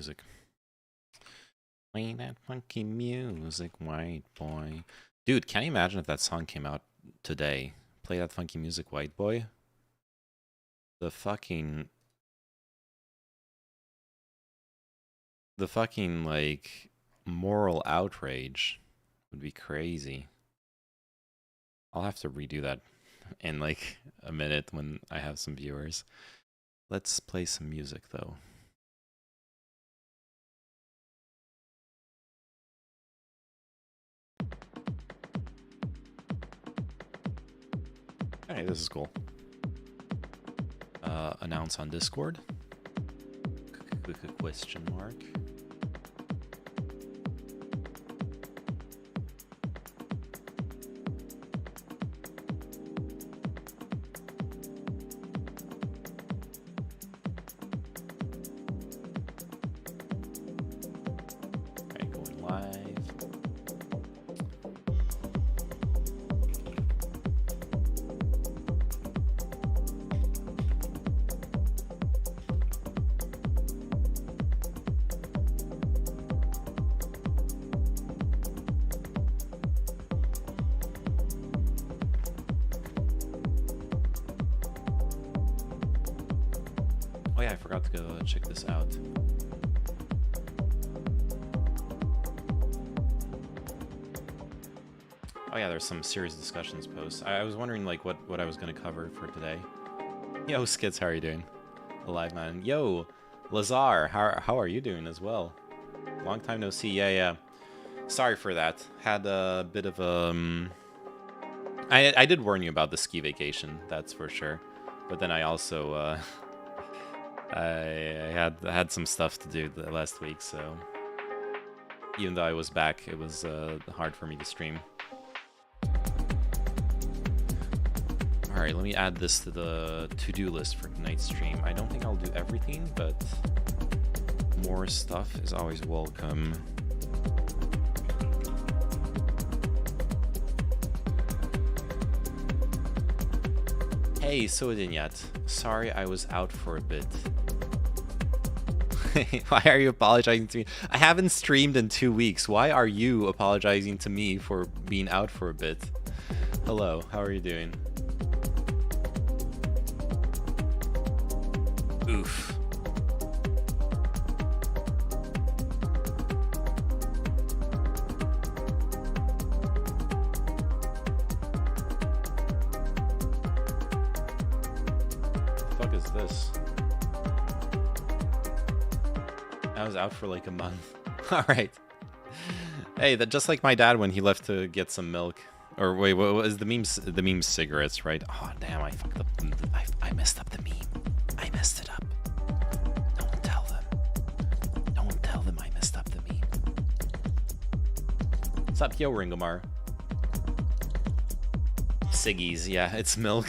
music. Play that funky music, white boy. Dude, can you imagine if that song came out today? Play that funky music, white boy. The fucking like moral outrage would be crazy. I'll have to redo that in like a minute when I have some viewers. Let's play some music though. Hey, this is cool. Announce on Discord. Question mark. Alright, going live. Oh yeah, I forgot to go check this out. Oh yeah, there's some serious discussions posts. I was wondering like what I was gonna cover for today. Yo, Skits, how are you doing? Alive man. Yo, Lazar, how are you doing as well? Long time no see. Yeah. Sorry for that. Had a bit of I did warn you about the ski vacation, that's for sure. But then I also I had some stuff to do last week, so even though I was back, it was hard for me to stream. Alright, let me add this to the to-do list for tonight's stream. I don't think I'll do everything, but more stuff is always welcome. Hey, Sodinyat. Sorry I was out for a bit. Why are you apologizing to me? I haven't streamed in 2 weeks. Why are you apologizing to me for being out for a bit? Hello, how are you doing? Oof. The fuck is this? I was out for like a month. Alright. Hey, that just like my dad when he left to get some milk. Or wait, what was the meme? The meme cigarettes, right? Oh damn, I fucked up. I messed up the meme. I messed it up. Don't tell them. Don't tell them I messed up the meme. What's up, yo, Ringomar? Siggies, yeah, it's milk.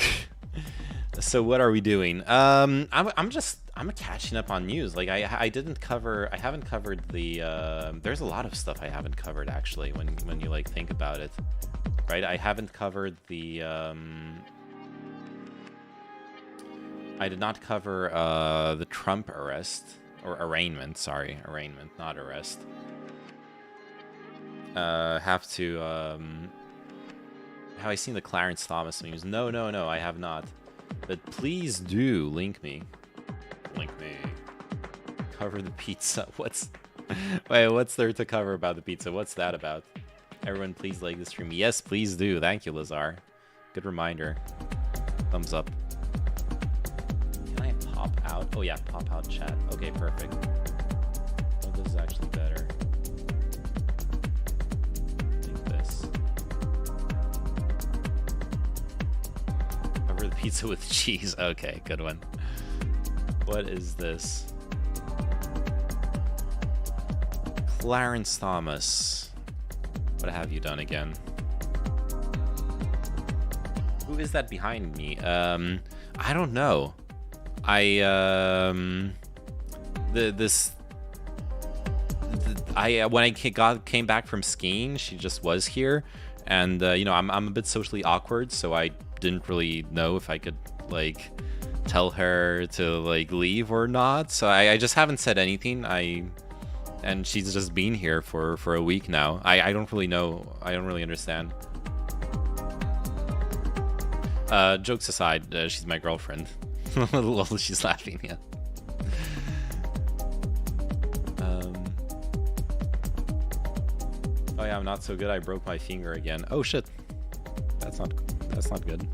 So what are we doing? I'm catching up on news. Like I haven't covered the there's a lot of stuff I haven't covered actually when you like think about it. Right? I haven't covered the I did not cover the Trump arrest or arraignment, sorry, arraignment, not arrest. Have to have I seen the Clarence Thomas memes? No, I have not. But please do link me. Link me. Cover the pizza. What's there to cover about the pizza? What's that about? Everyone please like the stream. Yes, please do. Thank you, Lazar. Good reminder. Thumbs up. Can I pop out? Oh yeah, pop out chat. Okay, perfect. Oh, this is actually better. Like this. Cover the pizza with cheese. Okay, good one. What is this? Clarence Thomas. What have you done again? Who is that behind me? I don't know. When I came back from skiing, she just was here, and you know, I'm a bit socially awkward, so I didn't really know if I could like tell her to like leave or not. So I just haven't said anything. And she's just been here for a week now. I don't really know. I don't really understand. Jokes aside, she's my girlfriend. Lol, she's laughing, yeah. Oh yeah, I'm not so good. I broke my finger again. Oh shit. That's not good.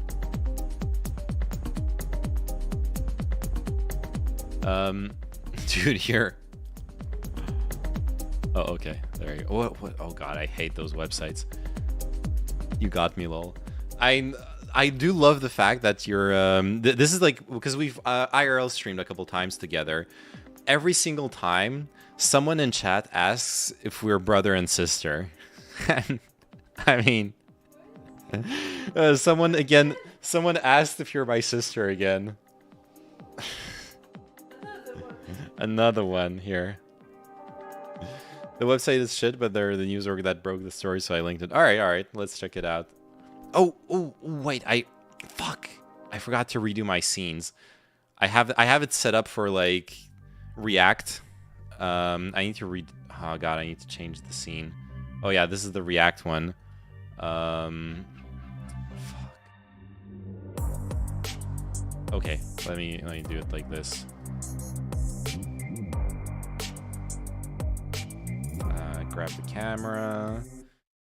Dude, here. Oh, okay. There you go. What? Oh god, I hate those websites. You got me, lol. I do love the fact that you're this is like, because we've IRL streamed a couple times together. Every single time someone in chat asks if we're brother and sister. And I mean, someone asked if you're my sister again. Another one here. The website is shit, but they're the news org that broke the story, so I linked it. All right, let's check it out. Oh, wait, I forgot to redo my scenes. I have it set up for like React. I need to oh god, I need to change the scene. Oh yeah, this is the React one. Fuck. Okay, let me do it like this. Grab the camera,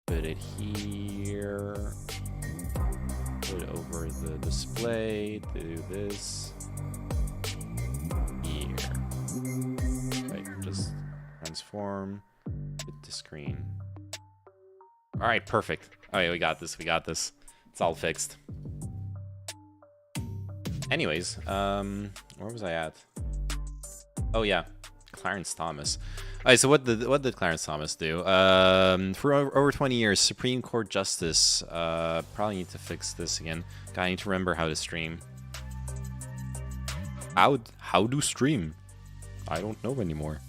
put it here, put it over the display, do this here. Right, just transform, hit the screen. All right, perfect. Okay, we got this. It's all fixed. Anyways, where was I at? Oh yeah, Clarence Thomas. All right, so what did Clarence Thomas do? For over 20 years, Supreme Court Justice. Probably need to fix this again. I need to remember how to stream. How to stream? I don't know anymore.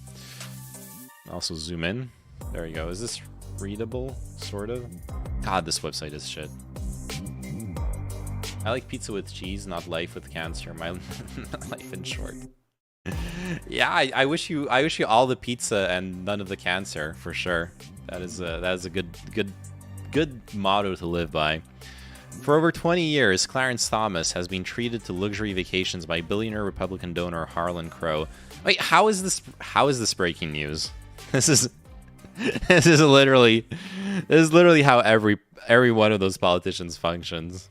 Also zoom in. There you go. Is this readable? Sort of. God, this website is shit. I like pizza with cheese, not life with cancer. My life in short. Yeah, I wish you all the pizza and none of the cancer, for sure. That is a good motto to live by. For over 20 years, Clarence Thomas has been treated to luxury vacations by billionaire Republican donor Harlan Crow. Wait, how is this breaking news? This is literally how every one of those politicians functions.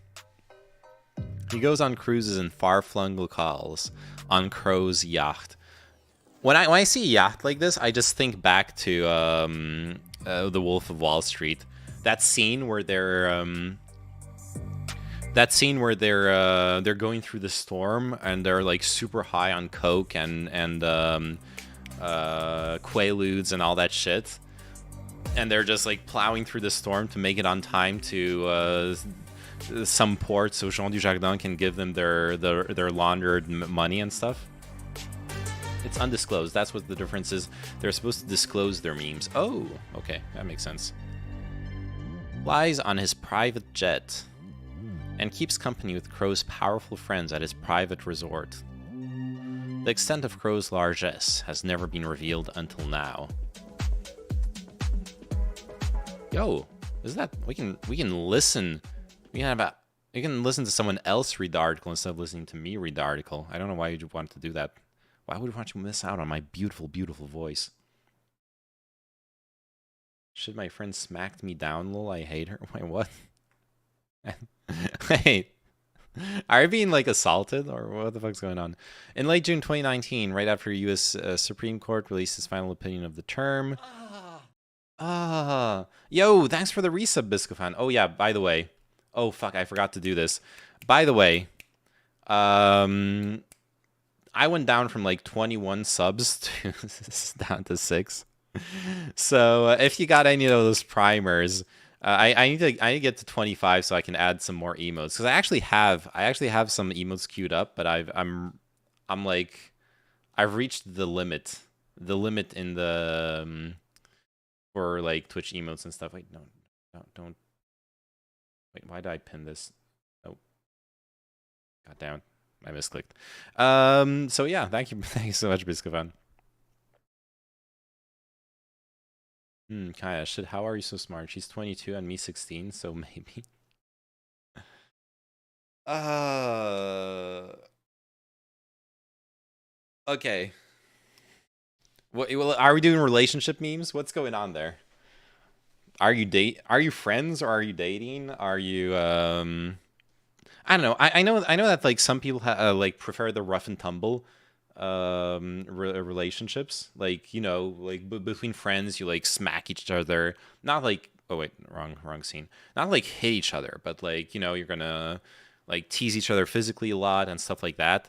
He goes on cruises in far-flung locales on Crow's yacht. When I see a yacht like this, I just think back to The Wolf of Wall Street. That scene where they're going through the storm and they're like super high on coke and Quaaludes and all that shit, and they're just like plowing through the storm to make it on time to some port so Jean Dujardin can give them their laundered money and stuff. It's undisclosed. That's what the difference is. They're supposed to disclose their memes. Oh, okay, that makes sense. Flies on his private jet and keeps company with Crow's powerful friends at his private resort. The extent of Crow's largesse has never been revealed until now. Yo, is that we can listen? You can listen to someone else read the article instead of listening to me read the article. I don't know why you'd want to do that. Why would you want to miss out on my beautiful, beautiful voice? Should my friend smacked me down, lol? I hate her. Wait, what? Wait. Are you being like assaulted or what the fuck's going on? In late June 2019, right after U.S. Supreme Court released its final opinion of the term. Yo, thanks for the resub, Biscofan. Oh yeah, by the way. Oh fuck, I forgot to do this. By the way, I went down from like 21 subs to down to 6. So if you got any of those primers, I need to get to 25 so I can add some more emotes, because I actually have some emotes queued up, but I'm like I've reached the limit in the for like Twitch emotes and stuff. Wait, no, don't. Wait, why did I pin this? Oh, god damn it, I misclicked. So yeah, thank you, thank you so much, Biscovan. Kaya, shit, how are you so smart? She's 22 and me 16, so maybe. Uh, okay. Well, are we doing relationship memes? What's going on there? Are you friends or are you dating? Are you I don't know. I know that like some people like prefer the rough and tumble relationships. Like, you know, like between friends you like smack each other. Not like, oh wait, wrong scene. Not like hit each other, but like, you know, you're going to like tease each other physically a lot and stuff like that.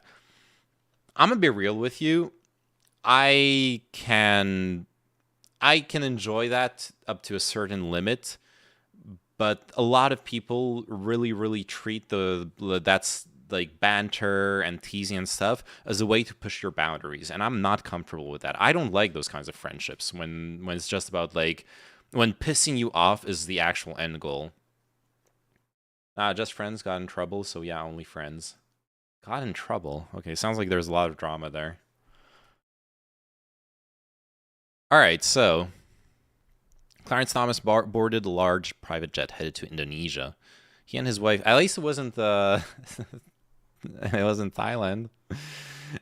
I'm gonna be real with you. I can I can enjoy that up to a certain limit, but a lot of people really treat the that's like banter and teasing and stuff as a way to push your boundaries, and I'm not comfortable with that. I don't like those kinds of friendships when it's just about like when pissing you off is the actual end goal. Just friends got in trouble, so yeah, only friends. Got in trouble. Okay, sounds like there's a lot of drama there. All right, so Clarence Thomas boarded a large private jet headed to Indonesia. He and his wife, at least it wasn't it wasn't Thailand.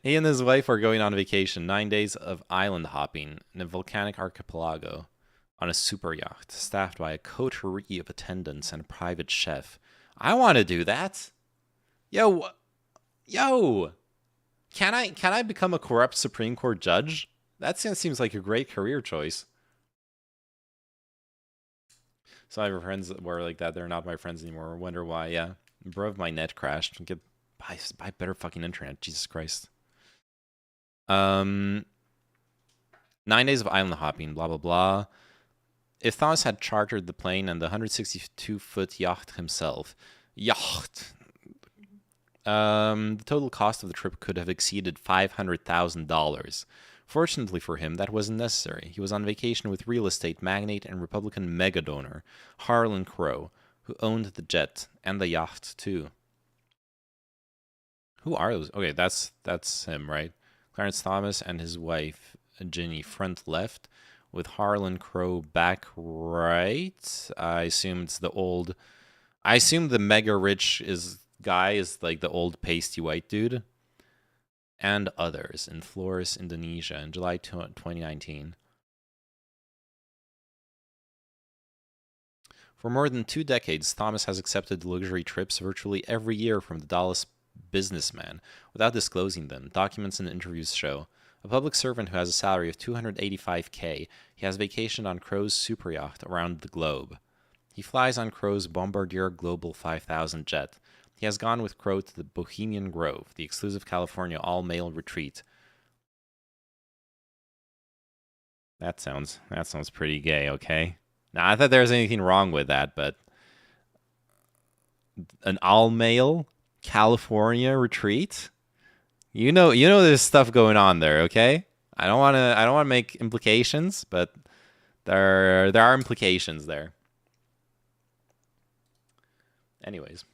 He and his wife are going on vacation, 9 days of island hopping in a volcanic archipelago on a super yacht staffed by a coterie of attendants and a private chef. I want to do that. Yo, yo, can I become a corrupt Supreme Court judge? That seems like a great career choice. Some of my friends were like that. They're not my friends anymore. I wonder why. Yeah, bro, my net crashed. Buy better fucking internet. Jesus Christ. 9 days of island hopping. Blah blah blah. If Thomas had chartered the plane and the 162-foot yacht himself, the total cost of the trip could have exceeded $500,000. Fortunately for him, that wasn't necessary. He was on vacation with real estate magnate and Republican megadonor Harlan Crow, who owned the jet and the yacht too. Who are those? Okay, that's him, right? Clarence Thomas and his wife Ginny front left, with Harlan Crow back right. I assume it's the old. I assume the mega rich guy is like the old pasty white dude. And others in Flores, Indonesia in July 2019. For more than 2 decades, Thomas has accepted luxury trips virtually every year from the Dallas businessman without disclosing them, documents and interviews show. A public servant who has a salary of $285K, he has vacationed on Crow's super yacht around the globe. He flies on Crow's Bombardier Global 5000 jet. He has gone with Crow to the Bohemian Grove, the exclusive California all-male retreat. That sounds pretty gay, okay? Now, I thought there was anything wrong with that, but an all-male California retreat? You know there's stuff going on there, okay? I don't want to make implications, but there are implications there. Anyways.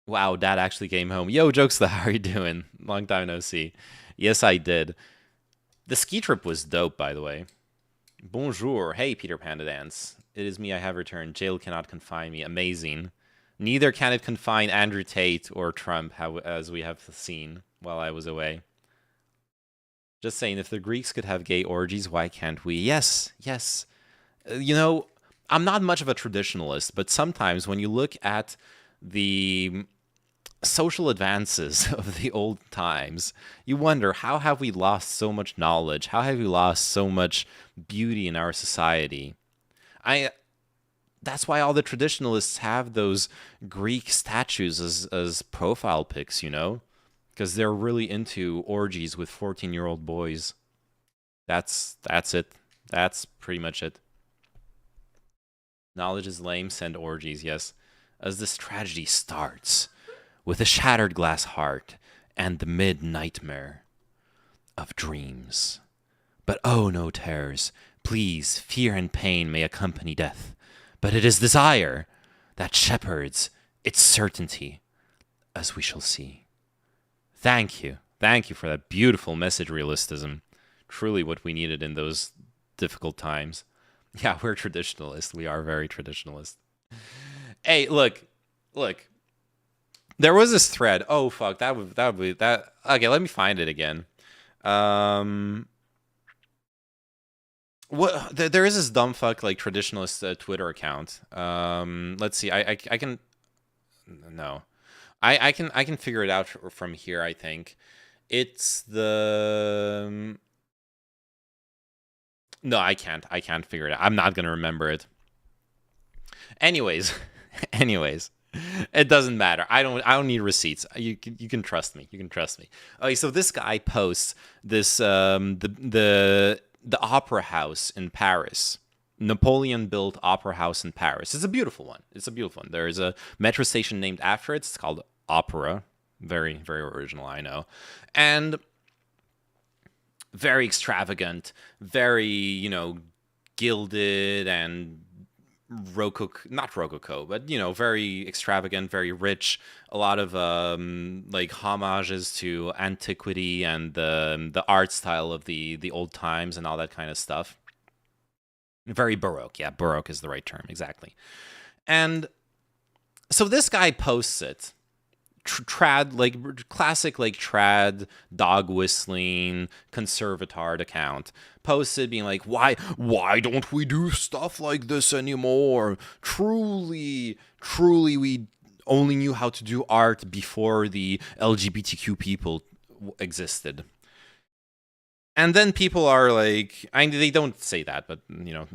Wow, Dad actually came home. Yo, Jokes, how are you doing? Long time no see. Yes, I did. The ski trip was dope, by the way. Bonjour. Hey, Peter Panda Dance. It is me, I have returned. Jail cannot confine me. Amazing. Neither can it confine Andrew Tate or Trump, as we have seen while I was away. Just saying, if the Greeks could have gay orgies, why can't we? Yes. You know, I'm not much of a traditionalist, but sometimes when you look at the social advances of the old times, you wonder, how have we lost so much knowledge? How have we lost so much beauty in our society? That's why all the traditionalists have those Greek statues as profile pics, you know? Because they're really into orgies with 14-year-old boys. That's it. That's pretty much it. Knowledge is lame, send orgies, yes. As this tragedy starts, with a shattered glass heart and the mid-nightmare of dreams. But oh, no terrors. Please, fear and pain may accompany death. But it is desire that shepherds It's certainty, as we shall see. Thank you. Thank you for that beautiful message realistism. Truly what we needed in those difficult times. Yeah, we're traditionalists. We are very traditionalist. Hey, look. There was this thread. Oh fuck, that would be that. Okay, let me find it again. Um, what there is this dumb fuck like traditionalist Twitter account. Let's see. I can no. I can figure it out from here. I think it's the no. I can't figure it out. I'm not gonna remember it. Anyways, anyways, it doesn't matter. I don't need receipts. You can trust me. You can trust me. Okay, so this guy posts this the opera house in Paris. Napoleon built opera house in Paris. It's a beautiful one. It's a beautiful one. There is a metro station named after it. It's called Opera. Very very original, I know. And very extravagant, very, gilded and rococo, not rococo, but very extravagant, very rich. A lot of like homages to antiquity and the art style of the old times and all that kind of stuff. Very baroque. Yeah, baroque is the right term, exactly. And so this guy posts it, trad, like classic like trad dog whistling conservatard account, posted being like, why don't we do stuff like this anymore? Truly we only knew how to do art before the LGBTQ people existed. And then people are like, they don't say that, but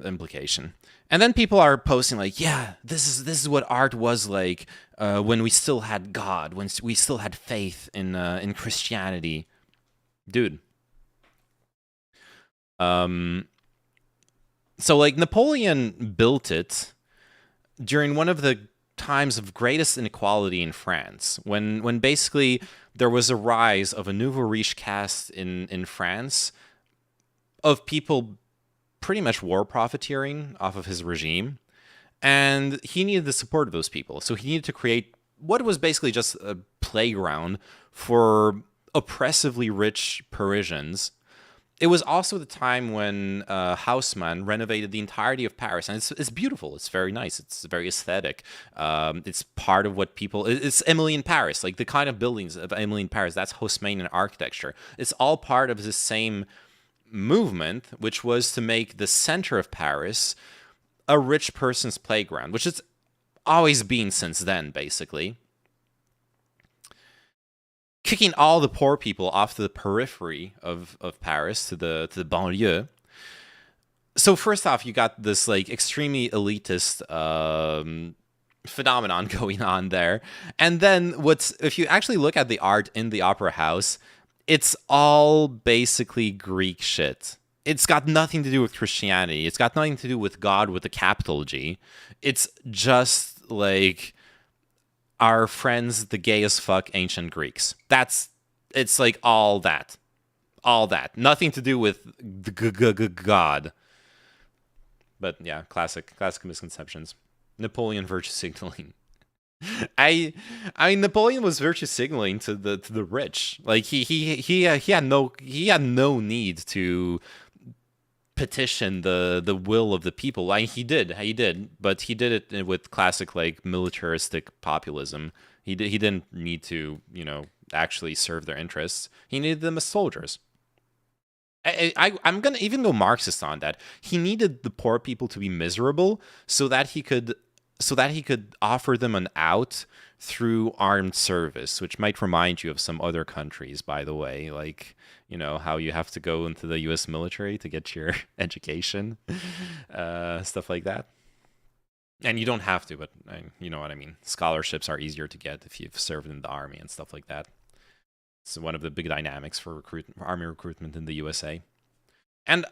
implication. And then people are posting like, yeah, this is what art was like when we still had God, when we still had faith in Christianity, dude. Um, so like Napoleon built it during one of the times of greatest inequality in France, when basically there was a rise of a nouveau riche caste in France of people pretty much war profiteering off of his regime. And he needed the support of those people. So he needed to create what was basically just a playground for oppressively rich Parisians. It was also the time when Haussmann renovated the entirety of Paris, and it's beautiful. It's very nice. It's very aesthetic. It's part of what people. It's Emily in Paris, like the kind of buildings of Emily in Paris. That's Haussmannian architecture. It's all part of the same movement, which was to make the center of Paris a rich person's playground, which it's always been since then, basically. Kicking all the poor people off to the periphery of Paris, to the banlieue. So first off, you got this like extremely elitist phenomenon going on there. And then if you actually look at the art in the opera house, it's all basically Greek shit. It's got nothing to do with Christianity. It's got nothing to do with God with a capital G. It's just like our friends, the gay as fuck ancient Greeks. It's like all that. All that. Nothing to do with the God. But yeah, classic misconceptions. Napoleon virtue signaling. I mean Napoleon was virtue signaling to the rich. Like he had no need to petition the will of the people. Like he did, but he did it with classic like militaristic populism. He didn't need to actually serve their interests. He needed them as soldiers. I'm gonna even go Marxist on that. He needed the poor people to be miserable so that he could offer them an out through armed service, which might remind you of some other countries, by the way, like how you have to go into the U.S. military to get your education, stuff like that. And you don't have to, but you know what I mean. Scholarships are easier to get if you've served in the army and stuff like that. It's one of the big dynamics for army recruitment in the USA. And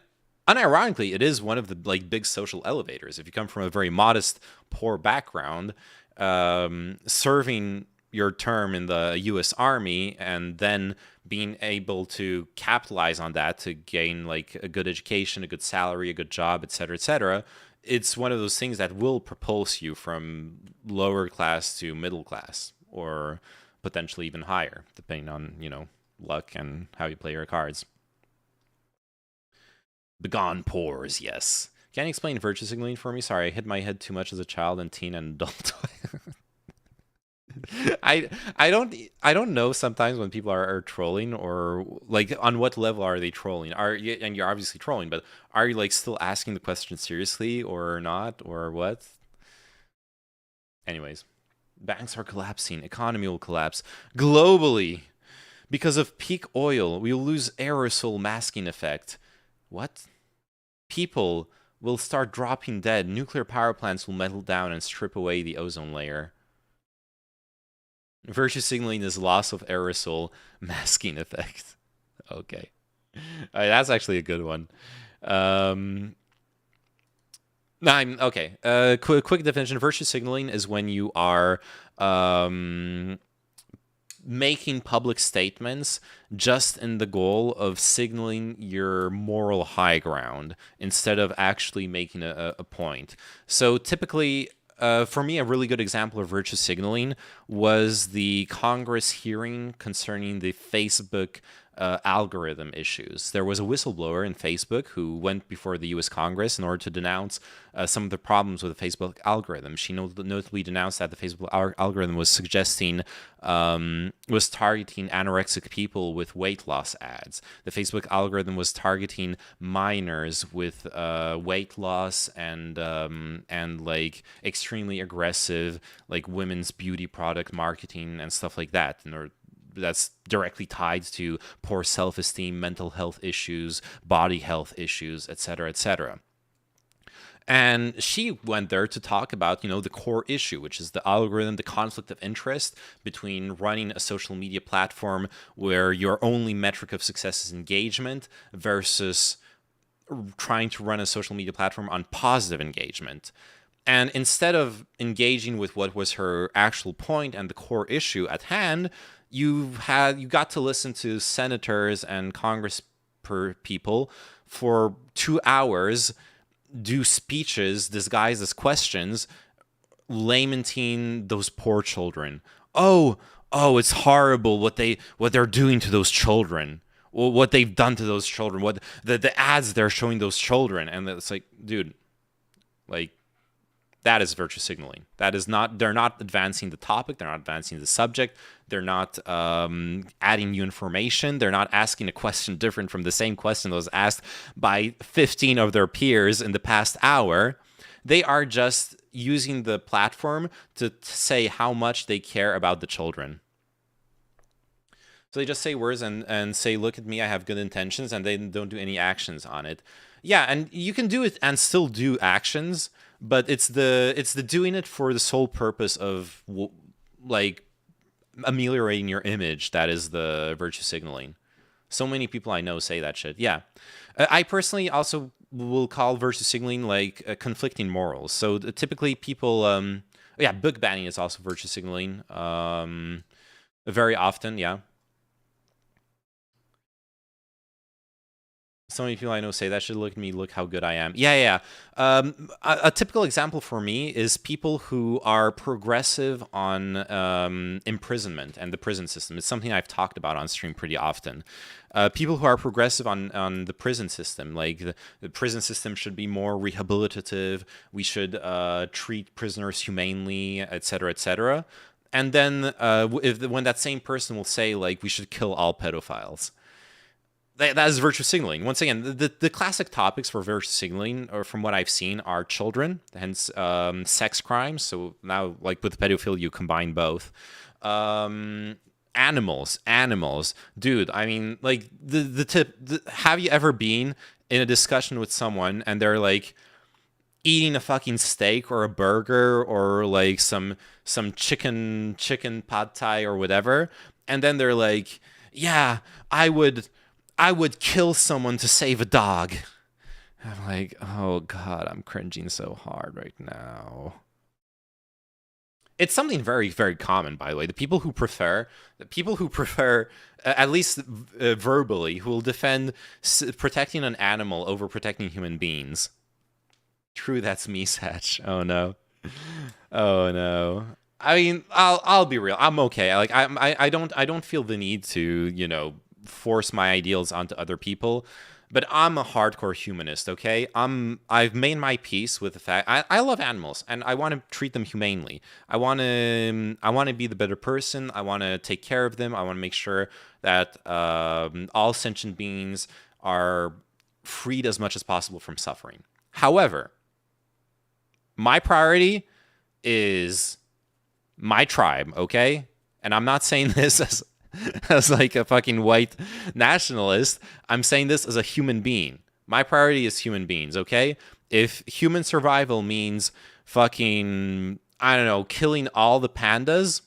unironically, it is one of the like big social elevators. If you come from a very modest, poor background, serving your term in the U.S. Army and then being able to capitalize on that to gain like a good education, a good salary, a good job, et cetera, it's one of those things that will propulse you from lower class to middle class, or potentially even higher, depending on, luck and how you play your cards. Begone pores, yes. Can you explain virtue signaling for me? Sorry, I hit my head too much as a child and teen and adult. I don't know sometimes when people are trolling, or like on what level are they trolling? Are you, and you're obviously trolling, but are you like still asking the question seriously or not, or what? Anyways, banks are collapsing, economy will collapse globally because of peak oil. We'll lose aerosol masking effect. What? People will start dropping dead. Nuclear power plants will melt down and strip away the ozone layer. Virtue signaling is loss of aerosol masking effect. Okay. That's actually a good one. No, okay. Quick definition. Virtue signaling is when you are making public statements just in the goal of signaling your moral high ground instead of actually making a point. So typically, for me, a really good example of virtue signaling was the Congress hearing concerning the Facebook algorithm issues. There was a whistleblower in Facebook who went before the U.S. Congress in order to denounce some of the problems with the Facebook algorithm. She notably denounced that the Facebook algorithm was was targeting anorexic people with weight loss ads. The Facebook algorithm was targeting minors with weight loss and like extremely aggressive like women's beauty product marketing and stuff like that. And that's directly tied to poor self-esteem, mental health issues, body health issues, etc., etc. And she went there to talk about, the core issue, which is the algorithm, the conflict of interest between running a social media platform where your only metric of success is engagement versus trying to run a social media platform on positive engagement. And instead of engaging with what was her actual point and the core issue at hand, you got to listen to senators and Congress people for 2 hours do speeches disguised as questions, lamenting those poor children. Oh, it's horrible what they're doing to those children. What they've done to those children. What the ads they're showing those children. And it's like, dude, like, that is virtue signaling. That is not. They're not advancing the topic. They're not advancing the subject. They're not adding new information. They're not asking a question different from the same question that was asked by 15 of their peers in the past hour. They are just using the platform to say how much they care about the children. So they just say words and say, look at me, I have good intentions, and they don't do any actions on it. Yeah, and you can do it and still do actions, but it's the doing it for the sole purpose of like ameliorating your image that is the virtue signaling. So many people I know say that shit. Yeah. I personally also will call virtue signaling like conflicting morals. So typically people, yeah, book banning is also virtue signaling. Very often, yeah. So many people I know say that should look at me, look how good I am. Yeah. A typical example for me is people who are progressive on imprisonment and the prison system. It's something I've talked about on stream pretty often. People who are progressive on the prison system, like the prison system should be more rehabilitative. We should treat prisoners humanely, etc., etc. And then when that same person will say, like, we should kill all pedophiles. That is virtue signaling. Once again, the classic topics for virtue signaling, or from what I've seen, are children, hence sex crimes. So now, like with pedophile, you combine both. Animals, dude. I mean, like the tip. Have you ever been in a discussion with someone and they're like eating a fucking steak or a burger or like some chicken pad thai or whatever, and then they're like, yeah, I would kill someone to save a dog. I'm like, oh God, I'm cringing so hard right now. It's something very, very common, by the way. The people who prefer, at least verbally, who will defend protecting an animal over protecting human beings. True, that's me, Satch. Oh no. Oh no. I mean, I'll be real. I'm okay. Like I don't feel the need to, force my ideals onto other people. But I'm a hardcore humanist, okay? I've made my peace with the fact I love animals and I want to treat them humanely. I want to be the better person. I want to take care of them. I want to make sure that all sentient beings are freed as much as possible from suffering. However, my priority is my tribe, okay? And I'm not saying this as like a fucking white nationalist. I'm saying this as a human being. My priority is human beings, okay? If human survival means fucking, I don't know, killing all the pandas,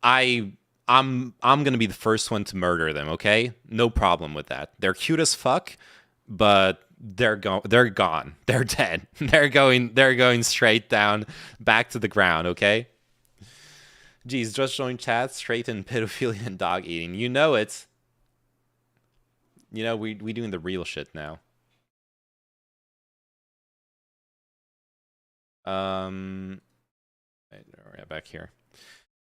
I'm gonna be the first one to murder them, okay? No problem with that. They're cute as fuck, but they're gone. They're dead. They're going straight down back to the ground, okay? Geez, just joined chat straight in pedophilia and dog eating. You know it. We doing the real shit now. Right, back here.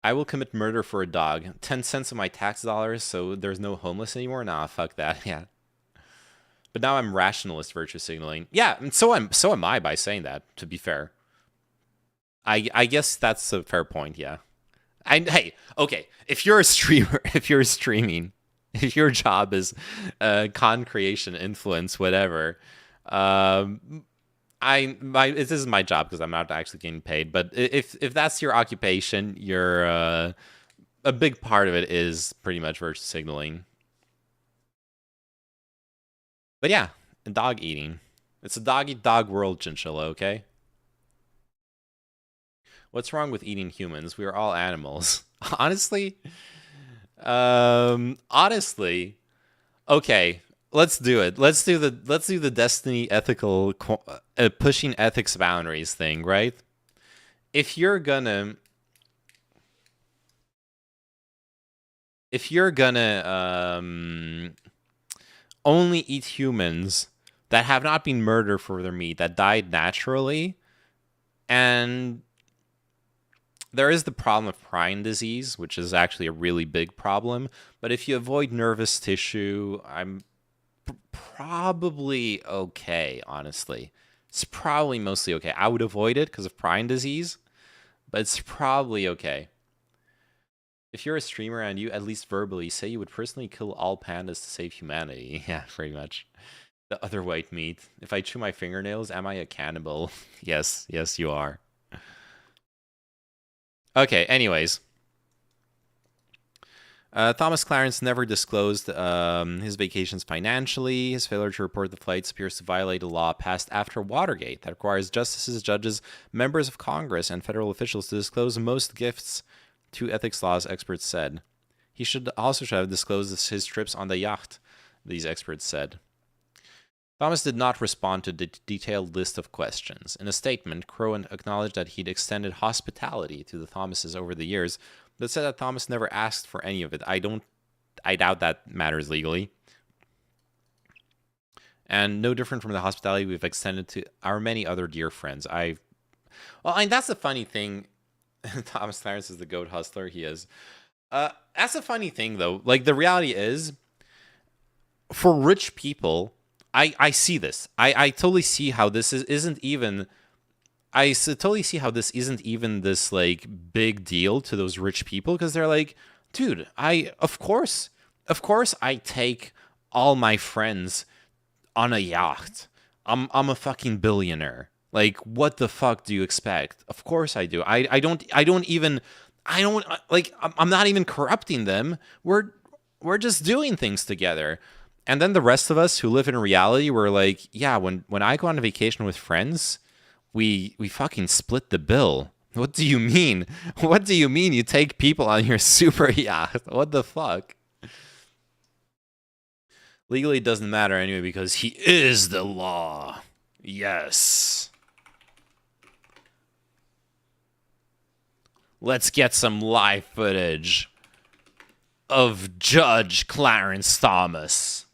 I will commit murder for a dog. 10 cents of my tax dollars, so there's no homeless anymore? Nah, fuck that. Yeah. But now I'm rationalist virtue signaling. Yeah, and so am I by saying that, to be fair. I guess that's a fair point, yeah. Hey, okay, if you're a streamer, if you're streaming, if your job is content creation, influence, whatever, this is my job because I'm not actually getting paid. But if that's your occupation, you're a big part of it is pretty much virtue signaling. But yeah, dog eating. It's a dog eat dog world, chinchilla. Okay. What's wrong with eating humans? We are all animals. Honestly, honestly, okay. Let's do it. Let's do the Destiny ethical pushing ethics boundaries thing, right? If you're gonna only eat humans that have not been murdered for their meat, that died naturally, and there is the problem of prion disease, which is actually a really big problem. But if you avoid nervous tissue, I'm probably okay, honestly. It's probably mostly okay. I would avoid it because of prion disease, but it's probably okay. If you're a streamer and you at least verbally say you would personally kill all pandas to save humanity, yeah, pretty much. The other white meat. If I chew my fingernails, am I a cannibal? Yes, you are. Okay, anyways. Thomas Clarence never disclosed his vacations financially. His failure to report the flights appears to violate a law passed after Watergate that requires justices, judges, members of Congress, and federal officials to disclose most gifts to ethics laws, experts said. He should have disclosed his trips on the yacht, these experts said. Thomas did not respond to the detailed list of questions. In a statement, Crowan acknowledged that he'd extended hospitality to the Thomases over the years, but said that Thomas never asked for any of it. I doubt that matters legally. And no different from the hospitality we've extended to our many other dear friends. That's the funny thing. Thomas Clarence is the goat hustler. He is. That's a funny thing, though. Like, the reality is, for rich people, I see this. I totally see how this isn't even. I totally see how this isn't even this like big deal to those rich people because they're like, dude, of course I take all my friends on a yacht. I'm a fucking billionaire. Like, what the fuck do you expect? Of course I do. I don't like. I'm not even corrupting them. We're just doing things together. And then the rest of us who live in reality, we're like, yeah, when I go on a vacation with friends, we fucking split the bill. What do you mean? What do you mean you take people on your super yacht? What the fuck? Legally, it doesn't matter anyway because he is the law. Yes. Let's get some live footage of Judge Clarence Thomas.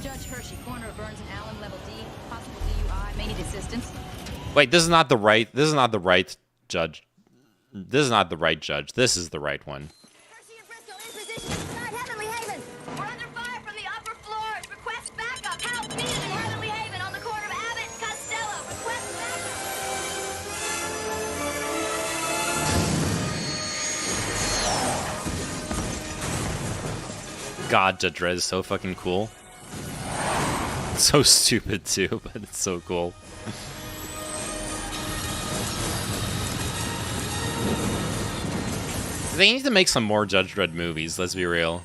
Judge Hershey, corner of Burns and Allen, level D, possible DUI, may need assistance. Wait, this is not the right judge. This is not the right judge. This is the right one. Hershey and Bristol in position inside Heavenly Haven. We're under fire from the upper floors. Request backup. Help needed in Heavenly Haven on the corner of Abbott and Costello. Request backup. God, Judge Dredd is so fucking cool. It's so stupid too, but it's so cool. They need to make some more Judge Dredd movies, let's be real.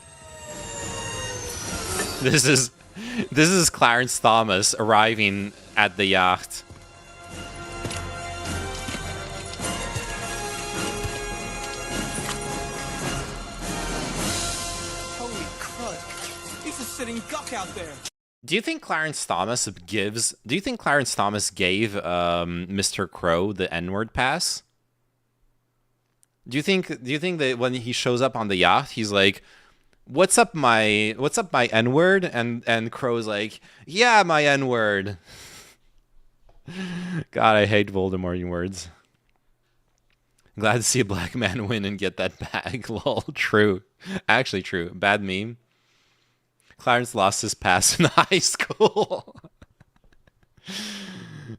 This is Clarence Thomas arriving at the yacht. Holy crud. He's a sitting duck out there. Do you think Clarence Thomas gave Mr. Crow the N-word pass? Do you think that when he shows up on the yacht, he's like, "What's up, my N-word?" and Crow's like, "Yeah, my N-word." God, I hate Voldemort words. Glad to see a black man win and get that bag. Lol. True. Actually true. Bad meme. Clarence lost his pass in high school.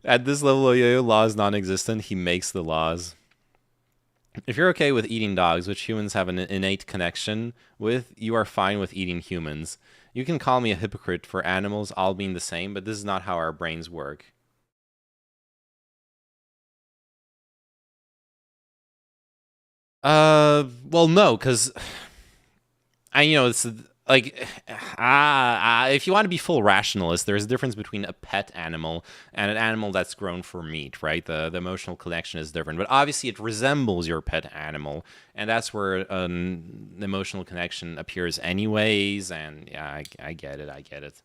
At this level, yo-yo law is non-existent. He makes the laws. If you're okay with eating dogs, which humans have an innate connection with, you are fine with eating humans. You can call me a hypocrite for animals all being the same, but this is not how our brains work. Well, no, because it's like, if you want to be full rationalist, there's a difference between a pet animal and an animal that's grown for meat, right? The emotional connection is different, but obviously it resembles your pet animal, and that's where an emotional connection appears anyways, and yeah, I get it.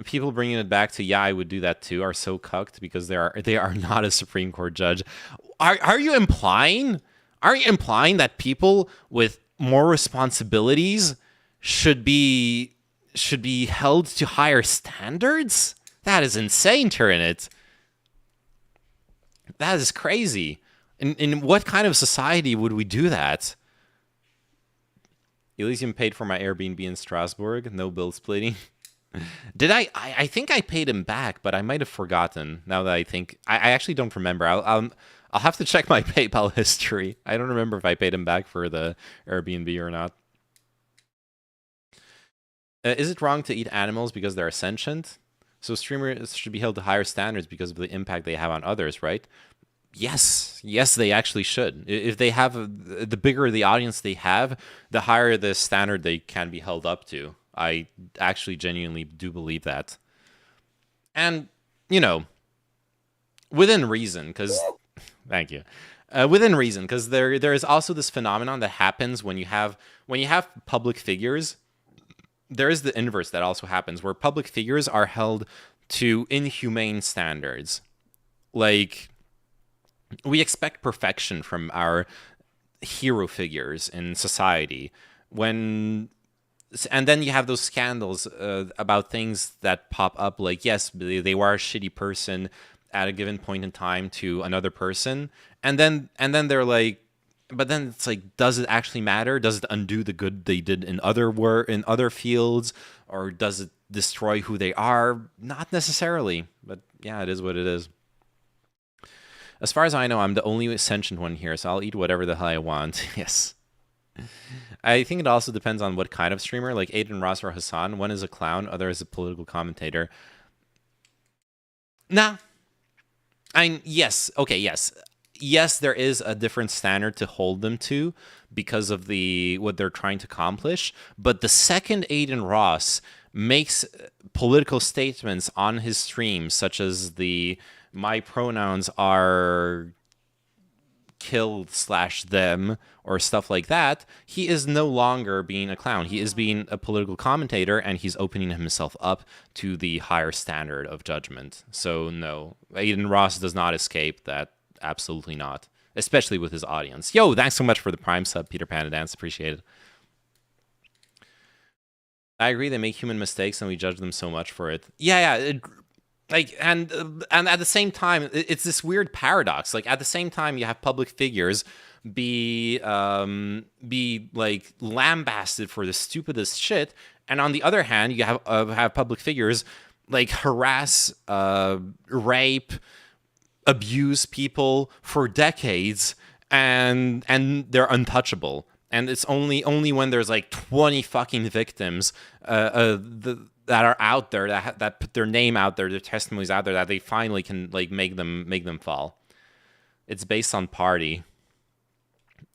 People bringing it back to, yeah, I would do that too, are so cucked because they are not a Supreme Court judge. Are you implying that people with more responsibilities should be held to higher standards? That is insane, Tyranid. That is crazy. In what kind of society would we do that? Elysium paid for my Airbnb in Strasbourg. No bill splitting. Did I think I paid him back, but I might have forgotten. Now that I think, I actually don't remember. I'll have to check my PayPal history. I don't remember if I paid him back for the Airbnb or not. Is it wrong to eat animals because they're sentient? So streamers should be held to higher standards because of the impact they have on others, right? Yes, they actually should. If they have, the bigger the audience they have, the higher the standard they can be held up to. I actually genuinely do believe that. And, within reason, because... Thank you. Within reason, because there is also this phenomenon that happens when you have public figures. There is the inverse that also happens, where public figures are held to inhumane standards. Like, we expect perfection from our hero figures in society. And then you have those scandals about things that pop up, like, yes, they were a shitty person at a given point in time to another person, and then they're like, but then it's like, does it actually matter? Does it undo the good they did in other fields, or does it destroy who they are? Not necessarily, but yeah, it is what it is. As far as I know, I'm the only sentient one here, so I'll eat whatever the hell I want. Yes. I think it also depends on what kind of streamer, like Aiden Ross or Hassan. One is a clown, other is a political commentator. Nah. Yes, there is a different standard to hold them to because of what they're trying to accomplish. But the second Aiden Ross makes political statements on his stream, such as my pronouns are killed / them or stuff like that, he is no longer being a clown. He is being a political commentator, and he's opening himself up to the higher standard of judgment. So no, Aiden Ross does not escape that. Absolutely not. Especially with his audience. Yo, thanks so much for the Prime sub, Peter Panda Dance. Appreciate it. I agree, they make human mistakes and we judge them so much for it. Yeah. And at the same time, it's this weird paradox. Like, at the same time, you have public figures be like lambasted for the stupidest shit, and on the other hand, you have public figures like harass, rape, abuse people for decades, and they're untouchable. And it's only when there's like 20 fucking victims that are out there, that put their name out there, their testimonies out there, that they finally can like make them fall. It's based on party.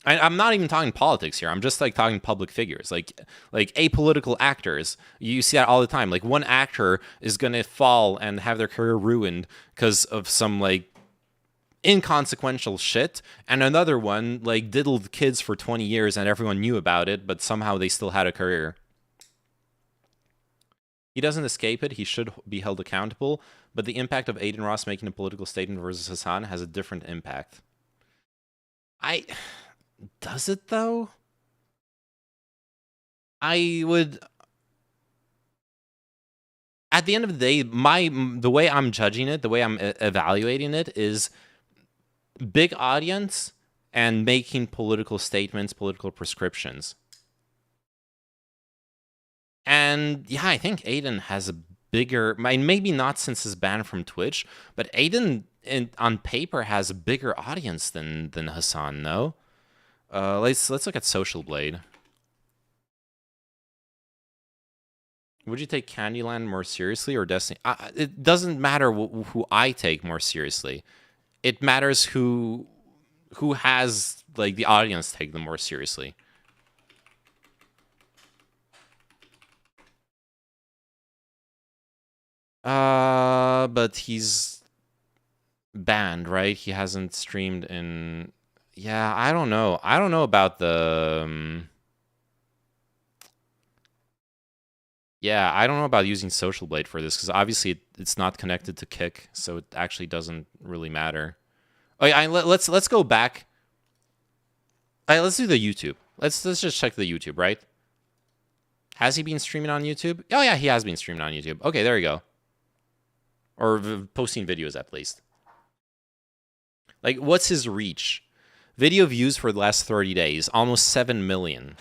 I'm not even talking politics here. I'm just like talking public figures, like apolitical actors. You see that all the time. Like, one actor is gonna fall and have their career ruined because of some like inconsequential shit, and another one like diddled kids for 20 years and everyone knew about it, but somehow they still had a career. He doesn't escape it. He should be held accountable, but the impact of Aiden Ross making a political statement versus Hassan has a different impact. Does it though? I would, at the end of the day, the way I'm judging it, the way I'm evaluating it is big audience and making political statements, political prescriptions. And yeah, I think Aiden has a bigger, maybe not since his ban from Twitch, but Aiden on paper has a bigger audience than Hassan, no? Let's look at Social Blade. Would you take Candyland more seriously or Destiny? It doesn't matter who I take more seriously. It matters who has like the audience take them more seriously. But he's banned, right? He hasn't streamed in. Yeah, I don't know. I don't know about the. Yeah, I don't know about using Social Blade for this, because obviously it's not connected to Kick, so it actually doesn't really matter. Oh yeah, let's go back. Let's do the YouTube. Let's just check the YouTube, right? Has he been streaming on YouTube? Oh yeah, he has been streaming on YouTube. Okay, there you go. Or posting videos at least. Like, what's his reach? Video views for the last 30 days, almost 7 million.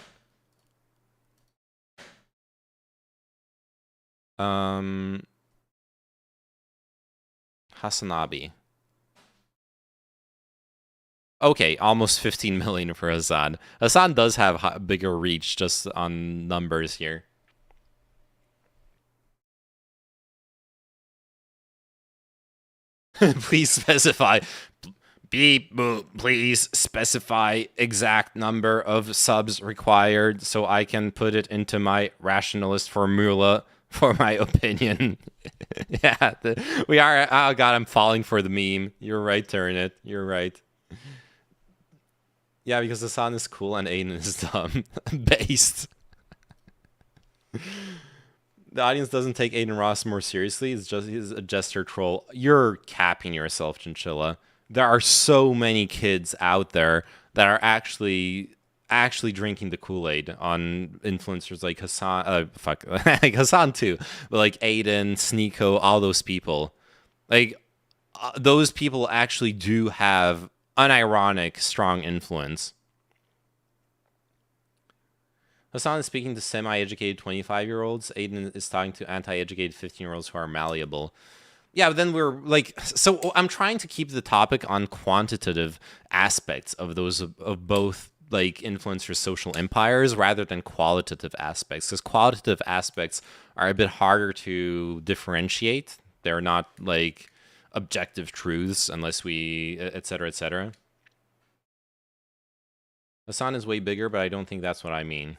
Hasanabi. Okay, almost 15 million for Hassan. Hassan does have bigger reach just on numbers here. Please specify. Please specify exact number of subs required so I can put it into my rationalist formula for my opinion. Yeah, we are. Oh god, I'm falling for the meme. You're right, Turnit. You're right. Yeah, because Hassan is cool and Aiden is dumb. Based. The audience doesn't take Aiden Ross more seriously. He's a jester troll. You're capping yourself, Chinchilla. There are so many kids out there that are actually drinking the Kool-Aid on influencers like Hassan. Like Hassan too, but like Aiden, Sneeko, all those people. Like those people actually do have unironic, strong influence. Hassan is speaking to semi-educated 25-year-olds. Aiden is talking to anti-educated 15-year-olds who are malleable. Yeah, but then we're like, so I'm trying to keep the topic on quantitative aspects of those of both like influencers' social empires rather than qualitative aspects, because qualitative aspects are a bit harder to differentiate. They're not like objective truths unless we, etc., etc. Hassan is way bigger, but I don't think that's what I mean.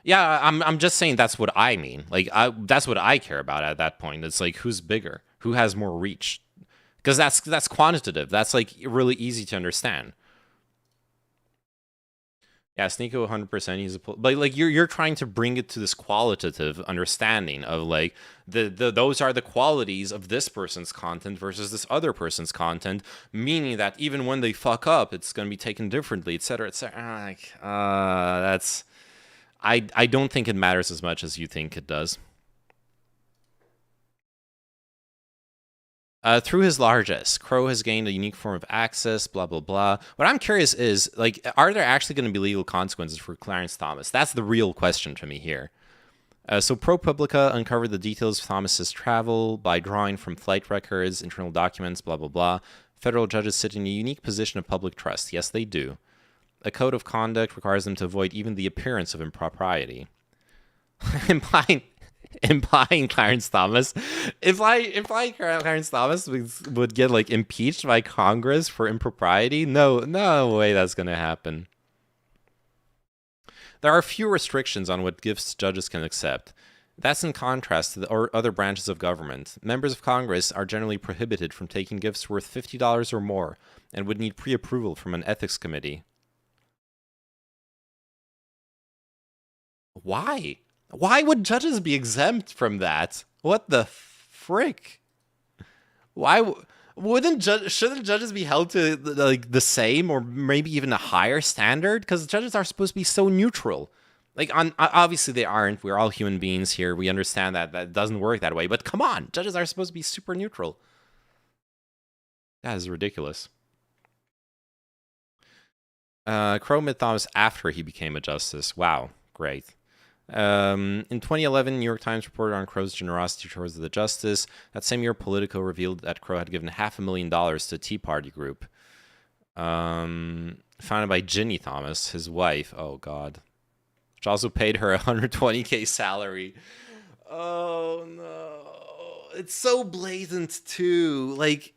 Yeah, I'm just saying that's what I mean. Like, that's what I care about at that point. It's like, who's bigger? Who has more reach? Because that's quantitative. That's like really easy to understand. Yeah, Sneeko 100%. He's but like you're trying to bring it to this qualitative understanding of like the those are the qualities of this person's content versus this other person's content, meaning that even when they fuck up, it's gonna be taken differently, etc., etc. Like, that's I don't think it matters as much as you think it does. Through his largesse, Crow has gained a unique form of access, blah, blah, blah. What I'm curious is, like, are there actually going to be legal consequences for Clarence Thomas? That's the real question to me here. So ProPublica uncovered the details of Thomas's travel by drawing from flight records, internal documents, blah, blah, blah. Federal judges sit in a unique position of public trust. Yes, they do. A code of conduct requires them to avoid even the appearance of impropriety. implying Clarence Thomas, implying Clarence Thomas would get like impeached by Congress for impropriety. No way that's gonna happen. There are few restrictions on what gifts judges can accept. That's in contrast to the other branches of government. Members of Congress are generally prohibited from taking gifts worth $50 or more and would need pre-approval from an ethics committee. Why? Why would judges be exempt from that? What the frick? Why shouldn't judges be held to like the same or maybe even a higher standard? Because judges are supposed to be so neutral. Like, obviously they aren't. We're all human beings here. We understand that doesn't work that way. But come on, judges are supposed to be super neutral. That is ridiculous. Crow met Thomas after he became a justice. Wow, great. In 2011, New York Times reported on Crow's generosity towards the justice. That same year, Politico revealed that Crow had given $500,000 to Tea Party group. Founded by Ginny Thomas, his wife. Oh, God. Which also paid her a $120K salary. Oh, no. It's so blatant, too. Like,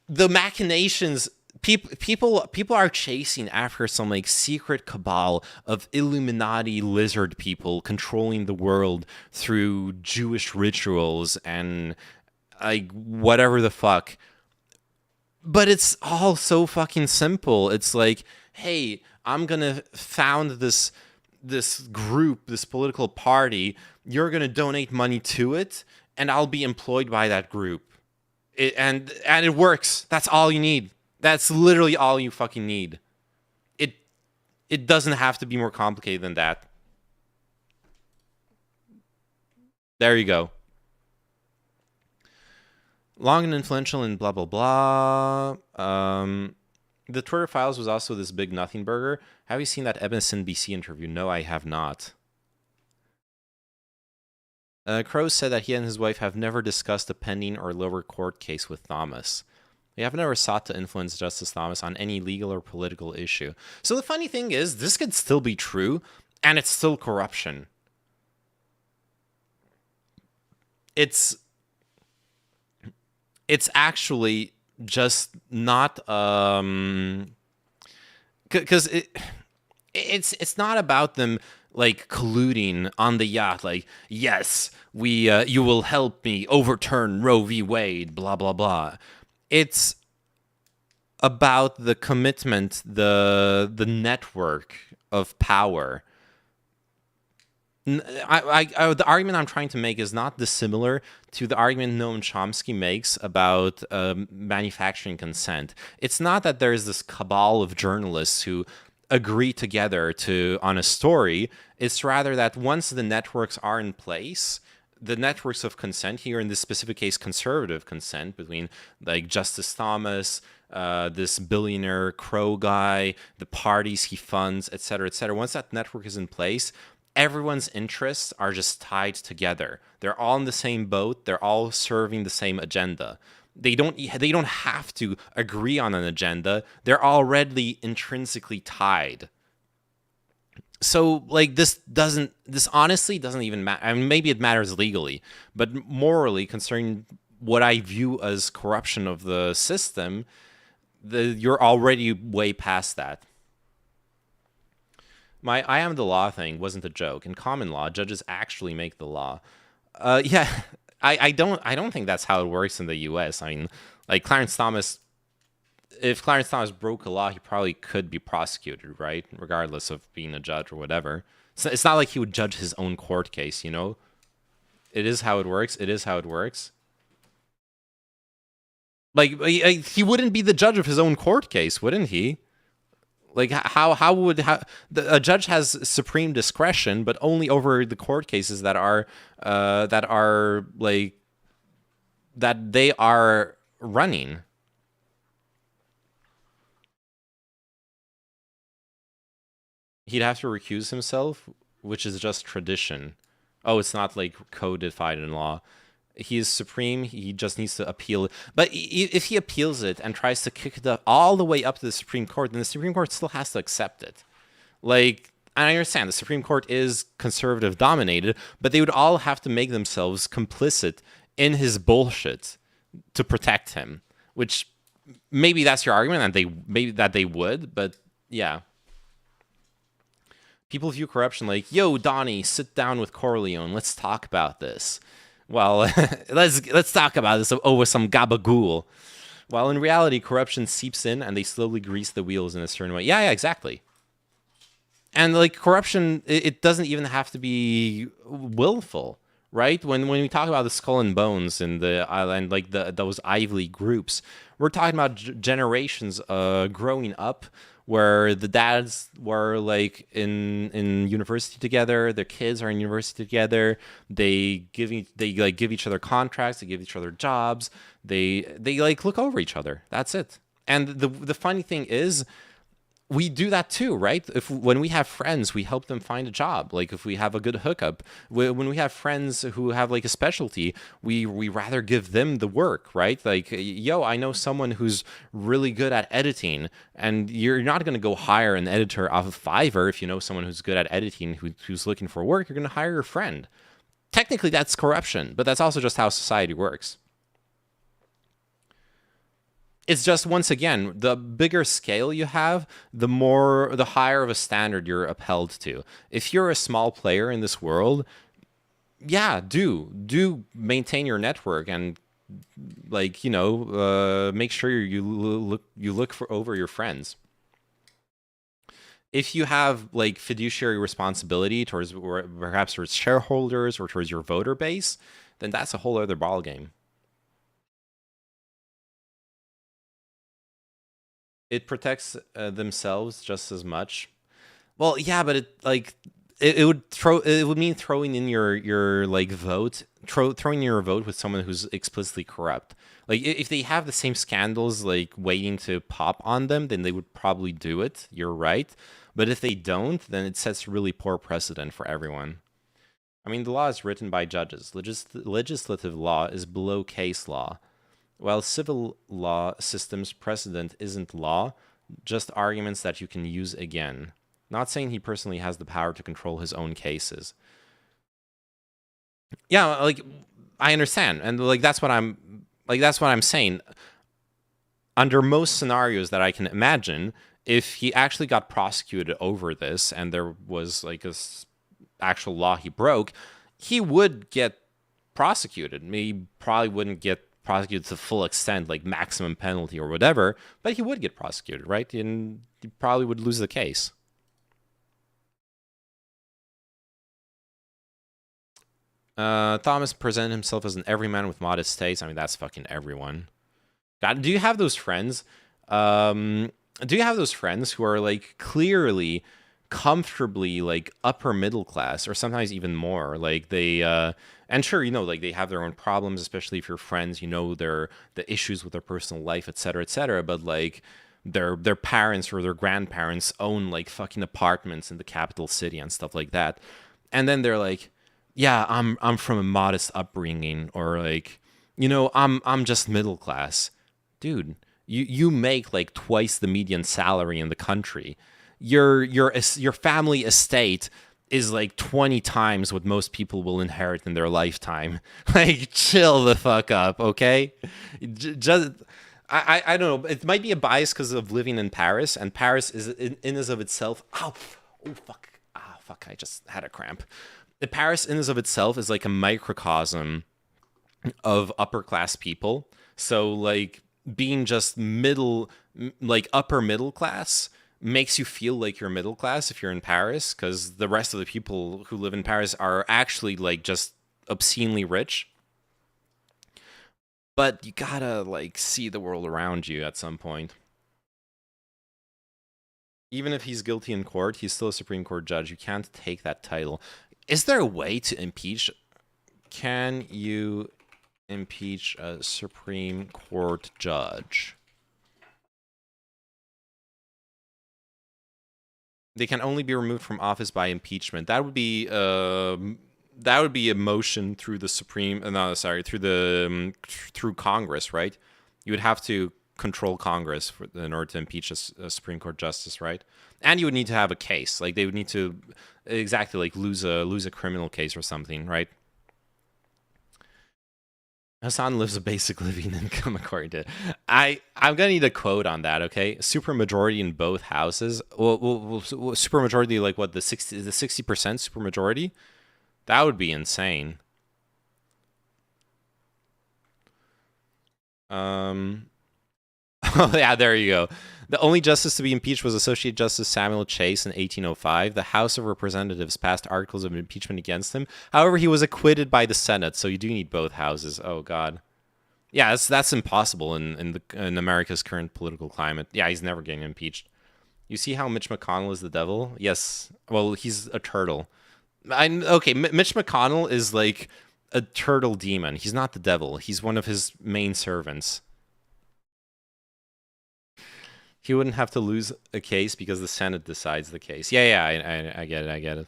the machinations... People are chasing after some like secret cabal of Illuminati lizard people controlling the world through Jewish rituals and like whatever the fuck. But it's all so fucking simple. It's like, hey, I'm gonna found this group, this political party. You're gonna donate money to it, and I'll be employed by that group. And it works. That's all you need. That's literally all you fucking need. It doesn't have to be more complicated than that. There you go. Long and influential and blah, blah, blah. The Twitter Files was also this big nothing burger. Have you seen that MSNBC interview? No, I have not. Crow said that he and his wife have never discussed a pending or lower court case with Thomas. They have never sought to influence Justice Thomas on any legal or political issue. So the funny thing is, this could still be true, and it's still corruption. It's actually just not because it's not about them like colluding on the yacht, like, yes, you will help me overturn Roe v. Wade, blah blah blah. It's about the commitment, the network of power. The argument I'm trying to make is not dissimilar to the argument Noam Chomsky makes about manufacturing consent. It's not that there's this cabal of journalists who agree together on a story. It's rather that once the networks are in place, the networks of consent here, in this specific case, conservative consent between like Justice Thomas, this billionaire Crow guy, the parties he funds, et cetera, et cetera. Once that network is in place, everyone's interests are just tied together. They're all in the same boat. They're all serving the same agenda. They don't have to agree on an agenda. They're already intrinsically tied. So, like, this honestly doesn't even matter. I mean, maybe it matters legally, but morally, concerning what I view as corruption of the system, you're already way past that. My I am the law thing wasn't a joke. In common law, judges actually make the law. Yeah, I don't think that's how it works in the U.S. I mean, like, Clarence Thomas if Clarence Thomas broke a law, he probably could be prosecuted, right? Regardless of being a judge or whatever. So it's not like he would judge his own court case, you know? It is how it works. It is how it works. Like, he wouldn't be the judge of his own court case, wouldn't he? Like, a judge has supreme discretion, but only over the court cases that are like that they are running. He'd have to recuse himself, which is just tradition. Oh, it's not like codified in law. He is supreme. He just needs to appeal it. But if he appeals it and tries to kick it up all the way up to the Supreme Court, then the Supreme Court still has to accept it. Like, I understand the Supreme Court is conservative dominated, but they would all have to make themselves complicit in his bullshit to protect him. Which maybe that's your argument, and they would, but yeah. People view corruption like, yo, Donnie, sit down with Corleone. Let's talk about this. Well, let's talk about this over some gabagool. While in reality, corruption seeps in and they slowly grease the wheels in a certain way. Yeah, exactly. And like corruption, it doesn't even have to be willful, right? When we talk about the Skull and Bones and the island, like those Ivy League groups, we're talking about generations growing up where the dads were like in university together, their kids are in university together. They give each other contracts, they give each other jobs. They like look over each other. That's it. And the funny thing is, we do that too, right? When we have friends, we help them find a job. Like if we have a good hookup, when we have friends who have like a specialty, we rather give them the work, right? Like, yo, I know someone who's really good at editing, and you're not going to go hire an editor off of Fiverr. If you know someone who's good at editing who's looking for work, you're going to hire your friend. Technically, that's corruption, but that's also just how society works. It's just, once again, the bigger scale you have, the higher of a standard you're upheld to. If you're a small player in this world, yeah, do maintain your network and, like, you know, make sure you look over your friends. If you have like fiduciary responsibility towards shareholders or towards your voter base, then that's a whole other ballgame. It protects themselves just as much. Well, yeah, but it would mean throwing in your like vote, throwing your vote with someone who's explicitly corrupt. Like if they have the same scandals like waiting to pop on them, then they would probably do it. You're right. But if they don't, then it sets really poor precedent for everyone. I mean, the law is written by judges. Legislative law is below case law. While civil law system's precedent isn't law, just arguments that you can use again. Not saying he personally has the power to control his own cases. Yeah, like I understand, and like that's what I'm saying. Under most scenarios that I can imagine, if he actually got prosecuted over this and there was like a actual law he broke, he would get prosecuted. He probably wouldn't get prosecuted to the full extent, like maximum penalty or whatever, but he would get prosecuted, right? And he probably would lose the case. Thomas presented himself as an everyman with modest taste. I mean, that's fucking everyone. God, do you have those friends? Do you have those friends who are like clearly, comfortably like upper middle class, or sometimes even more? Like they, and sure, you know, like they have their own problems, especially if you're friends. You know, the issues with their personal life, etc., etc. But like their parents or their grandparents own like fucking apartments in the capital city and stuff like that, and then they're like, yeah, I'm from a modest upbringing, or like, you know, I'm just middle class. Dude, you make like twice the median salary in the country. Your family estate is like 20 times what most people will inherit in their lifetime. Like, chill the fuck up, okay? Just I don't know. It might be a bias because of living in Paris, and Paris is in and of itself. Oh fuck! Fuck! I just had a cramp. Paris in and of itself is like a microcosm of upper class people. So like being just middle like upper middle class makes you feel like you're middle class if you're in Paris, because the rest of the people who live in Paris are actually like just obscenely rich. But you gotta like see the world around you at some point. Even if he's guilty in court, he's still a Supreme Court judge. You can't take that title. Is there a way to impeach? Can you impeach a Supreme Court judge? They can only be removed from office by impeachment. That would be a motion through the Supreme. No, sorry, through Congress, right? You would have to control Congress in order to impeach a Supreme Court justice, right? And you would need to have a case. Like they would need to exactly like lose a criminal case or something, right? Hassan lives a basic living income according to. I'm gonna need a quote on that. Okay, supermajority in both houses. Well, supermajority like what the 60% supermajority? That would be insane. Oh yeah, there you go. The only justice to be impeached was Associate Justice Samuel Chase in 1805. The House of Representatives passed articles of impeachment against him. However, he was acquitted by the Senate, so you do need both houses. Oh God. Yeah, that's impossible in America's current political climate. Yeah, he's never getting impeached. You see how Mitch McConnell is the devil? Yes. Well, he's a turtle. Okay, Mitch McConnell is like a turtle demon. He's not the devil. He's one of his main servants. He wouldn't have to lose a case because the Senate decides the case. Yeah, I get it. I get it.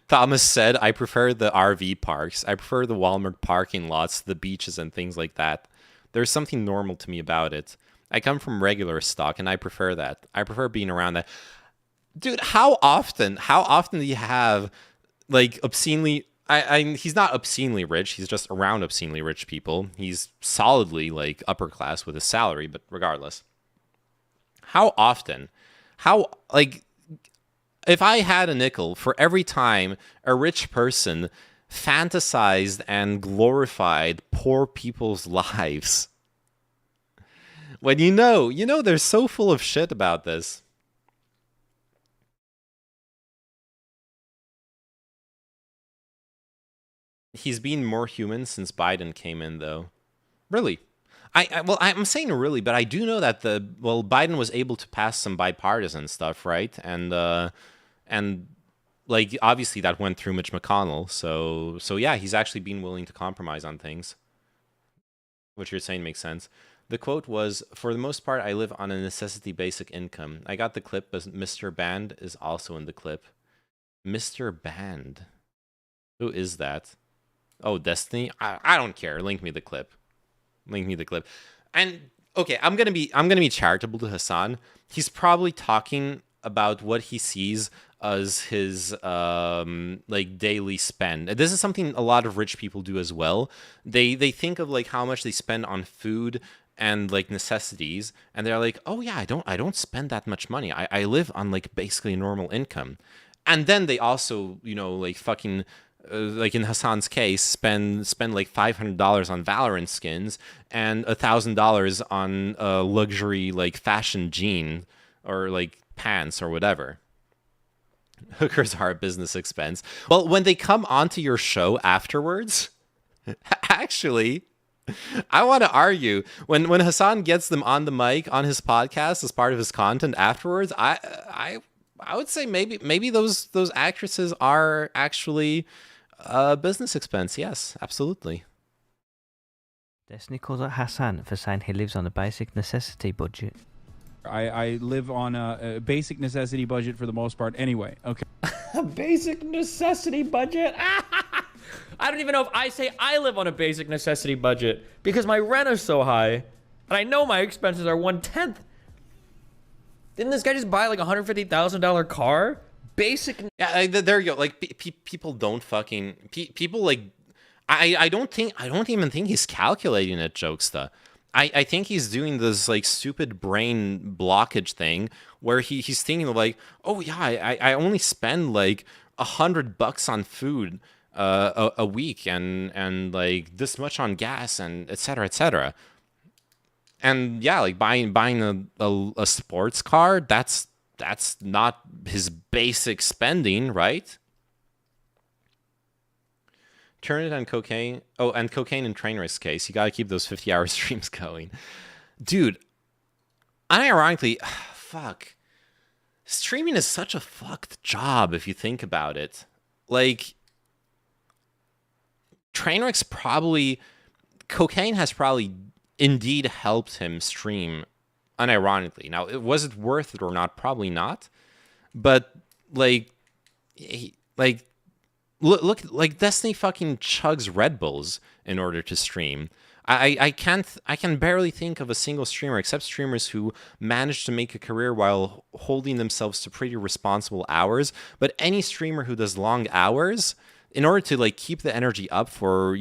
Thomas said, I prefer the RV parks. I prefer the Walmart parking lots, the beaches, and things like that. There's something normal to me about it. I come from regular stock, and I prefer that. I prefer being around that. Dude, how often do you have, like, obscenely... he's not obscenely rich. He's just around obscenely rich people. He's solidly like upper class with his salary, but regardless, how often, if I had a nickel for every time a rich person fantasized and glorified poor people's lives, when you know they're so full of shit about this. He's been more human since Biden came in, though. Really? I'm saying really, but I do know that Biden was able to pass some bipartisan stuff, right? And like obviously that went through Mitch McConnell. So yeah, he's actually been willing to compromise on things. What you're saying makes sense. The quote was, "For the most part, I live on a necessity basic income." I got the clip, but Mr. Band is also in the clip. Mr. Band? Who is that? Oh, Destiny? I don't care. Link me the clip. Link me the clip. And okay, I'm gonna be charitable to Hassan. He's probably talking about what he sees as his like daily spend. This is something a lot of rich people do as well. They think of like how much they spend on food and like necessities, and they're like, oh yeah, I don't spend that much money. I live on like basically normal income. And then they also, like fucking like in Hassan's case, spend like $500 on Valorant skins and $1,000 on luxury like fashion jean or like pants or whatever. Hookers are a business expense. Well, when they come onto your show afterwards, actually, I want to argue when Hassan gets them on the mic on his podcast as part of his content afterwards, I would say maybe those actresses are actually a business expense. Yes, absolutely. Destiny calls out Hassan for saying he lives on a basic necessity budget. I live on a basic necessity budget for the most part anyway. Okay. A basic necessity budget? I don't even know if I say I live on a basic necessity budget because my rent is so high and I know my expenses are 1/10. Didn't this guy just buy like a $150,000 car? Basic. Yeah, there you go. Like people don't fucking people like. I don't even think he's calculating it, Jokesta. I think he's doing this like stupid brain blockage thing where he's thinking like, oh yeah, I only spend like $100 on food a week and like this much on gas and etc. And yeah, like buying a sports car, that's not his basic spending, right? Turn it on cocaine. Oh, and cocaine in Trainwreck's case, you got to keep those 50-hour streams going. Dude, unironically, fuck. Streaming is such a fucked job if you think about it. Like, Trainwreck's probably... Cocaine has probably indeed helped him stream unironically. Now, was it worth it or not? Probably not. But, like, look, like Destiny fucking chugs Red Bulls in order to stream. I can barely think of a single streamer except streamers who managed to make a career while holding themselves to pretty responsible hours. But any streamer who does long hours, in order to like keep the energy up for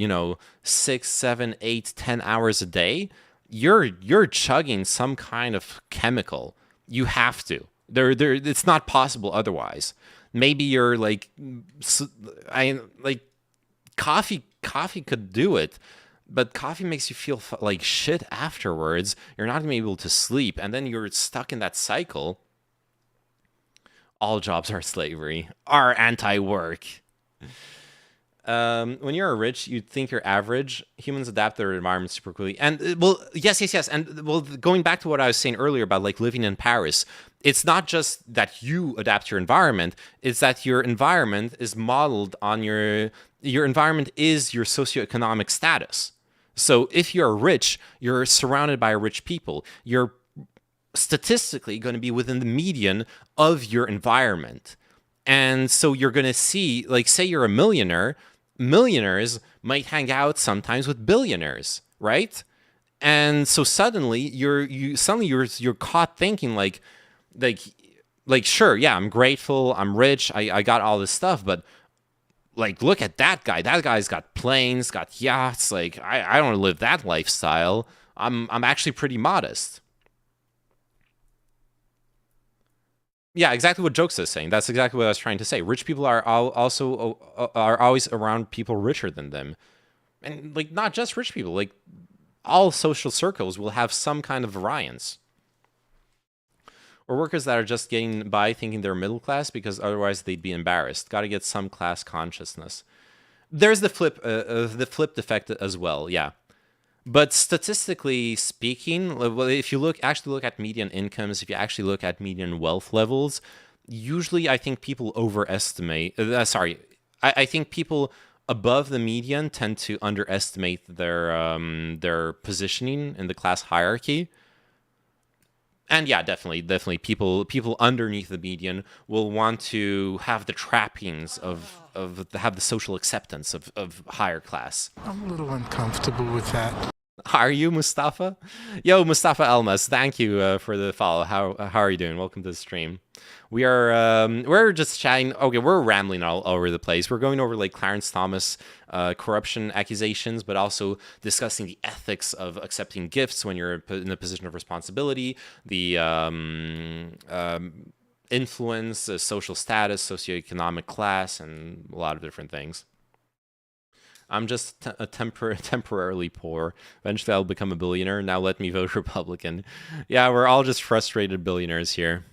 6, 7, 8, 10 hours a day, you're chugging some kind of chemical. You have to. It's not possible otherwise. Maybe you're like, coffee could do it, but coffee makes you feel like shit afterwards. You're not gonna be able to sleep, and then you're stuck in that cycle. All jobs are slavery, are anti-work. When you're rich, you'd think you're average. Humans adapt their environment super quickly. And, well, yes. And, well, going back to what I was saying earlier about, like, living in Paris, it's not just that you adapt your environment, it's that your environment is modeled on your environment is your socioeconomic status. So if you're rich, you're surrounded by rich people. You're statistically going to be within the median of your environment. And so you're going to see, like, say you're a millionaire, millionaires might hang out sometimes with billionaires, right? And so suddenly you're caught thinking like sure, yeah, I'm grateful, I'm rich, I got all this stuff, but like, look at that guy. That guy's got planes, got yachts. Like, I don't live that lifestyle. I'm actually pretty modest. Yeah, exactly what Jokes is saying. That's exactly what I was trying to say. Rich people are also are always around people richer than them, and like not just rich people. Like all social circles will have some kind of variance. Or workers that are just getting by thinking they're middle class because otherwise they'd be embarrassed. Got to get some class consciousness. There's the flipped effect as well. Yeah. But statistically speaking, if you actually look at median incomes, if you actually look at median wealth levels, usually I think people overestimate. I think people above the median tend to underestimate their positioning in the class hierarchy. And yeah, definitely, people underneath the median will want to have the trappings of have the social acceptance of higher class. I'm a little uncomfortable with that. Are you, Mustafa? Yo, Mustafa Elmas, thank you for the follow. How are you doing? Welcome to the stream. We're just chatting. Okay, we're rambling all over the place. We're going over like Clarence Thomas corruption accusations, but also discussing the ethics of accepting gifts when you're in a position of responsibility, the influence, social status, socioeconomic class, and a lot of different things. I'm just temporarily poor. Eventually, I'll become a billionaire. Now let me vote Republican. Yeah, we're all just frustrated billionaires here.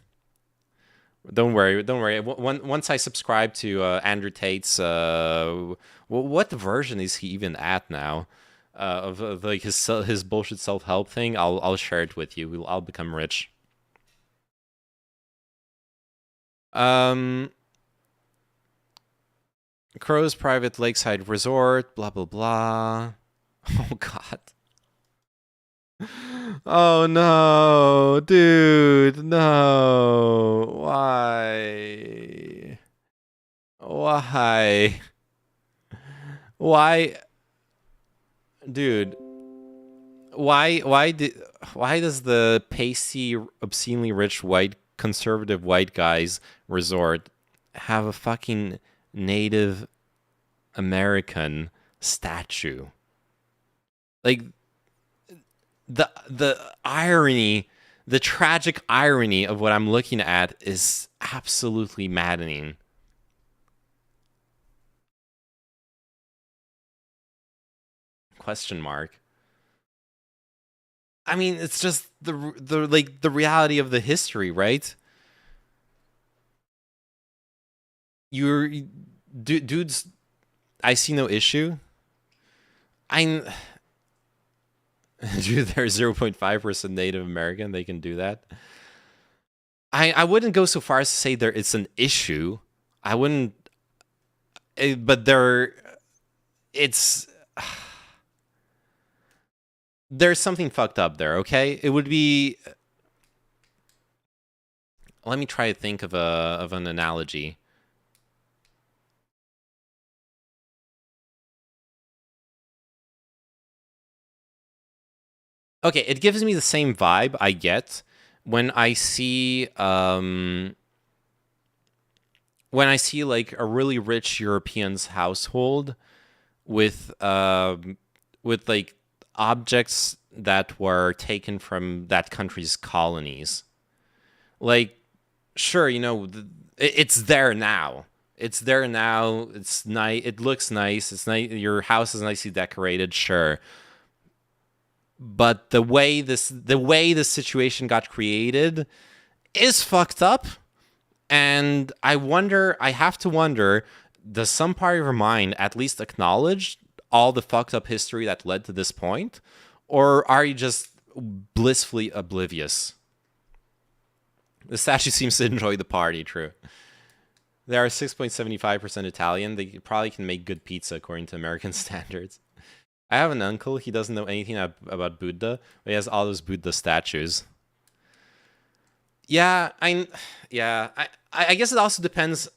Don't worry. Once I subscribe to Andrew Tate's, what version is he even at now? Of like his bullshit self-help thing. I'll share it with you. I'll become rich. Crow's private lakeside resort, blah, blah, blah. Oh, God. Oh, no. Dude, no. Why? Why? Why? Dude. Why does the pasty, obscenely rich conservative white guys resort have a fucking Native American statue? Like the irony, the tragic irony of what I'm looking at is absolutely maddening. Question mark. I mean, it's just the reality of the history, right? You're dudes. I see no issue. I'm dude. They're 0.5% Native American. They can do that. I wouldn't go so far as to say it's an issue. I wouldn't. But it's there's something fucked up there. Okay, it would be. Let me try to think of an analogy. Okay, it gives me the same vibe I get when I see like a really rich European's household with like objects that were taken from that country's colonies. Like, sure, it's there now. It's there now. It's nice. It looks nice. It's nice. Your house is nicely decorated. Sure, but the way this situation got created is fucked up. And I have to wonder, does some part of your mind at least acknowledge all the fucked up history that led to this point? Or are you just blissfully oblivious? The statue seems to enjoy the party, true. They are 6.75% Italian. They probably can make good pizza according to American standards. I have an uncle. He doesn't know anything about Buddha, but he has all those Buddha statues. Yeah, I guess it also depends.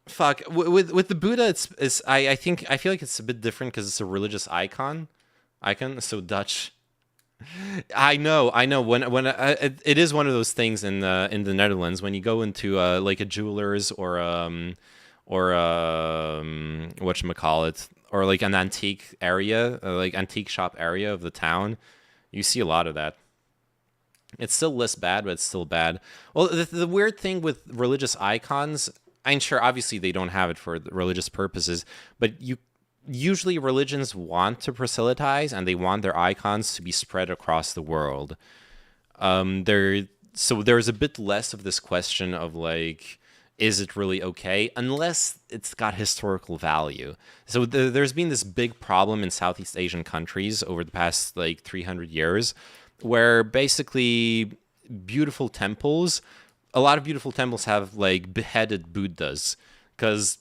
Fuck, with the Buddha, I feel like it's a bit different because it's a religious icon, so Dutch. I know. When it is one of those things in the Netherlands when you go into like a jeweler's or whatchamacallit, or like an antique area, like antique shop area of the town, you see a lot of that. It's still less bad, but it's still bad. Well, the weird thing with religious icons, I'm sure obviously they don't have it for religious purposes, but usually religions want to proselytize and they want their icons to be spread across the world. So there's a bit less of this question of like, is it really okay? Unless it's got historical value. So there's been this big problem in Southeast Asian countries over the past like 300 years where basically a lot of beautiful temples have like beheaded Buddhas because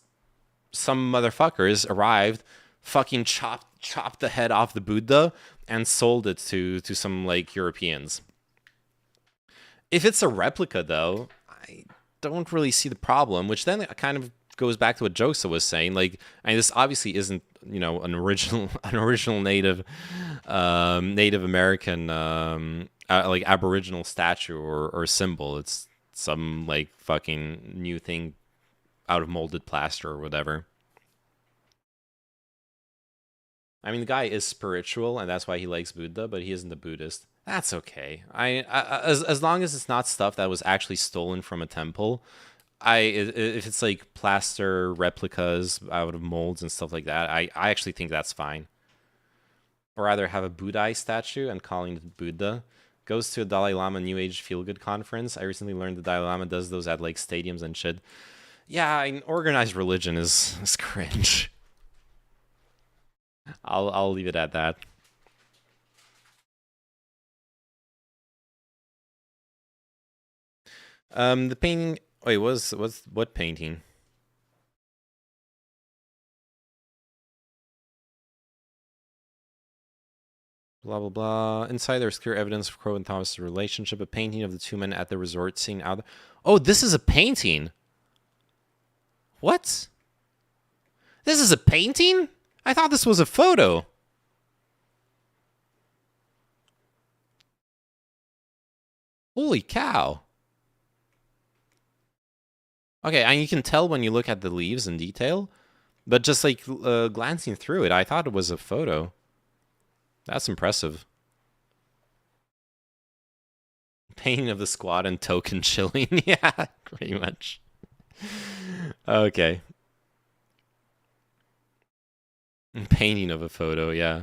some motherfuckers arrived, fucking chopped the head off the Buddha and sold it to some like Europeans. If it's a replica though, I don't really see the problem, which then kind of goes back to what Josa was saying. Like, I mean, this obviously isn't, an original Native American like Aboriginal statue or symbol. It's some like fucking new thing out of molded plaster or whatever. I mean, the guy is spiritual, and that's why he likes Buddha, but he isn't a Buddhist. That's okay. As long as it's not stuff that was actually stolen from a temple. If it's like plaster replicas out of molds and stuff like that, I actually think that's fine. Or rather have a Buddhist statue and calling it Buddha. Goes to a Dalai Lama New Age feel-good conference. I recently learned the Dalai Lama does those at like stadiums and shit. Yeah, organized religion is cringe. I'll leave it at that. The painting. Wait, what painting? Blah blah blah. Inside, there's clear evidence of Crow and Thomas' relationship. A painting of the two men at the resort scene out. Oh, this is a painting. What? This is a painting? I thought this was a photo. Holy cow. Okay, and you can tell when you look at the leaves in detail, but just like glancing through it, I thought it was a photo. That's impressive. Painting of the squad and token chilling. Yeah, pretty much. Okay. Painting of a photo, yeah.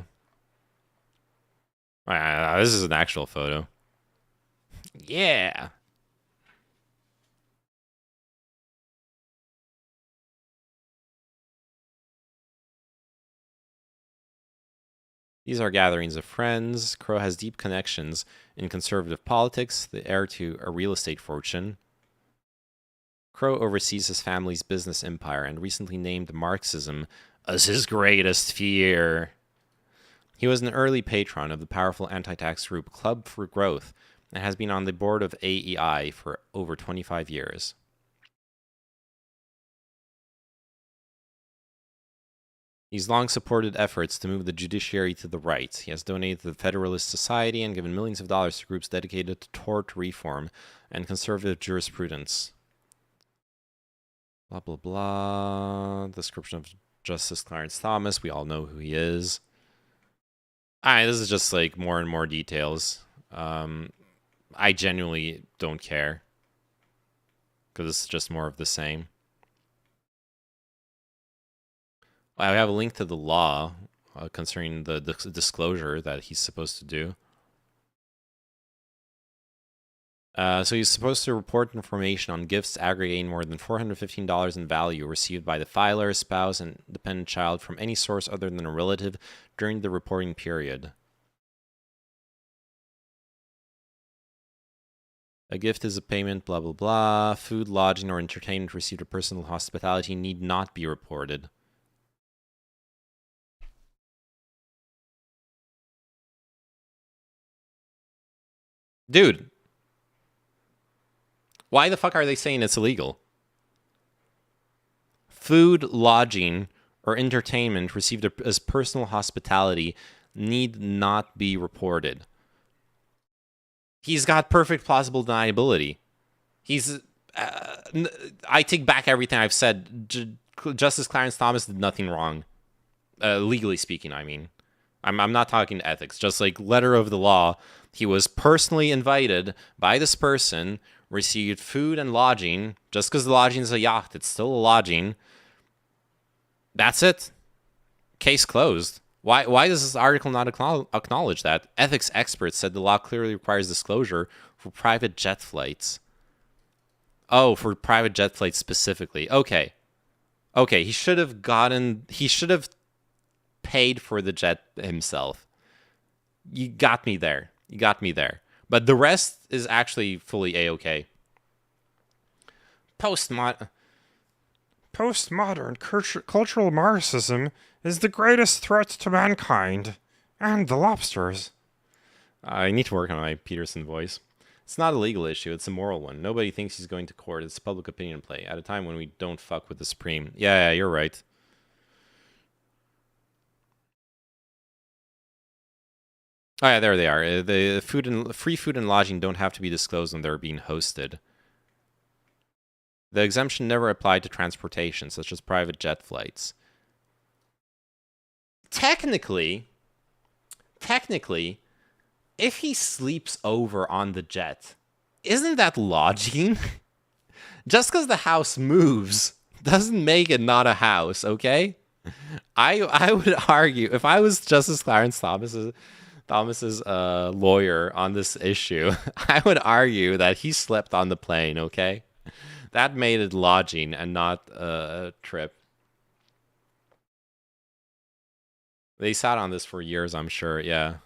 This is an actual photo. Yeah. These are gatherings of friends. Crow has deep connections in conservative politics, the heir to a real estate fortune. Crow oversees his family's business empire and recently named Marxism as his greatest fear. He was an early patron of the powerful anti-tax group Club for Growth and has been on the board of AEI for over 25 years. He's long supported efforts to move the judiciary to the right. He has donated to the Federalist Society and given millions of dollars to groups dedicated to tort reform and conservative jurisprudence. Blah, blah, blah. Description of Justice Clarence Thomas. We all know who he is. Alright, this is just like more and more details. I genuinely don't care. Because it's just more of the same. I have a link to the law concerning the disclosure that he's supposed to do. So he's supposed to report information on gifts aggregating more than $415 in value received by the filer, spouse, and dependent child from any source other than a relative during the reporting period. A gift is a payment, blah, blah, blah. Food, lodging, or entertainment received or personal hospitality need not be reported. Dude. Why the fuck are they saying it's illegal? Food, lodging, or entertainment received as personal hospitality need not be reported. He's got perfect plausible deniability. I take back everything I've said. Justice Clarence Thomas did nothing wrong. Legally speaking, I mean. I'm not talking ethics. Just like letter of the law. He was personally invited by this person, received food and lodging. Just because the lodging is a yacht, it's still a lodging. That's it. Case closed. Why does this article not acknowledge that? Ethics experts said the law clearly requires disclosure for private jet flights. Oh, for private jet flights specifically. Okay. He should have paid for the jet himself. You got me there. But the rest is actually fully A-okay. Postmodern cultural Marxism is the greatest threat to mankind. And the lobsters. I need to work on my Peterson voice. It's not a legal issue, it's a moral one. Nobody thinks he's going to court. It's a public opinion play at a time when we don't fuck with the Supreme. Yeah, you're right. Oh yeah, there they are. The free food and lodging don't have to be disclosed when they're being hosted. The exemption never applied to transportation, such as private jet flights. Technically, if he sleeps over on the jet, isn't that lodging? Just because the house moves doesn't make it not a house, okay? I would argue, if I was Justice Clarence Thomas's lawyer on this issue, I would argue that he slept on the plane, okay? That made it lodging and not a trip. They sat on this for years, I'm sure, yeah.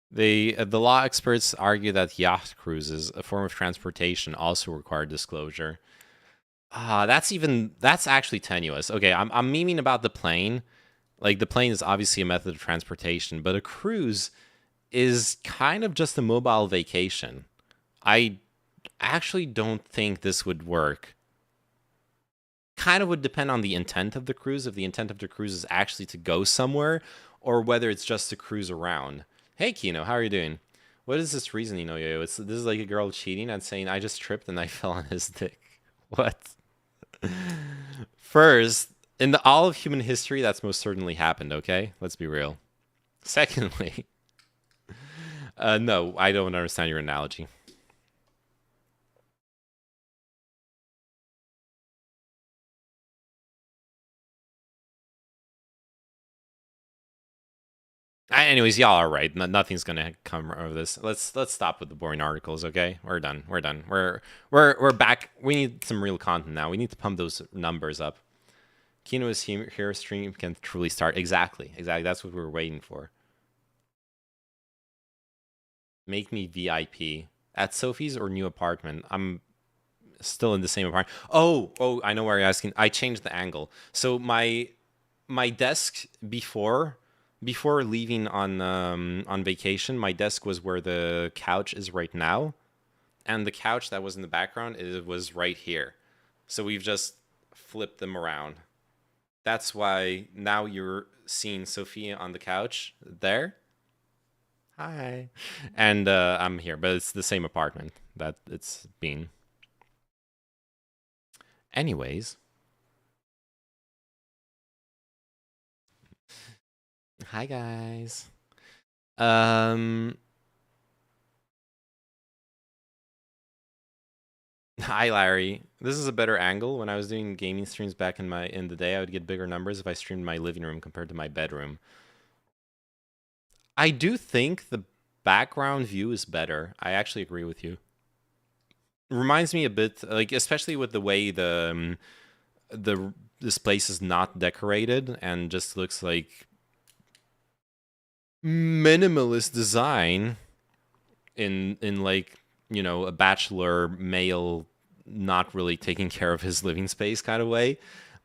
The law experts argue that yacht cruises, a form of transportation, also require disclosure. That's actually tenuous. Okay, I'm memeing about the plane. Like, the plane is obviously a method of transportation, but a cruise is kind of just a mobile vacation. I actually don't think this would work. Kind of would depend on the intent of the cruise, if the intent of the cruise is actually to go somewhere, or whether it's just to cruise around. Hey, Kino, how are you doing? What is this reasoning, Yo? This is like a girl cheating and saying, I just tripped and I fell on his dick. What? First, in all of human history, that's most certainly happened, okay? Let's be real. Secondly, no, I don't understand your analogy. Anyways, y'all are right. Nothing's gonna come of this. Let's stop with the boring articles, okay? We're done. We're done. We're back. We need some real content now. We need to pump those numbers up. Kino is here. Stream can truly start. Exactly. That's what we were waiting for. Make me VIP at Sophie's or new apartment. I'm still in the same apartment. Oh, I know where you're asking. I changed the angle. So my desk before leaving on vacation, my desk was where the couch is right now, and the couch that was in the background was right here. So we've just flipped them around. That's why now you're seeing Sophia on the couch there. Hi. And I'm here, but it's the same apartment that it's been. Anyways. Hi, guys. Hi, Larry. This is a better angle. When I was doing gaming streams back in the day, I would get bigger numbers if I streamed my living room compared to my bedroom. I do think the background view is better. I actually agree with you. It reminds me a bit, like, especially with the way this place is not decorated and just looks like minimalist design in like, you know, a bachelor male not really taking care of his living space kind of way.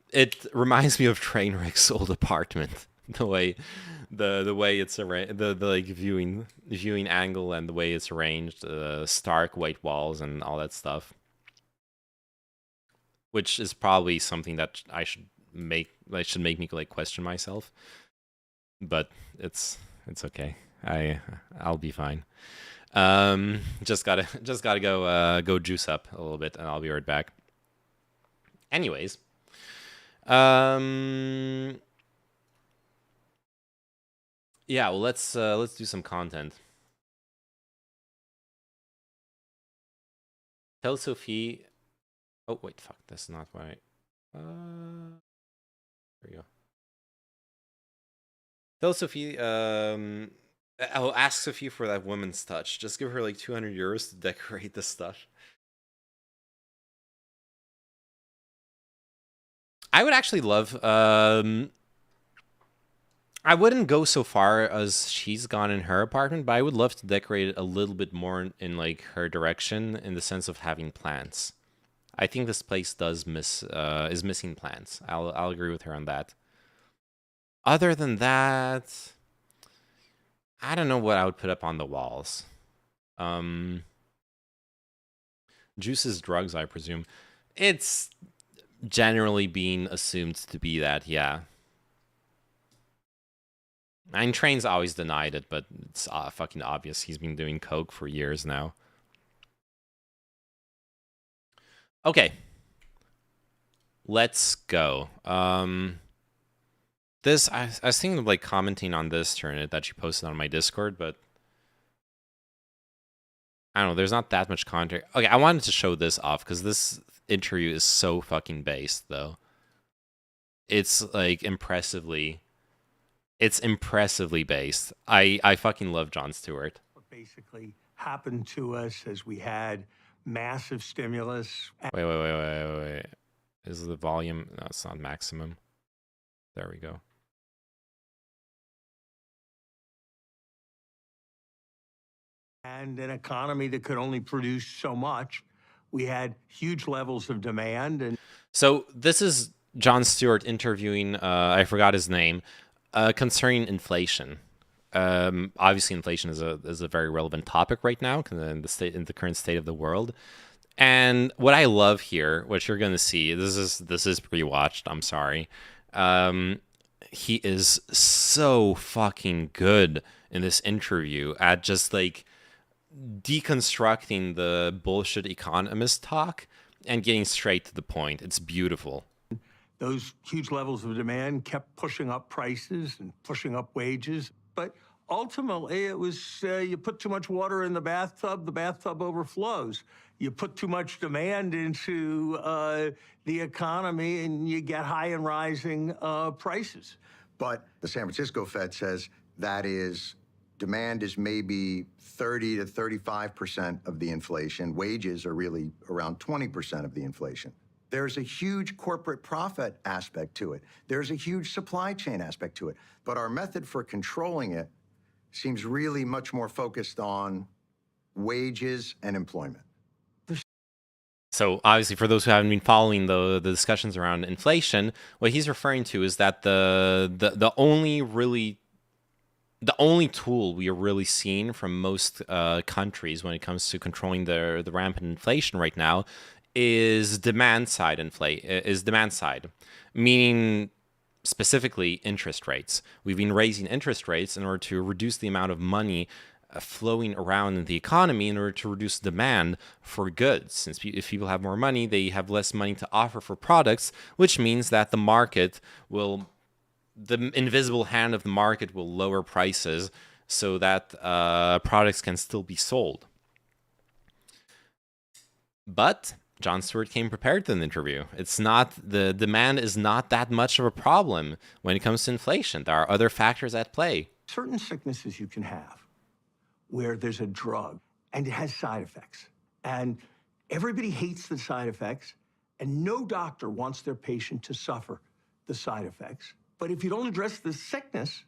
It reminds me of Trainwreck's old apartment. The way it's arranged, the like viewing angle and the way it's arranged, stark white walls and all that stuff, which is probably something that should make me like question myself. But it's okay. I'll be fine. Just gotta go juice up a little bit, and I'll be right back. Anyways, yeah, well, let's do some content. Tell Sophie. Oh wait, fuck, that's not why. There we go. Tell Sophie. I'll ask Sophie for that woman's touch. Just give her like 200 euros to decorate the stuff. I would actually love. I wouldn't go so far as she's gone in her apartment, but I would love to decorate it a little bit more in like her direction, in the sense of having plants. I think this place is missing plants. I'll agree with her on that. Other than that, I don't know what I would put up on the walls. Juices, drugs, I presume. It's generally being assumed to be that, yeah. And Train's always denied it, but it's fucking obvious. He's been doing coke for years now. Okay. Let's go. This, I was thinking of like commenting on this turn that you posted on my Discord, but I don't know, there's not that much content. Okay, I wanted to show this off because this interview is so fucking based, though. It's like impressively based. I fucking love Jon Stewart. What basically happened to us as we had massive stimulus. Wait. Is the volume? No, it's not maximum. There we go. And an economy that could only produce so much. We had huge levels of demand. And so this is Jon Stewart interviewing, I forgot his name, concerning inflation. Obviously, inflation is a very relevant topic right now in the current state of the world. And what I love here, what you're gonna see, this is pre-watched. I'm sorry. He is so fucking good in this interview at just like deconstructing the bullshit economist talk and getting straight to the point. It's beautiful. Those huge levels of demand kept pushing up prices and pushing up wages. But ultimately, it was you put too much water in the bathtub overflows. You put too much demand into the economy, and you get high and rising prices. But the San Francisco Fed says That is, demand is maybe 30 to 35% of the inflation. Wages are really around 20% of the inflation. There's a huge corporate profit aspect to it. There's a huge supply chain aspect to it. But our method for controlling it seems really much more focused on wages and employment. So obviously, for those who haven't been following the discussions around inflation, what he's referring to is that the only tool we are really seeing from most countries when it comes to controlling the rampant inflation right now is demand side, meaning specifically interest rates. We've been raising interest rates in order to reduce the amount of money flowing around in the economy in order to reduce demand for goods. Since if people have more money, they have less money to offer for products, which means that the invisible hand of the market will lower prices so that products can still be sold. But Jon Stewart came prepared to an interview. The demand is not that much of a problem when it comes to inflation. There are other factors at play. Certain sicknesses you can have where there's a drug and it has side effects. And everybody hates the side effects, and no doctor wants their patient to suffer the side effects. But if you don't address the sickness,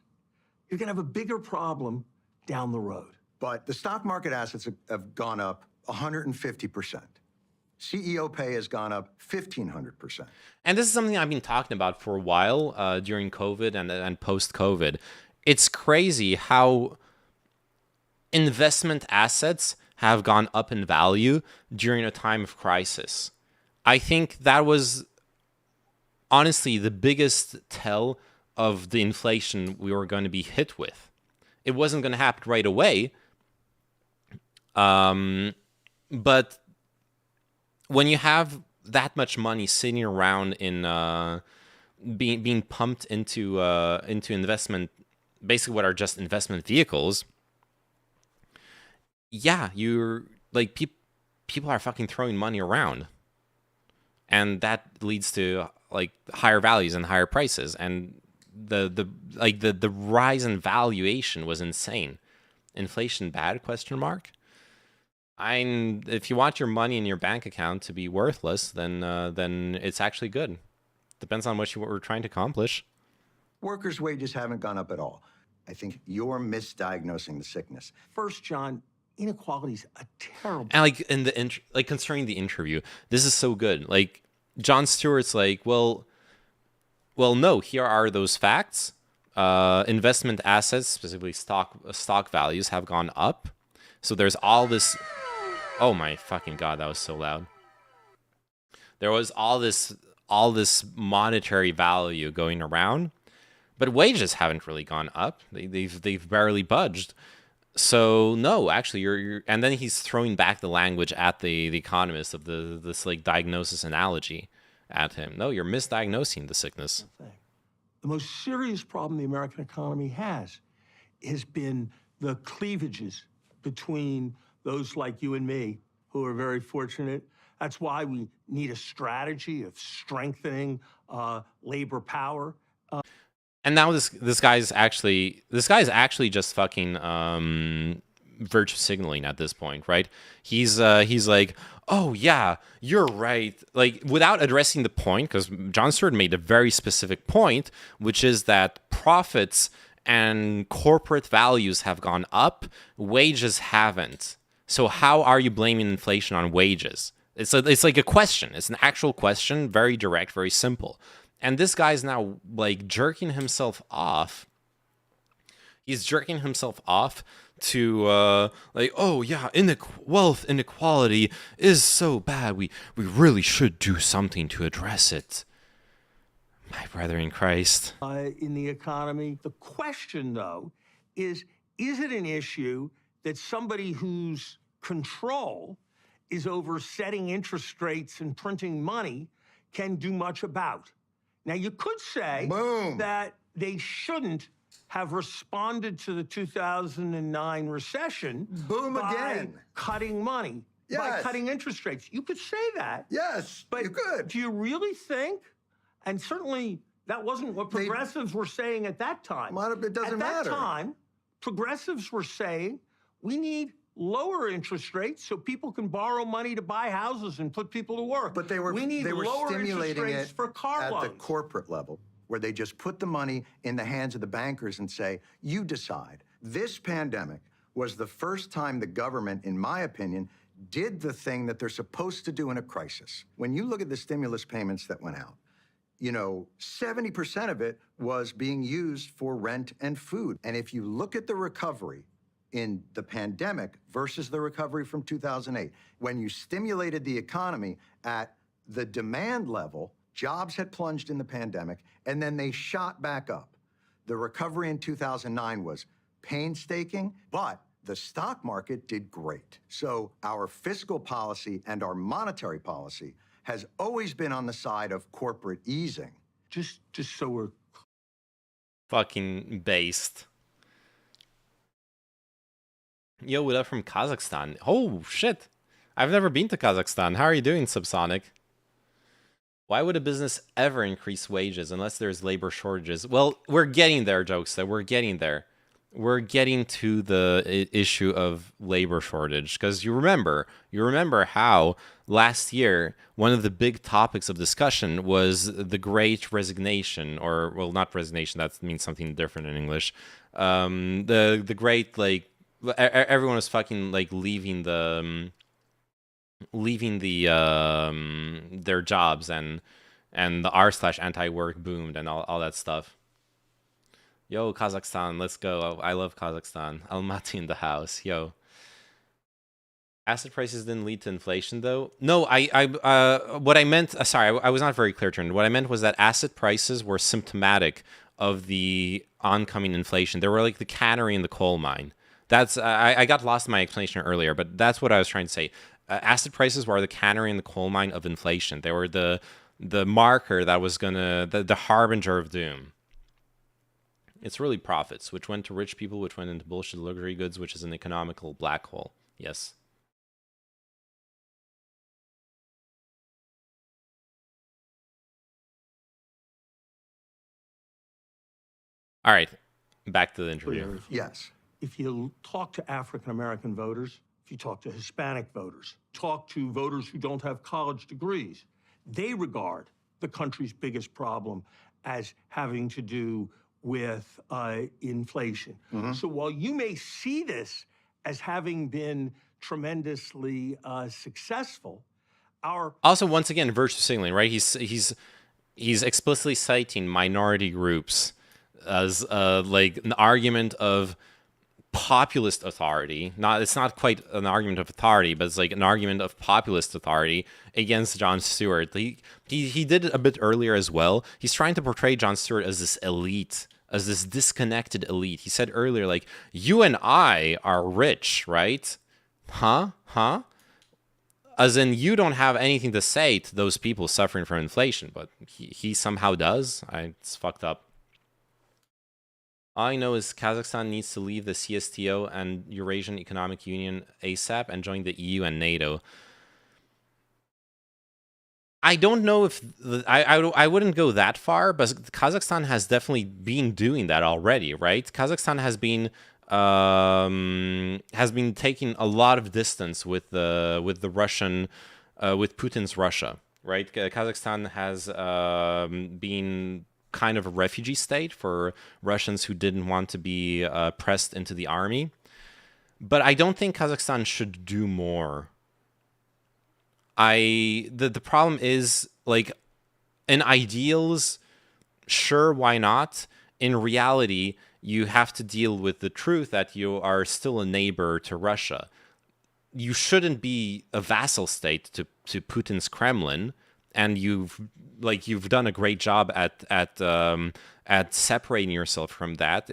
you're going to have a bigger problem down the road. But the stock market assets have gone up 150%. CEO pay has gone up 1,500%. And this is something I've been talking about for a while during COVID and post-COVID. It's crazy how investment assets have gone up in value during a time of crisis. I think that was honestly the biggest tell of the inflation we were going to be hit with. It wasn't going to happen right away, but when you have that much money sitting around in being pumped into investment, basically what are just investment vehicles, yeah, you're like people are fucking throwing money around, and that leads to like higher values and higher prices, and the rise in valuation was insane. Inflation bad? Question mark. If you want your money in your bank account to be worthless, then it's actually good. Depends on what you were trying to accomplish. Workers' wages haven't gone up at all. I think you're misdiagnosing the sickness. First, John, inequality is a terrible. And like concerning the interview, this is so good. Like Jon Stewart's like, well, no. Here are those facts. Investment assets, specifically stock values, have gone up. So there's all this. Oh my fucking god, that was so loud. There was all this monetary value going around, but wages haven't really gone up. They've barely budged. So no, actually, you're and then he's throwing back the language at the economist of this like diagnosis analogy at him. No, you're misdiagnosing the sickness. The most serious problem the American economy has been the cleavages between those like you and me who are very fortunate. That's why we need a strategy of strengthening labor power. And now this guy's actually just fucking virtue signaling at this point, right? He's like, oh yeah, you're right, like without addressing the point, because Jon Stewart made a very specific point, which is that profits and corporate values have gone up, wages haven't. So how are you blaming inflation on wages? It's like a question. It's an actual question, very direct, very simple. And this guy's now like jerking himself off. He's jerking himself off to like, oh yeah, wealth inequality is so bad. We really should do something to address it. My brother in Christ. In the economy. The question, though, is it an issue that somebody whose control is over setting interest rates and printing money can do much about? Now, you could say that they shouldn't have responded to the 2009 recession by cutting money, by cutting interest rates. You could say that. Yes, but you could. Do you really think, and certainly That wasn't what progressives were saying at that time. Well, it doesn't matter. At that time, progressives were saying we need lower interest rates so people can borrow money to buy houses and put people to work. But they were lower stimulating interest rates it for car at loans. the corporate level, where they just put the money in the hands of the bankers and say, you decide. This pandemic was the first time the government, in my opinion, did the thing that they're supposed to do in a crisis. When you look at the stimulus payments that went out, 70% of it was being used for rent and food. And if you look at the recovery in the pandemic versus the recovery from 2008, when you stimulated the economy at the demand level, jobs had plunged in the pandemic, and then they shot back up. The recovery in 2009 was painstaking, but the stock market did great. So our fiscal policy and our monetary policy has always been on the side of corporate easing. Just so we're Fucking based. Yo, what up from Kazakhstan? Oh, shit. I've never been to Kazakhstan. How are you doing, Subsonic? Why would a business ever increase wages unless there's labor shortages? Well, we're getting there, Jokester. We're getting there. We're getting to the issue of labor shortage, because you remember how last year one of the big topics of discussion was the Great Resignation, or well, not resignation. That means something different in English. The Great, like, everyone was fucking like leaving the their jobs, and the r/anti-work boomed and all that stuff. Yo, Kazakhstan, let's go. I love Kazakhstan. Almaty in the house. Yo. Asset prices didn't lead to inflation, though. No, what I meant, sorry, I was not very clear, Trent. What I meant was that asset prices were symptomatic of the oncoming inflation. They were like the canary in the coal mine. That's, I got lost in my explanation earlier, but that's what I was trying to say. Asset prices were the canary in the coal mine of inflation. They were the marker that was gonna, the harbinger of doom. It's really profits, which went to rich people, which went into bullshit luxury goods, which is an economical black hole. Yes. All right, back to the interview. Yes. If you talk to African American voters, if you talk to Hispanic voters, talk to voters who don't have college degrees, they regard the country's biggest problem as having to do with inflation. So while you may see this as having been tremendously successful, also, once again, virtue signaling, right? He's explicitly citing minority groups as like an argument of populist authority. It's not quite an argument of authority, but it's like an argument of populist authority against Jon Stewart. He did it a bit earlier as well. He's trying to portray Jon Stewart as this elite, as this disconnected elite. He said earlier, like, you and I are rich, right? Huh? As in, you don't have anything to say to those people suffering from inflation, but he somehow does. It's fucked up. All I know is Kazakhstan needs to leave the CSTO and Eurasian Economic Union ASAP and join the EU and NATO. I don't know if I wouldn't go that far, but Kazakhstan has definitely been doing that already, right? Kazakhstan has been taking a lot of distance with the Russian, with Putin's Russia, right? Kazakhstan has been kind of a refugee state for Russians who didn't want to be pressed into the army. But I don't think Kazakhstan should do more. The problem is, like, in ideals, sure, why not? In reality, you have to deal with the truth that you are still a neighbor to Russia. You shouldn't be a vassal state to Putin's Kremlin, and you've done a great job at separating yourself from that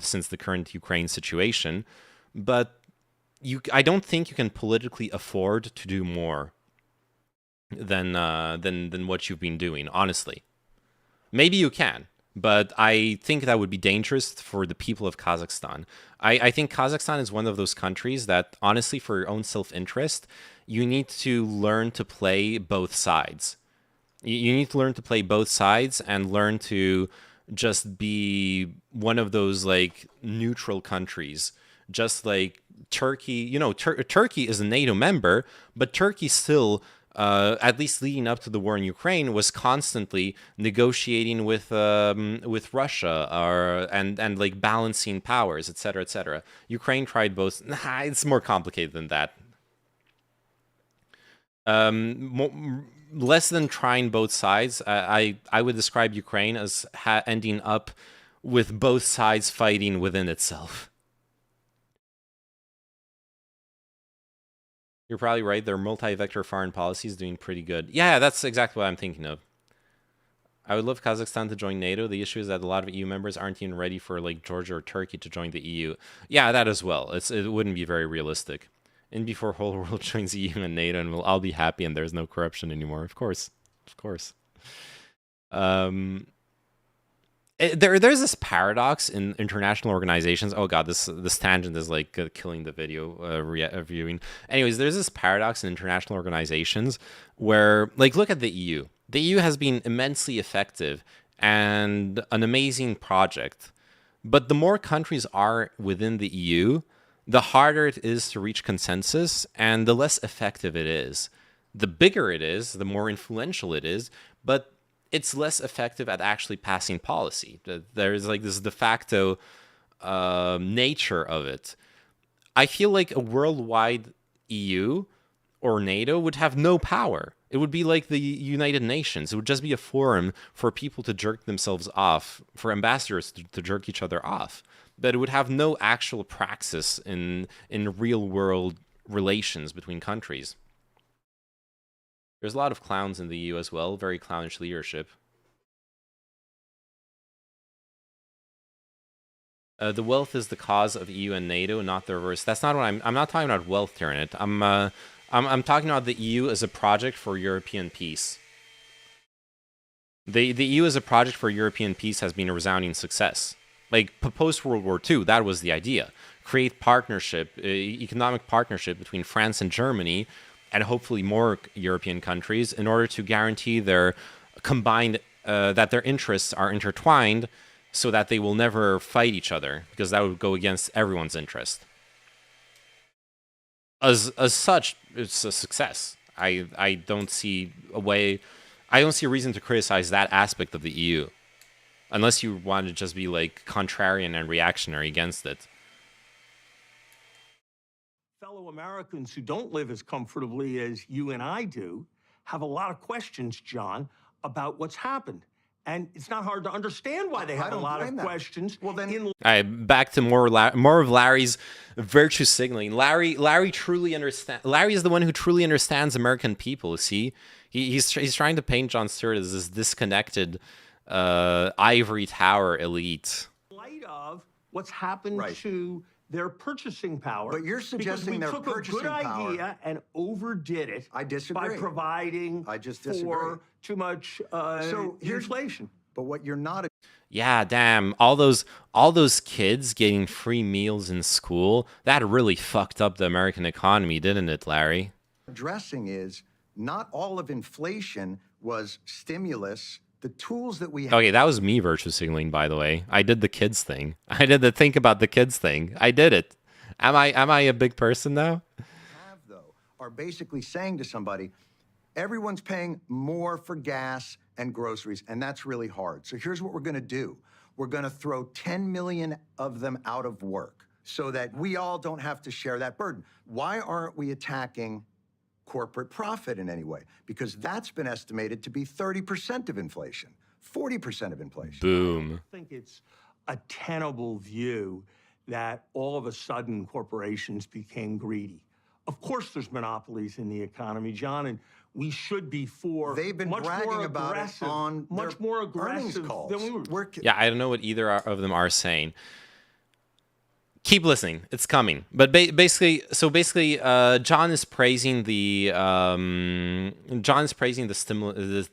since the current Ukraine situation. But I don't think you can politically afford to do more than what you've been doing, honestly. Maybe you can, but I think that would be dangerous for the people of Kazakhstan. I think Kazakhstan is one of those countries that, honestly, for your own self-interest, you need to learn to play both sides. You need to learn to play both sides and learn to just be one of those like neutral countries. Just like Turkey, you know, Turkey is a NATO member, but Turkey still, at least leading up to the war in Ukraine, was constantly negotiating with Russia, and like balancing powers, etc., etc. Ukraine tried both. Nah, it's more complicated than that. Less than trying both sides. I would describe Ukraine as ending up with both sides fighting within itself. You're probably right. Their multi-vector foreign policy is doing pretty good. Yeah, that's exactly what I'm thinking of. I would love Kazakhstan to join NATO. The issue is that a lot of EU members aren't even ready for like Georgia or Turkey to join the EU. Yeah, that as well. It wouldn't be very realistic. And before whole world joins EU and NATO, and we'll all be happy, and there's no corruption anymore. Of course, of course. There's this paradox in international organizations. Oh god, this tangent is like killing the video viewing. Anyways, there's this paradox in international organizations where, like, look at the EU. The EU has been immensely effective and an amazing project, but the more countries are within the EU, the harder it is to reach consensus and the less effective it is. The bigger it is, the more influential it is, but it's less effective at actually passing policy. There's like this de facto nature of it. I feel like a worldwide EU or NATO would have no power. It would be like the United Nations. It would just be a forum for people to jerk themselves off, for ambassadors to jerk each other off. But it would have no actual praxis in real world relations between countries. There's a lot of clowns in the EU as well, very clownish leadership. The wealth is the cause of EU and NATO, not the reverse. That's not what I'm not talking about wealth here in it. I'm talking about the EU as a project for European peace. The EU as a project for European peace has been a resounding success. Like post World War II, that was the idea. Create partnership, economic partnership between France and Germany, and hopefully more European countries, in order to guarantee their combined, that their interests are intertwined, so that they will never fight each other, because that would go against everyone's interest. As such, it's a success. I don't see a way, I don't see a reason to criticize that aspect of the EU, unless you want to just be like contrarian and reactionary against it. Fellow Americans who don't live as comfortably as you and I do have a lot of questions, John, about what's happened. And it's not hard to understand why they have a lot of questions. Well, then, back to more of Larry's virtue signaling. Larry truly understands. Larry is the one who truly understands American people. See, he's trying to paint Jon Stewart as this disconnected ivory tower elite. in light of what's happened to their purchasing power. But you're suggesting their purchasing power. We took a good idea and overdid it. I disagree. By providing for too much inflation. But what you're not. Yeah, damn. All those kids getting free meals in school, that really fucked up the American economy, didn't it, Larry? Addressing is not all of inflation was stimulus. The tools that we have. Okay, that was me virtue signaling, by the way. I did the kids thing. I did the think about the kids thing. I did it. Am I a big person now? Have though are basically saying to somebody, everyone's paying more for gas and groceries, and that's really hard. So here's what we're going to do. We're going to throw 10 million of them out of work so that we all don't have to share that burden. Why aren't we attacking corporate profit in any way? Because that's been estimated to be 30% of inflation, 40% of inflation. Boom. I think it's a tenable view that all of a sudden corporations became greedy. Of course there's monopolies in the economy, John, and we should be for They've been much bragging more about it on much more aggressive calls. than we were. Yeah, I don't know what either of them are saying. Keep listening; it's coming. But basically, John is praising the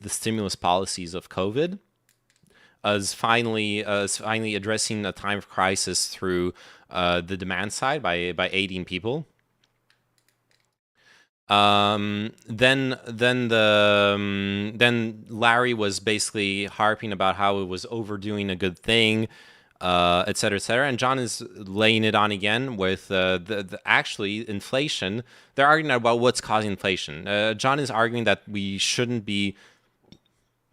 stimulus policies of COVID as finally addressing a time of crisis through the demand side by aiding people. Then Larry was basically harping about how it was overdoing a good thing, et cetera, et cetera. And John is laying it on again with the actually inflation. They're arguing about what's causing inflation. John is arguing that we shouldn't be,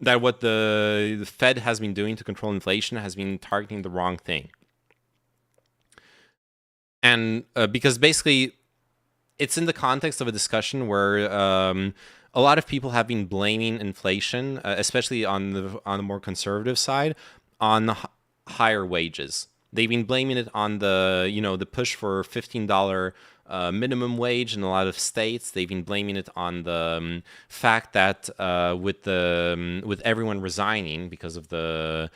that what the Fed has been doing to control inflation has been targeting the wrong thing. And because basically it's in the context of a discussion where a lot of people have been blaming inflation, especially on the more conservative side, on the higher wages. They've been blaming it on the the push for $15 minimum wage in a lot of states. They've been blaming it on the fact that with everyone resigning because of the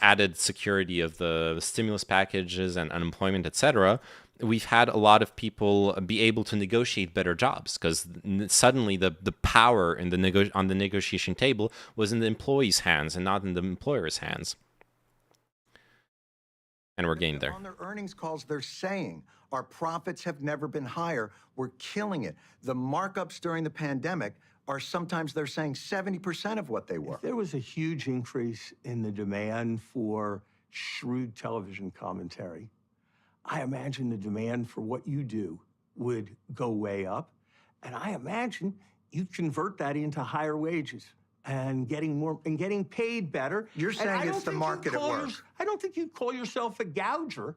added security of the stimulus packages and unemployment, etc., we've had a lot of people be able to negotiate better jobs because suddenly the power in on the negotiation table was in the employee's hands and not in the employer's hands. And we're getting there. On their earnings calls, they're saying our profits have never been higher. We're killing it. The markups during the pandemic are sometimes they're saying 70% of what they were. If there was a huge increase in the demand for shrewd television commentary, I imagine the demand for what you do would go way up. And I imagine you'd convert that into higher wages and getting more and getting paid better. You're saying it's the market at work. I don't think you'd call yourself a gouger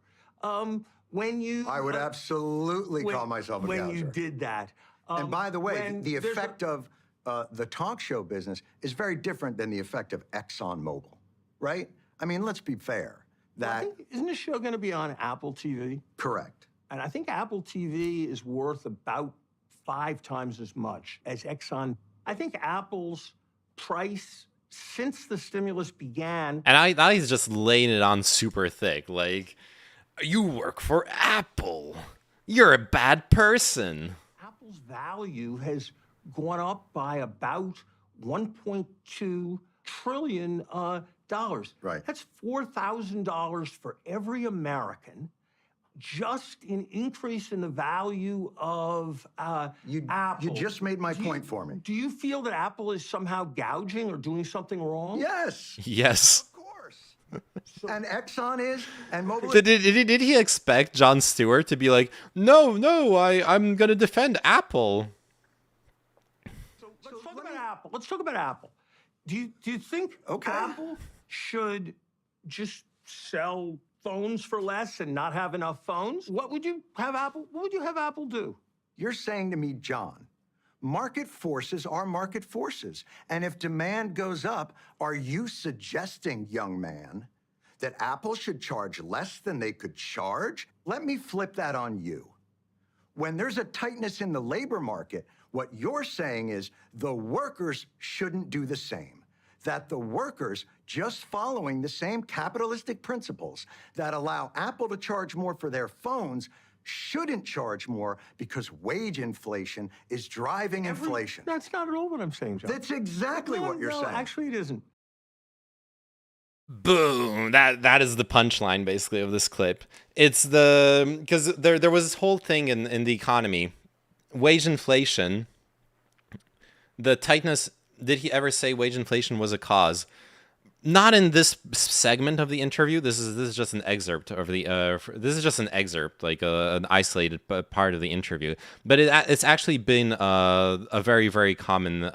when you... I would absolutely call myself a gouger. When you did that. And by the way, the effect of the talk show business is very different than the effect of ExxonMobil, right? I mean, let's be fair. Isn't this show going to be on Apple TV? Correct. And I think Apple TV is worth about 5 times as much as Exxon. I think Apple's price since the stimulus began... And now he's just laying it on super thick. Like, you work for Apple. You're a bad person. Apple's value has gone up by about $1.2 trillion. Right. That's $4,000 for every American, just in increase in the value of Apple. You just made my point for me. Do you feel that Apple is somehow gouging or doing something wrong? Yes. Yes. Of course. And Exxon is, and Mobil. Did he expect Jon Stewart to be like, no, I'm gonna defend Apple? So let's talk about Apple. Let's talk about Apple. Do you think Apple should just sell phones for less and not have enough phones? What would you have Apple do? You're saying to me, John, market forces are market forces. And if demand goes up, are you suggesting, young man, that Apple should charge less than they could charge? Let me flip that on you. When there's a tightness in the labor market, what you're saying is the workers shouldn't do the same. That the workers, just following the same capitalistic principles that allow Apple to charge more for their phones, shouldn't charge more because wage inflation is driving inflation. That's not at all what I'm saying, John. That's exactly what you're saying. Actually, it isn't. Boom. That is the punchline, basically, of this clip. It's because there was this whole thing in the economy. Wage inflation, the tightness... Did he ever say wage inflation was a cause? Not in this segment of the interview. This is just an excerpt of the. This is just an excerpt, like an isolated part of the interview. But it's actually been a very, very common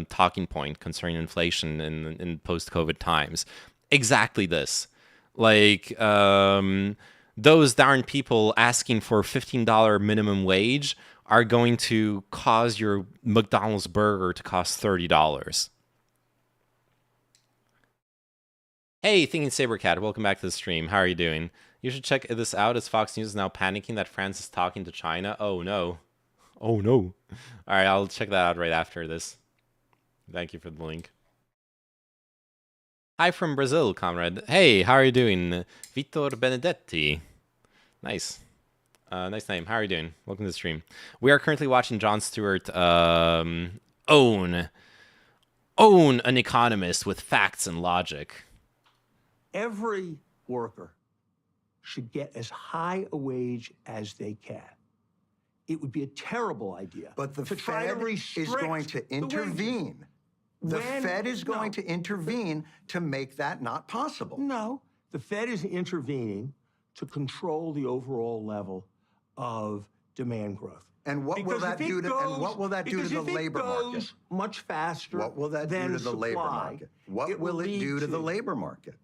talking point concerning inflation in post-COVID times. Exactly this, like those darn people asking for $15 minimum wage are going to cause your McDonald's burger to cost $30. Hey, Thinking Sabercat, welcome back to the stream. How are you doing? You should check this out as Fox News is now panicking that France is talking to China. Oh, no. Oh, no. All right, I'll check that out right after this. Thank you for the link. Hi from Brazil, comrade. Hey, how are you doing? Vitor Benedetti. Nice. Nice name. How are you doing? Welcome to the stream. We are currently watching Jon Stewart own an economist with facts and logic. Every worker should get as high a wage as they can. it would be a terrible idea. But the to try to Fed is restrict going to the wages. intervene. The When- Fed is going no. to intervene to make that not possible. No, the Fed is intervening to control the overall level of demand growth. And what will Because that if it do to? And what will that do to because the if it labor market? goes much faster. What will that do than to the labor supply, market? What will it lead do to the labor market?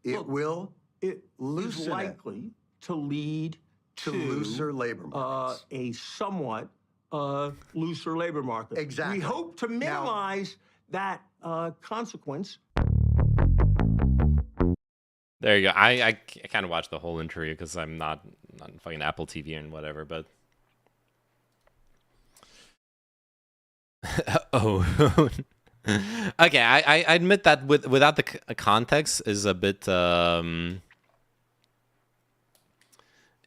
It Look, will It is loosen it likely to lead to looser labor markets. a somewhat looser labor market. Exactly. We hope to minimize that consequence. There you go. I kind of watched the whole interview because I'm not on fucking Apple TV and whatever, but oh. Okay, I admit that without the context is a bit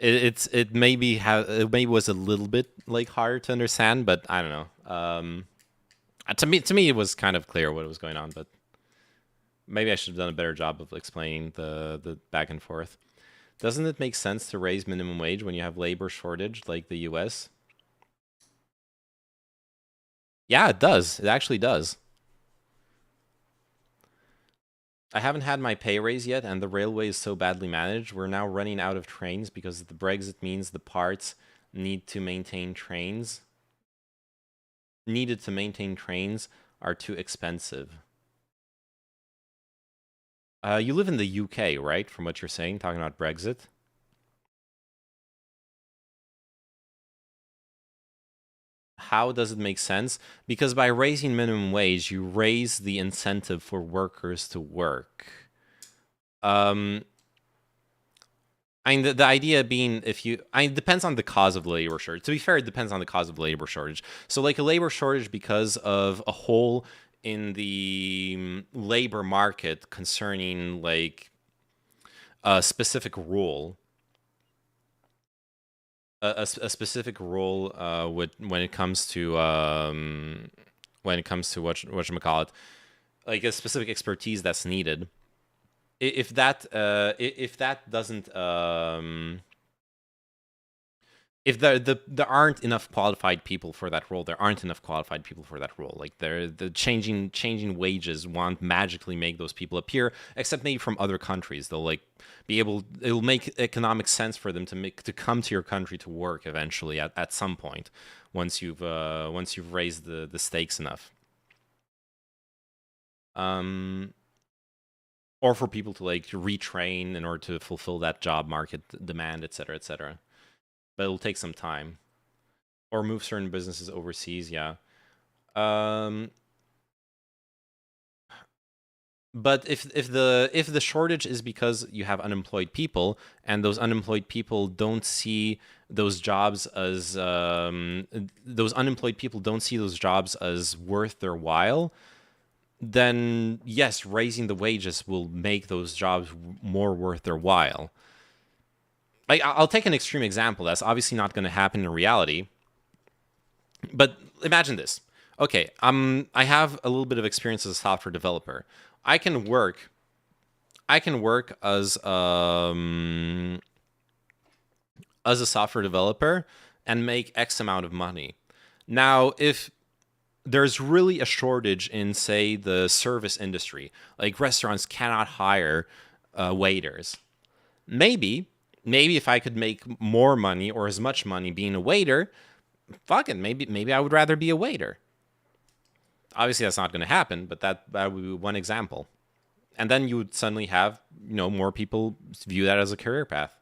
it maybe was a little bit like hard to understand, but I don't know. To me it was kind of clear what was going on, but maybe I should have done a better job of explaining the back and forth. Doesn't it make sense to raise minimum wage when you have labor shortage like the US? Yeah, it does. It actually does. I haven't had my pay raise yet, and the railway is so badly managed. We're now running out of trains because the Brexit means the parts needed to maintain trains are too expensive. You live in the UK, right? From what you're saying, talking about Brexit. How does it make sense? Because by raising minimum wage, you raise the incentive for workers to work. I mean, the idea being, it depends on the cause of labor shortage. To be fair, it depends on the cause of labor shortage. So like a labor shortage because of a hole in the labor market concerning like a specific rule. A specific rule when it comes to whatchamacallit, like a specific expertise that's needed. If that doesn't if there aren't enough qualified people for that role, there aren't enough qualified people for that role. Like the changing wages won't magically make those people appear, except maybe from other countries. They'll like be able. It'll make economic sense for them to come to your country to work eventually at some point once you've raised the stakes enough. Or for people to like retrain in order to fulfill that job market demand, etc., etc. But it'll take some time. Or move certain businesses overseas, yeah. But if the shortage is because you have unemployed people, and those unemployed people don't see those jobs as worth their while, then yes, raising the wages will make those jobs more worth their while. Like, I'll take an extreme example that's obviously not going to happen in reality, but imagine this. Okay, I have a little bit of experience as a software developer. I can work as a software developer and make X amount of money. Now, if there's really a shortage in, say, the service industry, like restaurants cannot hire waiters, maybe if I could make more money or as much money being a waiter, fuck it, maybe I would rather be a waiter. Obviously, that's not going to happen, but that would be one example. And then you would suddenly have, more people view that as a career path.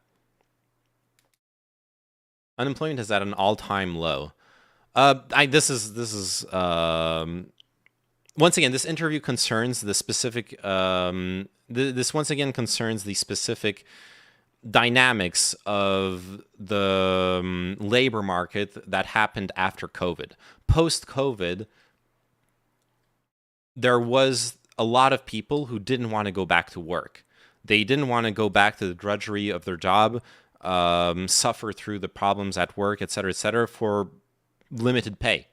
Unemployment is at an all-time low. This is once again, this interview concerns the specific. This once again concerns the specific dynamics of the labor market that happened after COVID. Post-COVID, there was a lot of people who didn't want to go back to work. They didn't want to go back to the drudgery of their job, suffer through the problems at work, etc., for limited pay.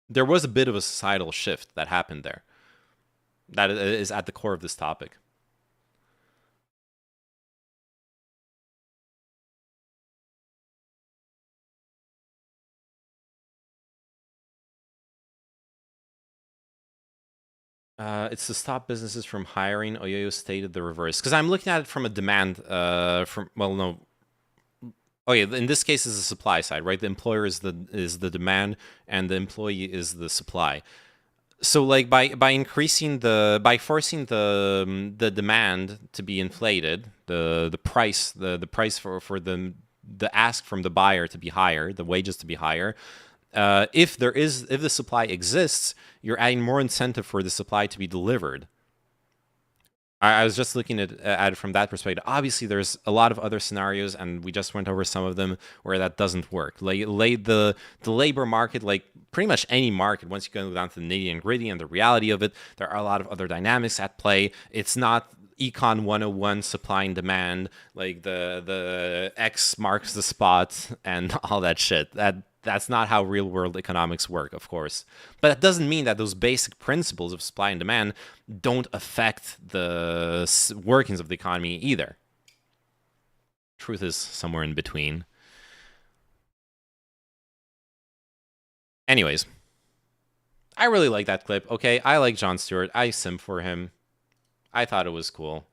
There was a bit of a societal shift that happened there. That is at the core of this topic. It's to stop businesses from hiring. Oyoyo stated the reverse. Because I'm looking at it from a demand, no. Oh yeah, in this case is the supply side, right? The employer is the demand, and the employee is the supply. So like by forcing the demand to be inflated, the price for the ask from the buyer to be higher, the wages to be higher. If the supply exists, you're adding more incentive for the supply to be delivered. I was just looking at it from that perspective. Obviously, there's a lot of other scenarios, and we just went over some of them where that doesn't work. The labor market, like pretty much any market, once you go down to the nitty and gritty and the reality of it, there are a lot of other dynamics at play. It's not Econ 101 supply and demand, like the X marks the spot and all that shit. That's not how real world economics work, of course. But that doesn't mean that those basic principles of supply and demand don't affect the workings of the economy either. Truth is somewhere in between. Anyways, I really like that clip. Okay, I like Jon Stewart. I simp for him. I thought it was cool.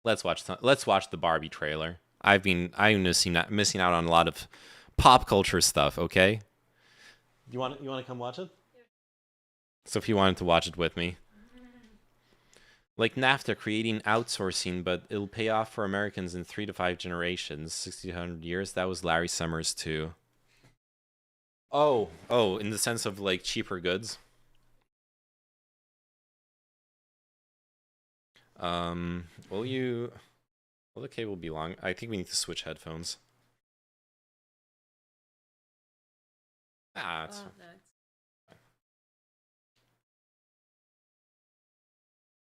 Let's watch the Barbie trailer. I've been missing out on a lot of pop culture stuff. Okay, you want to come watch it? So if you wanted to watch it with me, like NAFTA creating outsourcing, but it'll pay off for Americans in 3 to 5 generations, 60 to 100 years. That was Larry Summers too. Oh, in the sense of like cheaper goods. Will the cable be long? I think we need to switch headphones. It's no.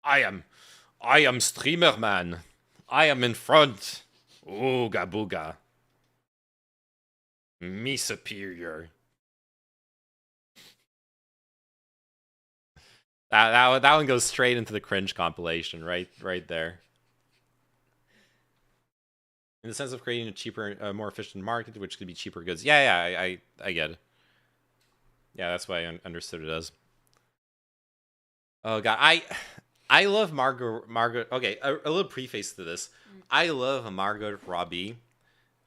I am streamer man. I am in front. Ooga booga. Me superior. That one goes straight into the cringe compilation, right there. In the sense of creating a cheaper, more efficient market, which could be cheaper goods. Yeah, I get it. Yeah, that's why I understood it as. Oh god, I love Margot. Okay, a little preface to this. I love Margot Robbie.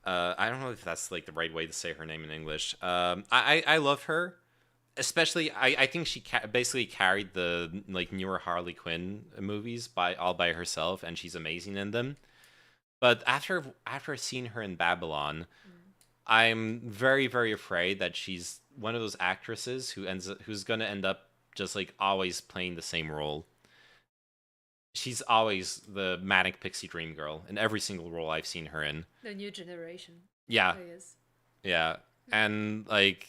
I don't know if that's like the right way to say her name in English. I love her. Especially, I think she basically carried the like newer Harley Quinn movies all by herself, and she's amazing in them. But after seeing her in Babylon, I'm very, very afraid that she's one of those actresses who's gonna end up just like always playing the same role. She's always the manic pixie dream girl in every single role I've seen her in. The new generation. Yeah. Yeah, and like.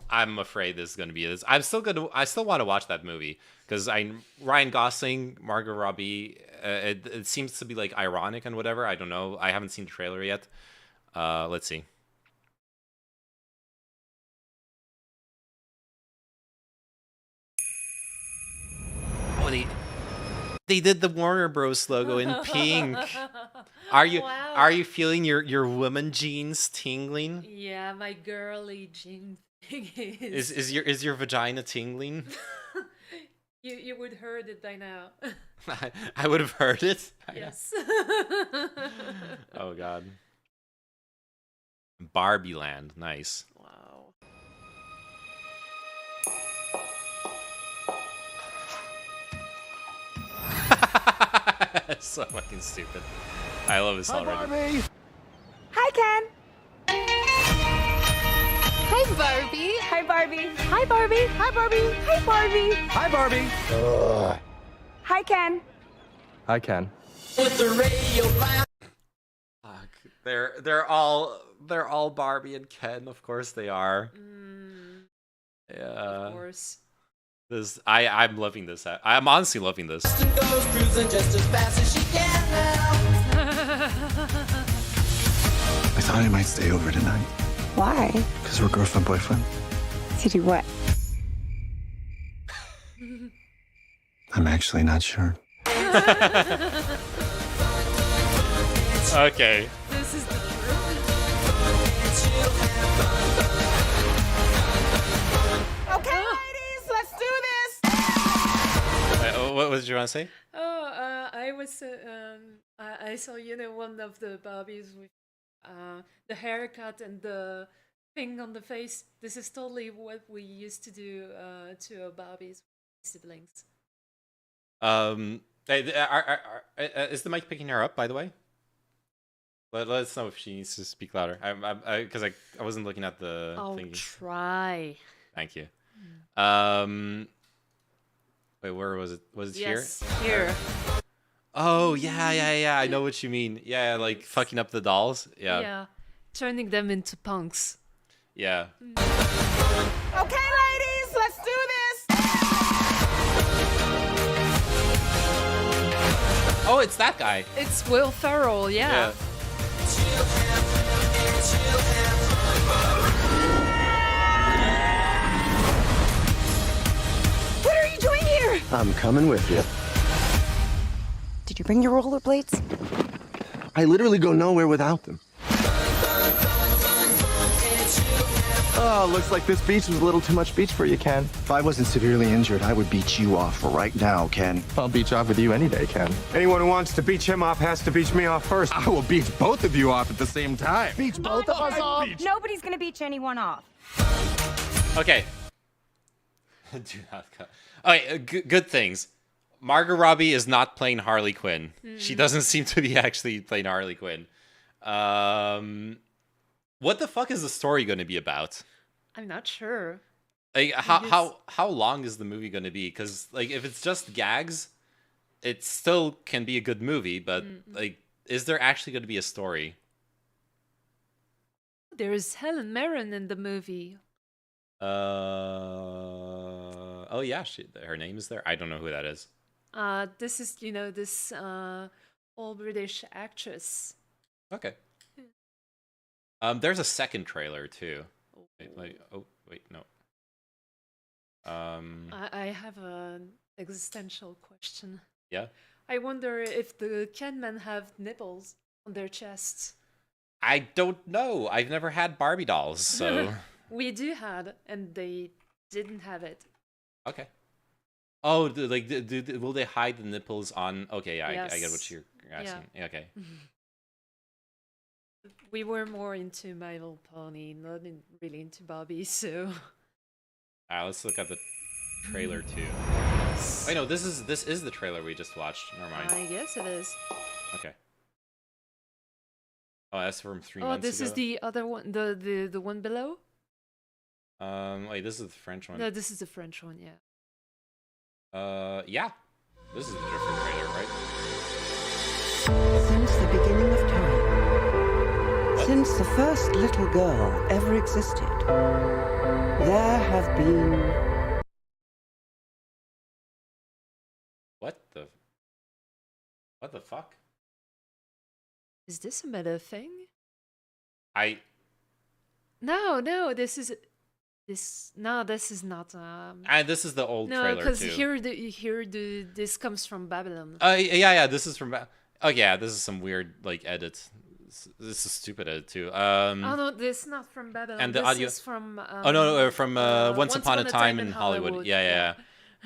I'm afraid this is going to be this. I still want to watch that movie because Ryan Gosling, Margot Robbie. It seems to be like ironic and whatever. I don't know. I haven't seen the trailer yet. Let's see. Oh, they did the Warner Bros. Logo in pink. Are you feeling your woman jeans tingling? Yeah, my girly jeans. Is your vagina tingling? you would heard it by now. I would have heard it. Yes. Oh god. Barbie Land, nice. Wow. So fucking stupid. I love this already. Barbie! Hi, Ken. Hi, Barbie. Hi, Barbie. Hi, Barbie. Hi, Barbie. Hi, Barbie. Hi, Barbie. Hi, Ken. Hi, Ken. Fuck. They're all Barbie and Ken, of course they are. Yeah. Of course. I'm loving this. I'm honestly loving this. I thought I might stay over tonight. Why? Because we're girlfriend-boyfriend. To do what? I'm actually not sure. Okay. This is the truth. Okay, ladies, let's do this. What did you want to say? I was I saw one of the Barbies with the haircut and the thing on the face. This is totally what we used to do to our Barbies siblings. Is the mic picking her up, by the way? Let us know if she needs to speak louder. Because I wasn't looking at the I'll thingy. try. Thank you. Wait, where was it? Was it Yes, here? here. Oh, yeah. I know what you mean. Yeah, like fucking up the dolls. Yeah. Yeah, turning them into punks. Yeah. Okay, ladies, let's do this. Oh, it's that guy. It's Will Ferrell, yeah. What are you doing here? I'm coming with you. Did you bring your rollerblades? I literally go nowhere without them. Oh, looks like this beach was a little too much beach for you, Ken. If I wasn't severely injured, I would beach you off right now, Ken. I'll beach off with you any day, Ken. Anyone who wants to beach him off has to beach me off first. I will beach both of you off at the same time. Beach both of us off? Nobody's gonna beach anyone off. Okay. Do not cut. Okay, good things. Margot Robbie is not playing Harley Quinn. She doesn't seem to be actually playing Harley Quinn. What the fuck is the story going to be about? I'm not sure. Like, how long is the movie going to be? Because like, if it's just gags, it still can be a good movie. But like, is there actually going to be a story? There's Helen Mirren in the movie. Oh yeah, her name is there. I don't know who that is. This is this all British actress. Okay. There's a second trailer too. Wait, no. I have an existential question. Yeah. I wonder if the Kenmen have nipples on their chests. I don't know. I've never had Barbie dolls, so. We do had, and they didn't have it. Okay. Oh, will they hide the nipples on? Okay, yeah, Yes. I get what you're asking. Yeah. Okay. We were more into My Little Pony, not really into Barbie, so. Let's look at the trailer too. Wait, no, this is the trailer we just watched. Never mind. I guess it is. Okay. Oh, that's from 3 months ago. Oh, this is the other one, the one below. Wait, this is the French one. No, this is the French one, yeah. Yeah. This is a different trailer, right? Since the beginning of time. Since the first little girl ever existed, there have been... What the fuck? Is this a meta thing? No, this is not. this is the old no, trailer because too. this comes from Babylon. Yeah, this is from. Oh yeah, this is some weird like edit. This is stupid edit too. Oh no, this is not from Babylon. And the this audio is from. From Once Upon a Time in Hollywood. Yeah.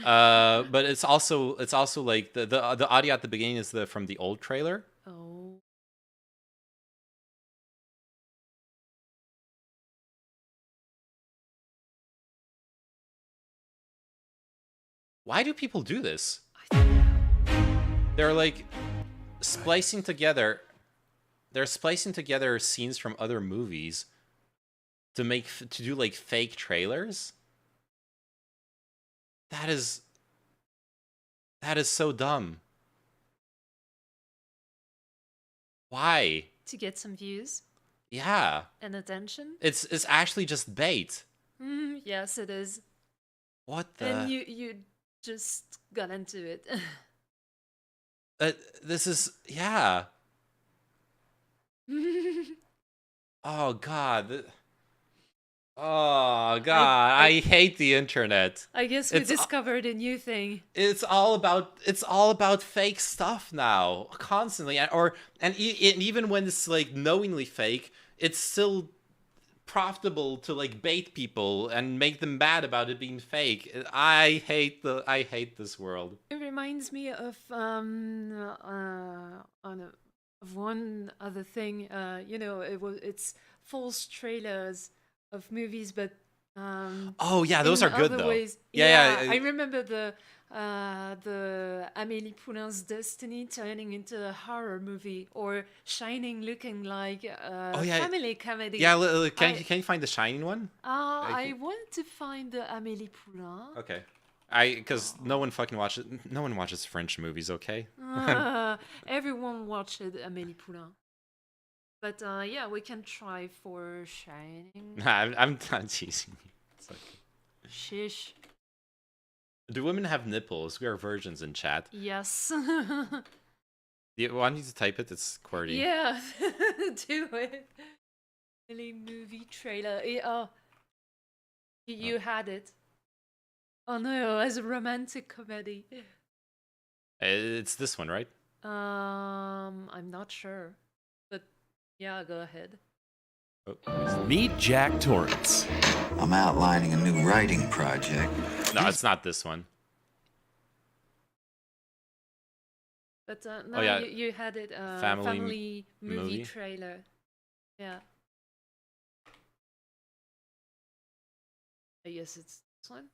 But it's also like the audio at the beginning is from the old trailer. Oh. Why do people do this? They're like splicing together. They're splicing together scenes from other movies to do like fake trailers. That is so dumb. Why? To get some views. Yeah. And attention. It's actually just bait. Yes, it is. What the? And you just got into it. This is yeah. Oh god. Oh god, I hate the internet. I guess we discovered a new thing. It's all about fake stuff now, constantly, and even when it's like knowingly fake, it's still profitable to like bait people and make them bad about it being fake. I hate this world. It reminds me of of one other thing. It's false trailers of movies, but Oh yeah, those in are good other though. ways. Yeah, I remember the Amélie Poulain's Destiny turning into a horror movie, or Shining looking like a family comedy. Yeah, can you find the Shining one? I wanted to find the Amélie Poulain. Okay. Because no one watches French movies, okay? Everyone watched Amélie Poulain. But yeah, we can try for Shining. I'm teasing you. It's like... Shish. Do women have nipples? We are virgins in chat. Yes. Do you want me to type it? It's QWERTY. Yeah, do it. Really movie trailer. You had it. Oh no, as a romantic comedy. It's this one, right? I'm not sure. But yeah, go ahead. Oh. Meet Jack Torrance. I'm outlining a new writing project. No, it's not this one. But no, yeah. you had it. Family movie trailer. Yeah. I guess it's this one.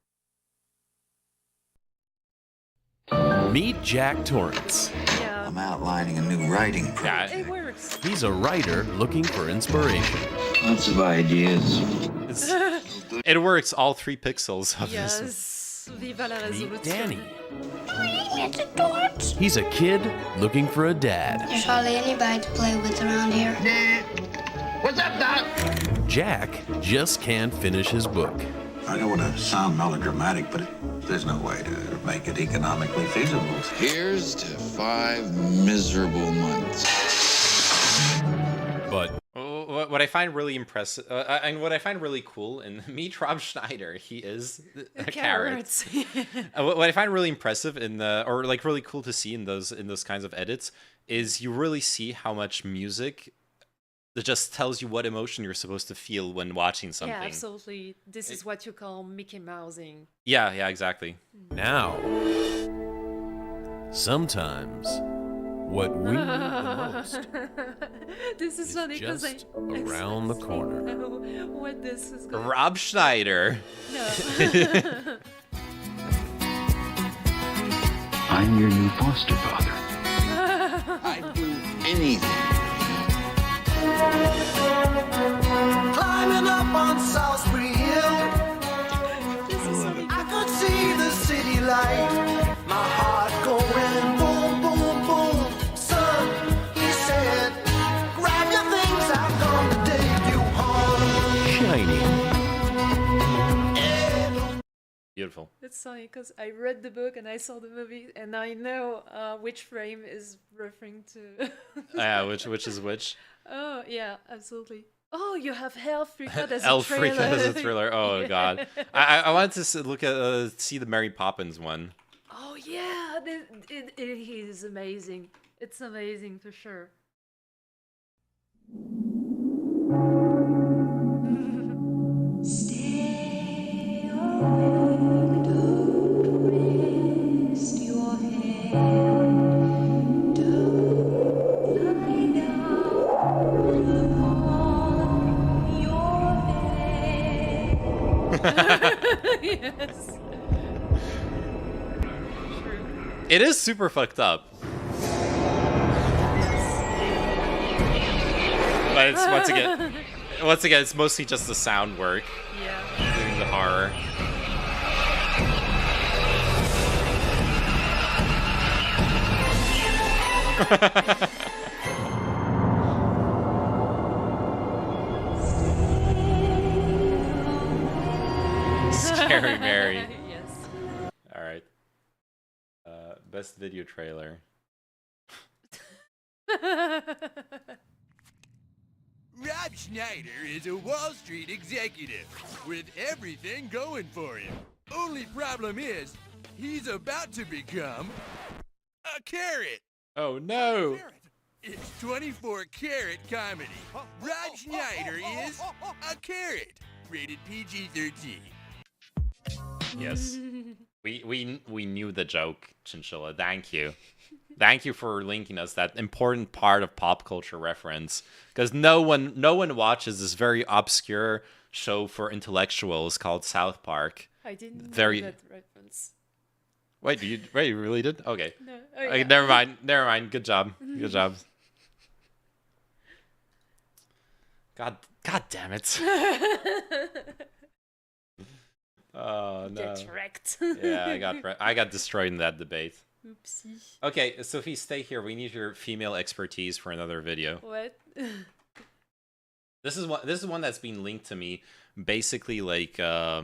Meet Jack Torrance. Yeah. I'm outlining a new writing project. It works. He's a writer looking for inspiration. Lots of ideas. It works. All 3 pixels of this. Yes. Viva la Meet resolution. Danny. He's a kid looking for a dad. There's hardly anybody to play with around here. What's up, Doc? Jack just can't finish his book. I don't want to sound melodramatic, but there's no way to make it economically feasible. Here's to 5 miserable months. But what I find really impressive, and what I find really cool in Meet Rob Schneider, he is a carrot. What I find really impressive or like really cool to see in those kinds of edits is you really see how much music that just tells you what emotion you're supposed to feel when watching something. Yeah, absolutely. This is what you call Mickey Mousing. Yeah, exactly. now, sometimes what we need the most This is funny because just around the corner. What this is going Rob Schneider. No. I'm your new foster father. I'd do anything. Climbing up on Salisbury Hill, I could see the city light. My heart going boom, boom, boom. Son, he said, grab your things, I've come to take you home. Shiny. Beautiful. It's funny because I read the book and I saw the movie and I know which frame is referring to. Yeah, which is which? Oh yeah, absolutely. Oh, you have Elfrika as a Elfrika trailer. as a thriller. Oh Yeah. god, I wanted to look at see the Mary Poppins one. Oh yeah, it is amazing. It's amazing for sure. Stay awake, don't rest your head. Don't lie down upon your bed. Yes. It is super fucked up. But it's once again, it's mostly just the sound work. Yeah. Doing the horror. Scary Mary. Yes. All right. Best video trailer. Rob Schneider is a Wall Street executive with everything going for him. Only problem is, he's about to become a carrot. Oh no! is 24-karat comedy. Rob Schneider is a carrot. Rated PG-13. Yes. We knew the joke, Chinchilla. Thank you. Thank you for linking us that important part of pop culture reference. Because no one watches this very obscure show for intellectuals called South Park. I didn't know Very that reference. Wait, you really did? Okay. No. Okay, never mind. Good job. Good job. God damn it. Oh no. Get wrecked. Yeah, I got destroyed in that debate. Oopsie. Okay, Sophie, stay here. We need your female expertise for another video. What? This is one that's been linked to me basically like a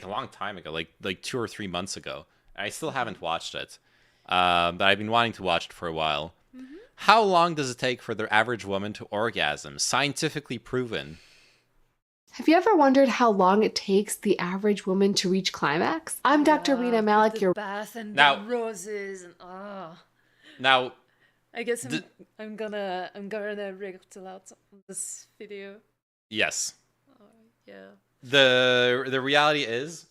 long time ago, like 2 or 3 months ago. I still haven't watched it. But I've been wanting to watch it for a while. How long does it take for the average woman to orgasm? Scientifically proven. Have you ever wondered how long it takes the average woman to reach climax? I'm Dr. Rena Malik, your bath and Now- the roses and Now, I guess I'm gonna rectal out this video. yes. Yeah. The reality is,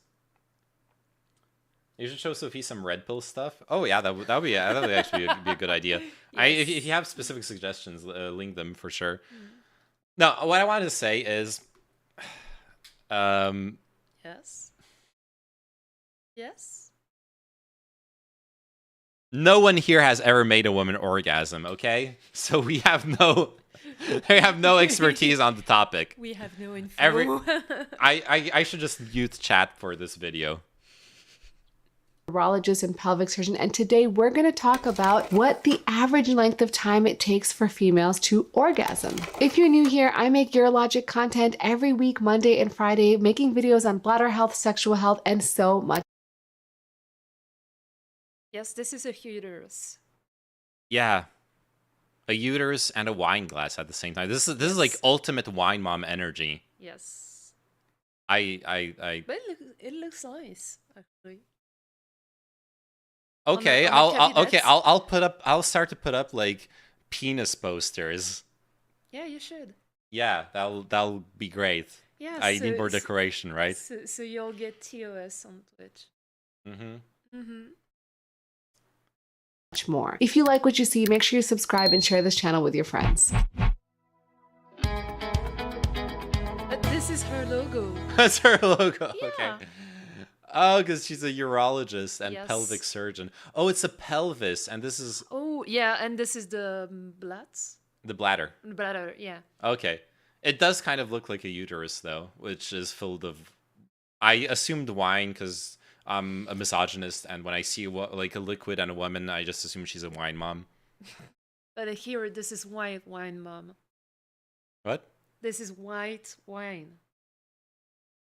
you should show Sophie some red pill stuff. Oh yeah, that would be actually be a good idea. If you have specific suggestions, link them for sure. No, what I wanted to say is, Yes. Yes. no one here has ever made a woman orgasm. Okay, so we have no expertise on the topic. We have no info. I should just youth chat for this video. urologist and pelvic surgeon, and today we're going to talk about what the average length of time it takes for females to orgasm. If you're new here, I make urologic content every week, Monday and Friday, making videos on bladder health, sexual health, and so much. Yes, this is a uterus. Yeah, a uterus and a wine glass at the same time. This is like ultimate wine mom energy. Yes. But But it looks nice, actually. Okay, on the I'll start to put up like penis posters. Yeah, you should. Yeah, that'll be great. Yeah, I need more decoration, right? So you'll get TOS on Twitch. Much more. If you like what you see, make sure you subscribe and share this channel with your friends. This is her logo. That's her logo. Yeah. Okay. Oh, because she's a urologist and Yes. pelvic surgeon. Oh, it's a pelvis, and this is Oh, yeah, and this is the the bladder. bladder, yeah. Okay. It does kind of look like a uterus, though, which is filled of... I assumed wine because I'm a misogynist, and when I see like a liquid and a woman, I just assume she's a wine mom. But here, this is white wine, mom. What? This is white wine.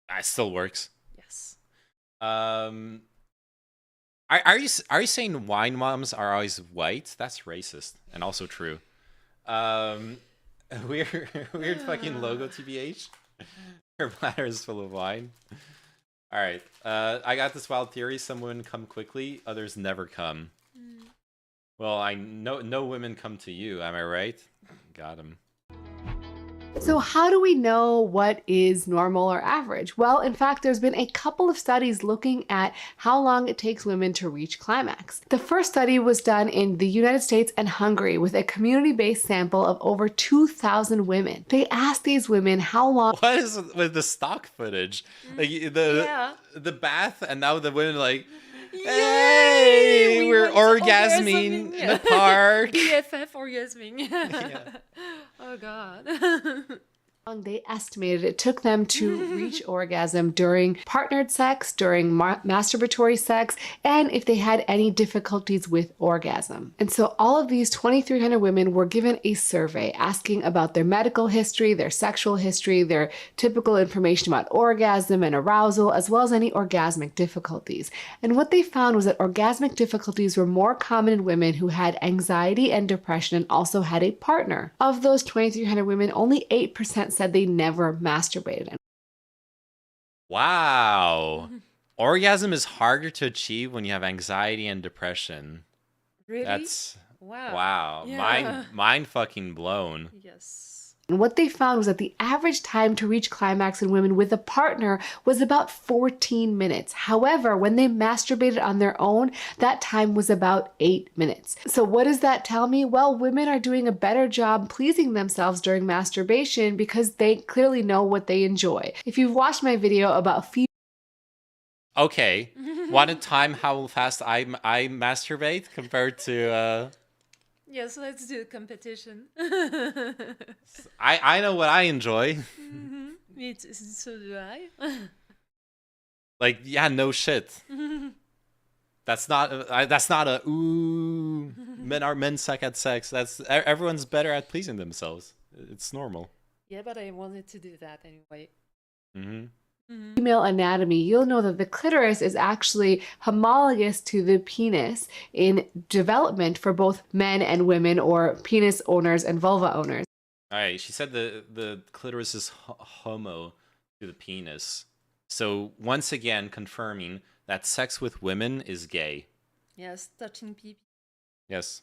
That still works. Yes. Are you saying wine moms are always white? That's racist and also true. Weird fucking logo, TBH. Her bladder is full of wine. All right. I got this wild theory: some women come quickly, others never come. Well, I know no women come to you. Am I right? Got him. So how do we know what is normal or average? Well, in fact, there's been a couple of studies looking at how long it takes women to reach climax. The first study was done in the United States and Hungary with a community-based sample of over 2,000 women. They asked these women how long... What is with the stock footage? Like the bath, and now the women like... Hey, we're orgasming in the park. BFF orgasming. Oh God. They estimated it took them to reach orgasm during partnered sex, during masturbatory sex, and if they had any difficulties with orgasm. And so all of these 2,300 women were given a survey asking about their medical history, their sexual history, their typical information about orgasm and arousal, as well as any orgasmic difficulties. And what they found was that orgasmic difficulties were more common in women who had anxiety and depression and also had a partner. Of those 2,300 women, only 8% said they never masturbated. Wow. Orgasm is harder to achieve when you have anxiety and depression. Really? Wow. Wow. Yeah. Mind fucking blown. Yes. And what they found was that the average time to reach climax in women with a partner was about 14 minutes. However, when they masturbated on their own, that time was about 8 minutes. So what does that tell me? Well, women are doing a better job pleasing themselves during masturbation because they clearly know what they enjoy. If you've watched my video about Okay. Want to time how fast I masturbate compared to Yes, let's do a competition. I know what I enjoy. Me too, so do I. Like, yeah, no shit. That's not a ooh, men suck at sex. That's everyone's better at pleasing themselves. It's normal. Yeah, but I wanted to do that anyway. female anatomy, you'll know that the clitoris is actually homologous to the penis in development for both men and women, or penis owners and vulva owners. All right, she said the clitoris is homo to the penis. So once again confirming that sex with women is gay. Yes, touching pee. Yes.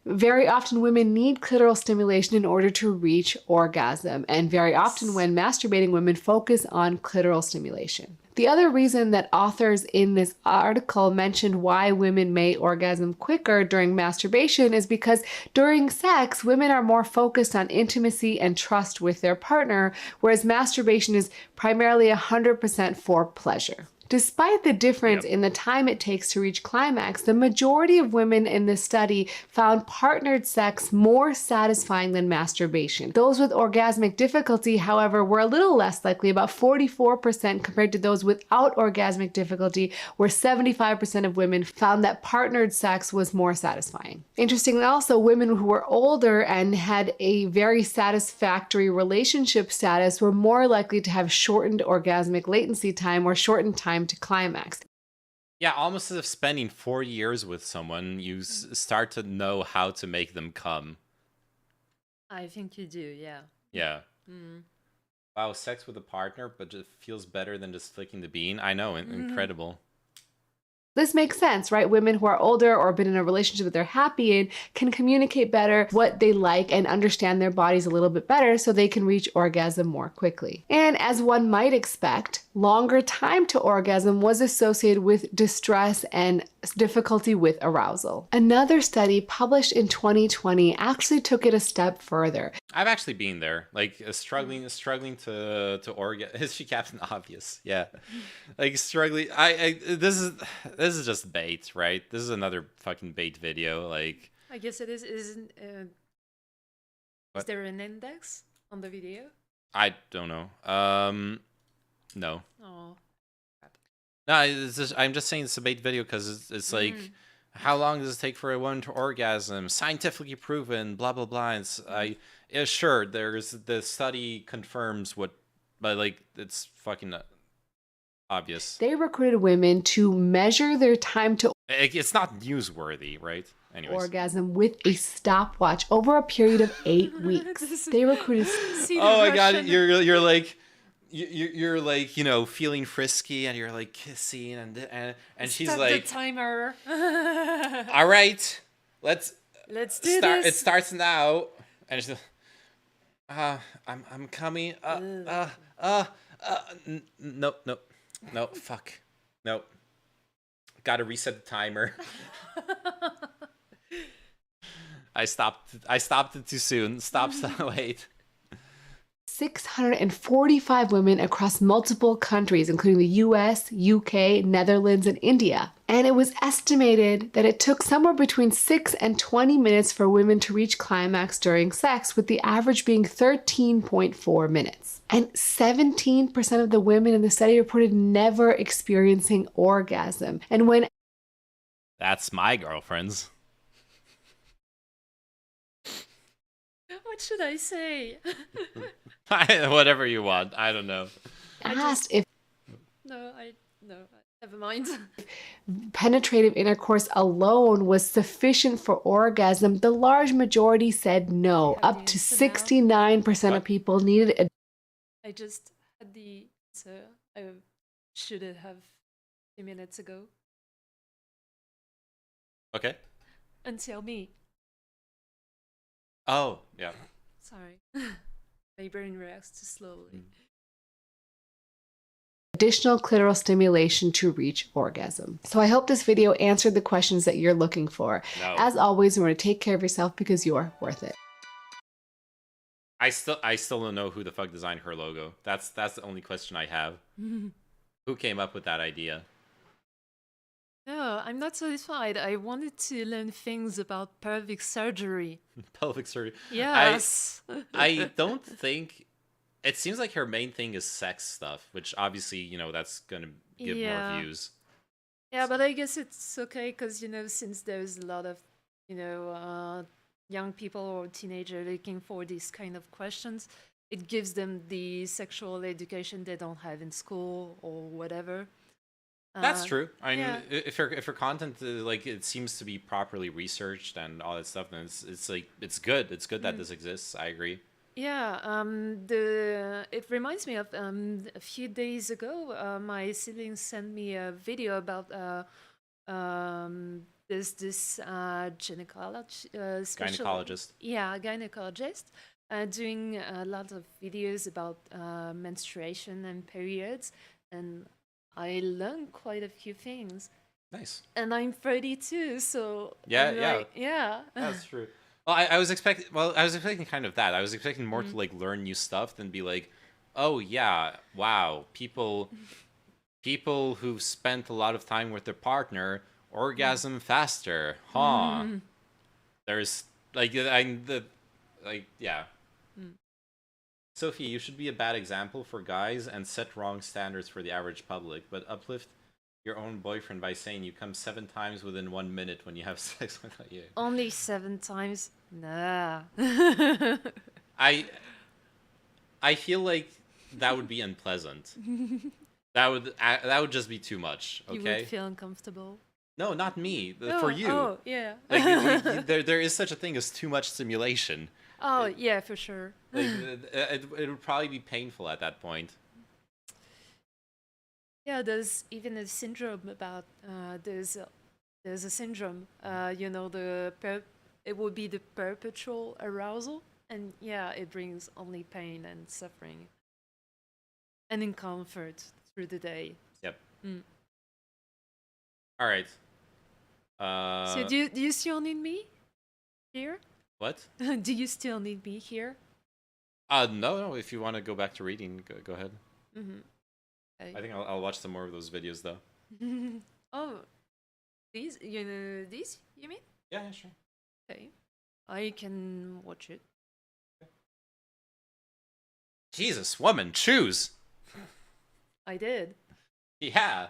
Very often women need clitoral stimulation in order to reach orgasm, and very often when masturbating, women focus on clitoral stimulation. The other reason that authors in this article mentioned why women may orgasm quicker during masturbation is because during sex, women are more focused on intimacy and trust with their partner, whereas masturbation is primarily 100% for pleasure. Despite the difference in the time it takes to reach climax, the majority of women in this study found partnered sex more satisfying than masturbation. Those with orgasmic difficulty, however, were a little less likely, about 44% compared to those without orgasmic difficulty, where 75% of women found that partnered sex was more satisfying. Interestingly also, women who were older and had a very satisfactory relationship status were more likely to have shortened orgasmic latency time, or shortened time to climax. Yeah, almost as if spending 4 years with someone, you start to know how to make them come. I think you do, yeah. Yeah. Wow, sex with a partner, but it feels better than just flicking the bean. I know, incredible. This makes sense, right? Women who are older or been in a relationship that they're happy in can communicate better what they like and understand their bodies a little bit better, so they can reach orgasm more quickly. And as one might expect, longer time to orgasm was associated with distress and difficulty with arousal. Another study published in 2020 actually took it a step further. I've actually been there, like struggling to orgasm. Is she Captain Obvious? Yeah, like struggling. This is just bait, right? This is another fucking bait video. Like, I guess it is. Isn't? Is there an index on the video? I don't know. No. Oh. No, it's just, I'm just saying it's a bait video because it's like, how long does it take for a woman to orgasm? Scientifically proven, blah blah blah. Yeah, sure, there's the study confirms what, but like it's fucking obvious. They recruited women to measure their time to It's not newsworthy, right? Anyways. orgasm with a stopwatch over a period of 8 weeks. They recruited. Oh my god, you're like. You're like, you know, feeling frisky, and you're like kissing, and she's Stop like, the timer. all right, let's do start. this. It starts now, and she's, I'm coming. No, fuck, no. Gotta reset the timer. I stopped it too soon. Wait. 645 women across multiple countries, including the US, UK, Netherlands, and India. And it was estimated that it took somewhere between 6 and 20 minutes for women to reach climax during sex, with the average being 13.4 minutes. And 17% of the women in the study reported never experiencing orgasm. And when That's my girlfriends. What should I say? Whatever you want. I don't know. asked if Never mind. penetrative intercourse alone was sufficient for orgasm, the large majority said no. Up to 69% of people needed a I just had the answer. I should have 2 minutes ago. Okay. until me. Oh, yeah. Sorry. My brain reacts too slowly. Additional clitoral stimulation to reach orgasm. So I hope this video answered the questions that you're looking for. No. As always, remember to take care of yourself because you're worth it. I still don't know who the fuck designed her logo. That's the only question I have. Who came up with that idea? No, I'm not satisfied. I wanted to learn things about pelvic surgery. Pelvic surgery. Yes. I don't think... It seems like her main thing is sex stuff, which obviously, you know, that's gonna give more views. Yeah, but I guess it's okay because, you know, since there's a lot of, you know, young people or teenagers looking for these kind of questions, it gives them the sexual education they don't have in school or whatever. That's true. I mean, yeah. if her content like it seems to be properly researched and all that stuff, then it's like it's good. It's good that this exists. I agree. Yeah, it reminds me of a few days ago, my siblings sent me a video about there's this gynecologist. Yeah, gynecologist doing a lot of videos about menstruation and periods, and I learned quite a few things. Nice. And I'm 32, so Yeah, I'm yeah, like, yeah. That's true. Well, I was expecting. Well, I was expecting kind of that. I was expecting more to like learn new stuff than be like, oh yeah, wow, people who've spent a lot of time with their partner orgasm faster, huh? There's like yeah. Sophie, you should be a bad example for guys and set wrong standards for the average public, but uplift your own boyfriend by saying you come 7 times within 1 minute when you have sex with you. Only 7 times? Nah. I feel like that would be unpleasant. That would just be too much. Okay. You would feel uncomfortable. No, not me. Oh, for you. Oh, yeah. Like, there is such a thing as too much stimulation. Oh, yeah, for sure. Like, it would probably be painful at that point. Yeah, there's even a syndrome about there's a syndrome. You know, it would be the perpetual arousal, and yeah, it brings only pain and suffering, and discomfort through the day. Yep. All right. So do you still need me here? What? Do you still need me here? No. If you want to go back to reading, go ahead. Okay. I think I'll watch some more of those videos though. Oh, these you mean? Yeah, sure. Okay, I can watch it. Jesus, woman, choose. I did. Yeah.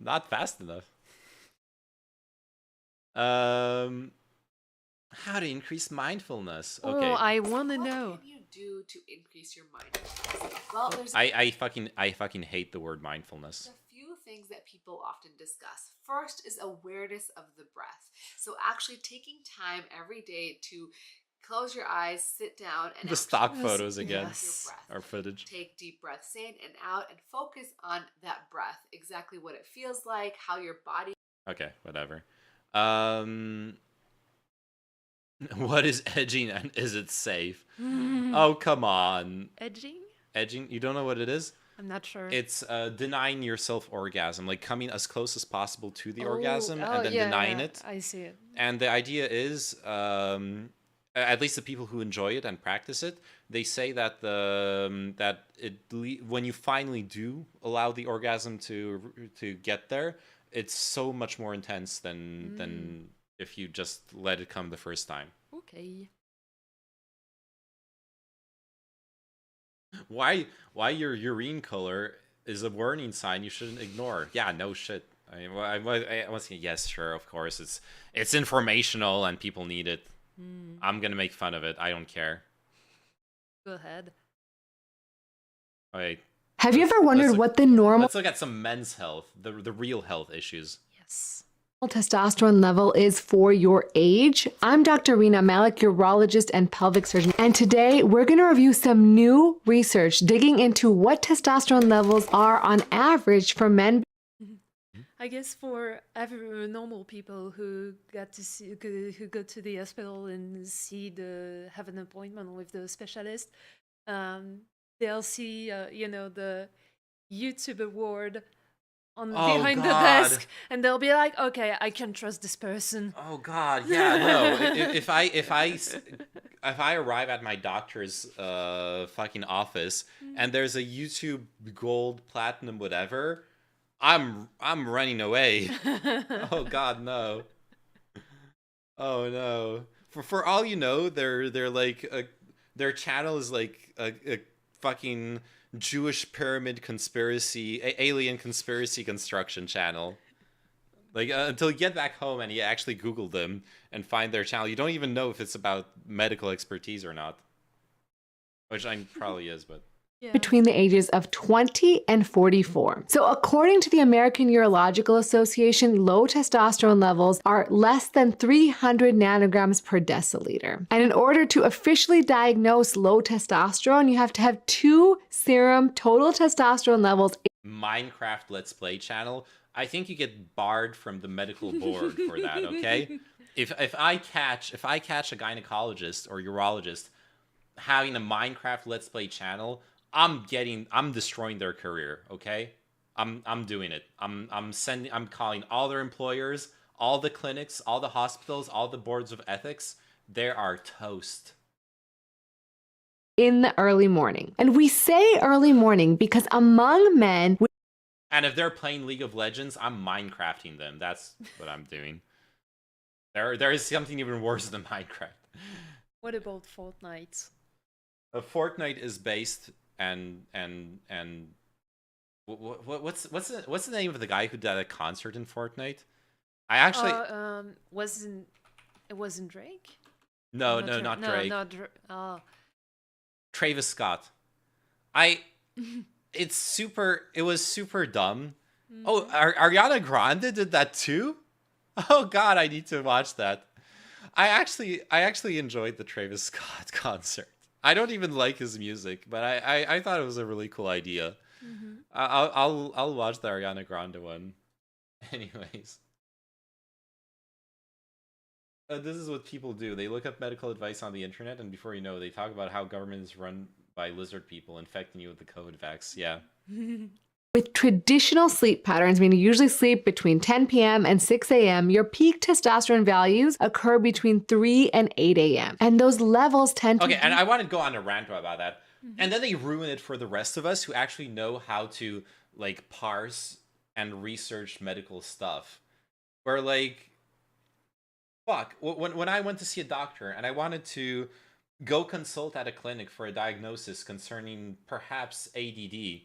Not fast enough. How to increase mindfulness? Okay. Oh, I want to know. What can you do to increase your mindfulness? Well, there's I fucking hate the word mindfulness. a few things that people often discuss. First is awareness of the breath. So actually taking time every day to close your eyes, sit down, and The stock actually photos again, yes. your breath. or footage. Take deep breaths in and out and focus on that breath, exactly what it feels like, how your body. Okay, whatever. What is edging and is it safe? Oh, come on. Edging? Edging? You don't know what it is? I'm not sure. It's denying yourself orgasm, like coming as close as possible to the orgasm and then yeah, denying yeah, it. I see it. And the idea is, at least the people who enjoy it and practice it, they say that when you finally do allow the orgasm to get there, it's so much more intense than if you just let it come the first time. Okay. Why your urine color is a warning sign you shouldn't ignore. Yeah, no shit. I was saying, yes, sure, of course. It's informational and people need it. I'm gonna make fun of it. I don't care. Go ahead. Okay. Have you ever wondered what the normal Let's look at some men's health, the real health issues. Yes. testosterone level is for your age? I'm Dr. Rina Malik, urologist and pelvic surgeon, and today we're going to review some new research digging into what testosterone levels are on average for men. I guess for every normal people who got to see, who go to the hospital and have an appointment with the specialist, they'll see, the YouTube award on Oh behind the God. desk, and they'll be like, okay, I can trust this person. Oh God, yeah, no. If I arrive at my doctor's fucking office and there's a YouTube Gold, Platinum, whatever, I'm running away. Oh God, no. Oh no. For all you know, they're like their channel is like a fucking Jewish pyramid conspiracy, alien conspiracy construction channel. Like until you get back home and you actually Google them and find their channel, you don't even know if it's about medical expertise or not. Which I probably is, but between the ages of 20 and 44. So according to the American Urological Association, low testosterone levels are less than 300 nanograms per deciliter. And in order to officially diagnose low testosterone, you have to have 2 serum total testosterone levels. Minecraft Let's Play channel, I think you get barred from the medical board for that, okay? If I catch a gynecologist or urologist having a Minecraft Let's Play channel, I'm destroying their career, okay? I'm doing it. I'm calling all their employers, all the clinics, all the hospitals, all the boards of ethics. They are toast. In the early morning. And we say early morning because among men... And if they're playing League of Legends, I'm Minecrafting them. That's what I'm doing. There is something even worse than Minecraft. What about Fortnite? Fortnite is based and what's the name of the guy who did a concert in Fortnite? I actually it wasn't Drake? No, not Drake. Travis Scott. It was super dumb. Mm-hmm. Oh, Ariana Grande did that too? Oh God, I need to watch that. I actually enjoyed the Travis Scott concert. I don't even like his music, but I thought it was a really cool idea. Mm-hmm. I'll watch the Ariana Grande one. Anyways. This is what people do. They look up medical advice on the internet, and before you know, they talk about how government is run by lizard people infecting you with the COVID vax. Yeah. With traditional sleep patterns, meaning you usually sleep between 10 p.m. and 6 a.m., your peak testosterone values occur between 3 and 8 a.m. And those levels tend to... Okay, and I want to go on a rant about that. Mm-hmm. And then they ruin it for the rest of us who actually know how to, like, parse and research medical stuff. Where, like, fuck, when I went to see a doctor and I wanted to go consult at a clinic for a diagnosis concerning perhaps ADD,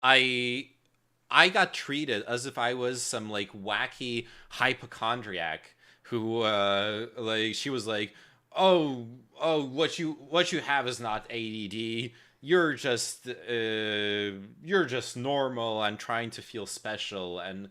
I got treated as if I was some like wacky hypochondriac who like she was like, oh what you have is not ADD, you're just normal and trying to feel special. And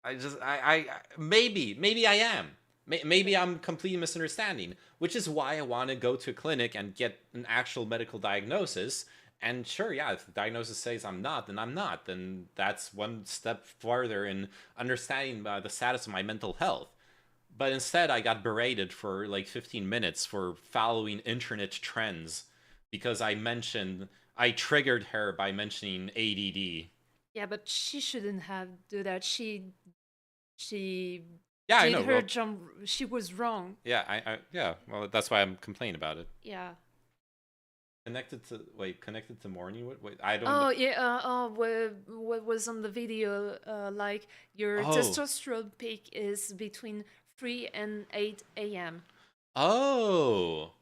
I maybe I am. Maybe I'm completely misunderstanding, which is why I want to go to a clinic and get an actual medical diagnosis. And sure, yeah, if the diagnosis says I'm not, then I'm not. Then that's one step farther in understanding the status of my mental health. But instead, I got berated for like 15 minutes for following internet trends because I triggered her by mentioning ADD. Yeah, but she shouldn't have do that. She yeah, did I know. her jump. She was wrong. Yeah, yeah. Well, that's why I'm complaining about it. Yeah. Connected to morning? Wait, I don't. Oh yeah. What was on the video? Like your testosterone peak is between 3 and 8 a.m. Oh.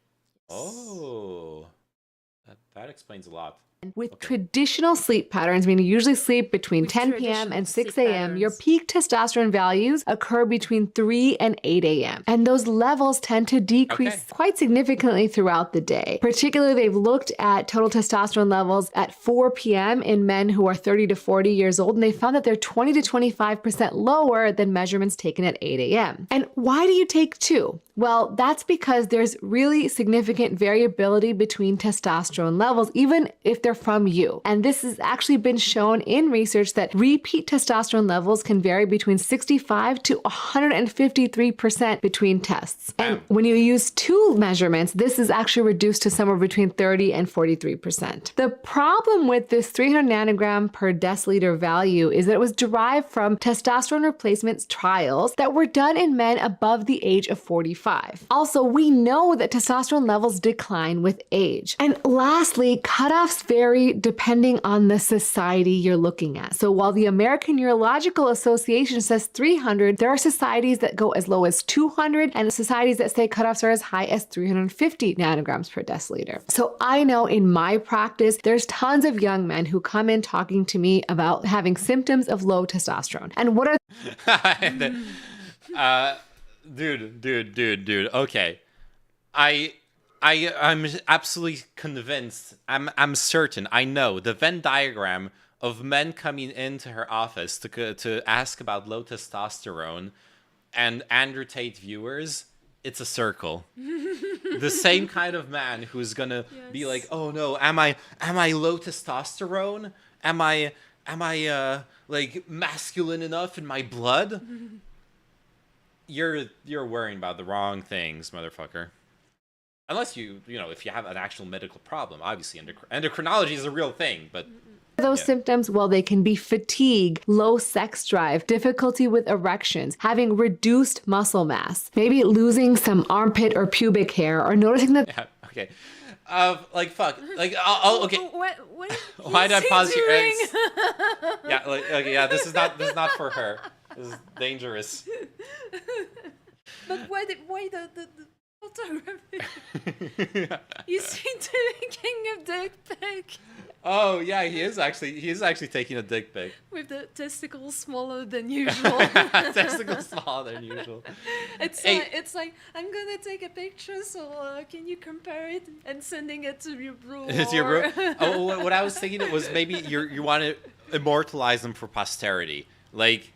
That explains a lot. With traditional sleep patterns, meaning you usually sleep between 10 p.m. and 6 a.m., your peak testosterone values occur between 3 and 8 a.m. And those levels tend to decrease quite significantly throughout the day. Particularly, they've looked at total testosterone levels at 4 p.m. in men who are 30 to 40 years old, and they found that they're 20 to 25% lower than measurements taken at 8 a.m. And why do you take 2? Well, that's because there's really significant variability between testosterone levels, even if they're they're from you. And this has actually been shown in research that repeat testosterone levels can vary between 65 to 153% between tests. And when you use two measurements, this is actually reduced to somewhere between 30 and 43%. The problem with this 300 nanogram per deciliter value is that it was derived from testosterone replacement trials that were done in men above the age of 45. Also, we know that testosterone levels decline with age. And lastly, cutoffs vary depending on the society you're looking at. So while the American Neurological Association says 300, there are societies that go as low as 200 and societies that say cutoffs are as high as 350 nanograms per deciliter. So I know in my practice, there's tons of young men who come in talking to me about having symptoms of low testosterone. And what are dude. Okay, I'm absolutely convinced. I'm certain. I know the Venn diagram of men coming into her office to ask about low testosterone and Andrew Tate viewers. It's a circle. The same kind of man who's gonna be like, "Oh no, am I low testosterone? Am I like masculine enough in my blood?" You're worrying about the wrong things, motherfucker. Unless you know, if you have an actual medical problem, obviously endocrinology is a real thing, but those symptoms? Well, they can be fatigue, low sex drive, difficulty with erections, having reduced muscle mass, maybe losing some armpit or pubic hair, or noticing that. Yeah, okay. Like fuck. Like I'll okay. What Why did I pause here? doing? Yeah, like okay, yeah. This is not for her. This is dangerous. But why the photography? You seem to be taking a dick pic. Oh yeah, he is actually taking a dick pic. With the testicles smaller than usual. Testicles smaller than usual. It's like I'm gonna take a picture, so can you compare it and sending it to your bro? To your bro. Oh, what I was thinking was maybe you want to immortalize them for posterity. Like,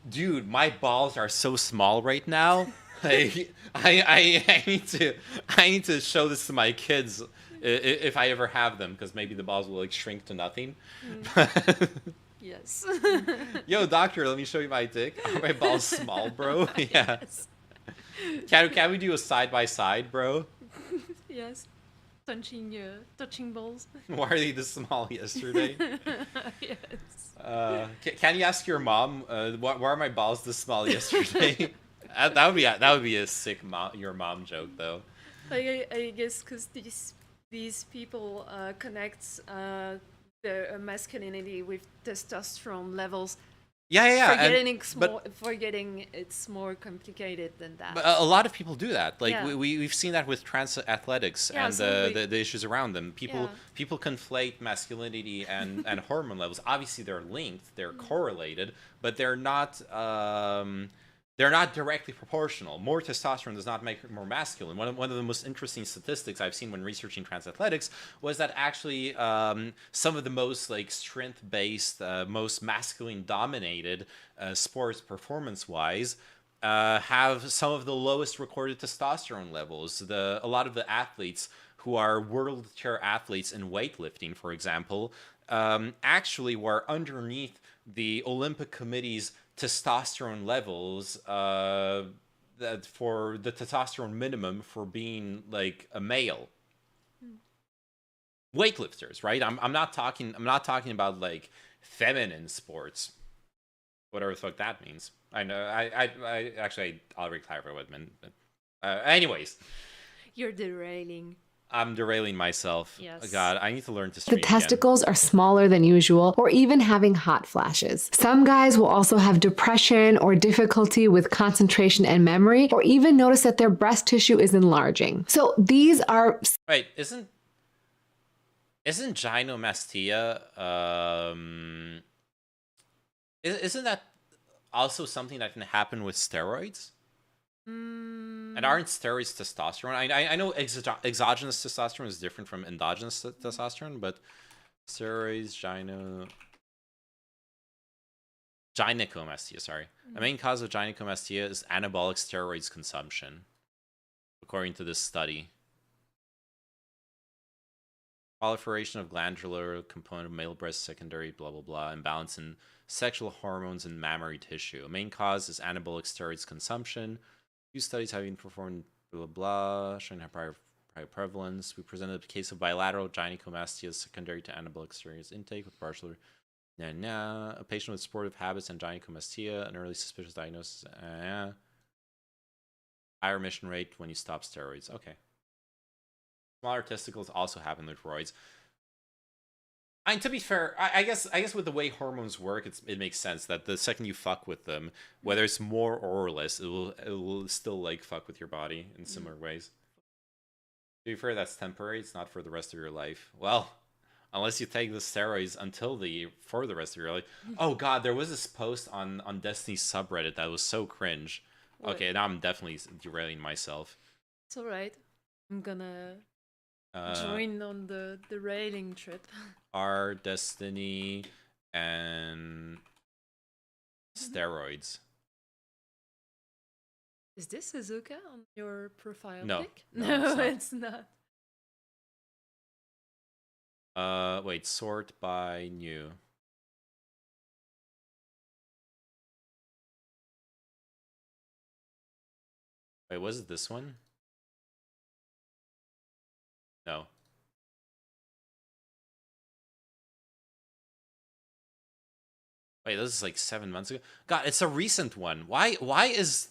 dude, my balls are so small right now. Like, I need to show this to my kids if I ever have them, because maybe the balls will like shrink to nothing. Yes. Yo, doctor, let me show you my dick. Are my balls small, bro? Yeah. Yes. Can we do a side by side, bro? Yes. Touching balls. Why are they this small yesterday? Yes. Can you ask your mom why are my balls this small yesterday? that would be a sick your mom joke though. I guess because these people connect their masculinity with testosterone levels. Yeah. Forgetting it's more complicated than that. But a lot of people do that. Like Yeah. we've seen that with trans athletics and the issues around them. People conflate masculinity and hormone levels. Obviously, they're linked, they're correlated, but they're not directly proportional. More testosterone does not make it more masculine. One of the most interesting statistics I've seen when researching trans athletics was that actually some of the most like strength-based, most masculine-dominated sports performance-wise have some of the lowest recorded testosterone levels. A lot of the athletes who are world tier athletes in weightlifting, for example, actually were underneath the Olympic Committee's testosterone levels that for the testosterone minimum for being like a male. Weightlifters, right? I'm not talking about like feminine sports, whatever the fuck that means. I know I actually I'll already clarify what it meant, but anyways, You're derailing. I'm derailing myself. Yes. God, I need to learn to The stream testicles are smaller than usual, or even having hot flashes. Some guys will also have depression or difficulty with concentration and memory, or even notice that their breast tissue is enlarging. So these are... Wait, isn't gynecomastia, isn't that also something that can happen with steroids? And aren't steroids testosterone? I know exogenous testosterone is different from endogenous testosterone, but steroids, gynecomastia, sorry. The main cause of gynecomastia is anabolic steroids consumption, according to this study. proliferation of glandular component of male breast secondary, blah, blah, blah, imbalance in sexual hormones and mammary tissue. A main cause is anabolic steroids consumption. Few studies have been performed, blah, blah, blah, showing prior prevalence. We presented a case of bilateral gynecomastia secondary to anabolic steroids intake with partial... a patient with sportive habits and gynecomastia, an early suspicious diagnosis. Higher remission rate when you stop steroids. Okay. Smaller testicles also happen with roids. And to be fair, I guess with the way hormones work, it makes sense that the second you fuck with them, whether it's more or less, it will still like fuck with your body in similar ways. To be fair, that's temporary. It's not for the rest of your life. Well, unless you take the steroids for the rest of your life. Oh god, there was this post on Destiny's subreddit that was so cringe. What? Okay, now I'm definitely derailing myself. It's alright. I'm gonna join on the railing trip. Our Destiny and steroids. Is this Suzuka on your profile No. pic? No, it's it's not. not. Wait, sort by new. Wait, was it this one? No. Wait, this is like 7 months ago. God, it's a recent one. Why is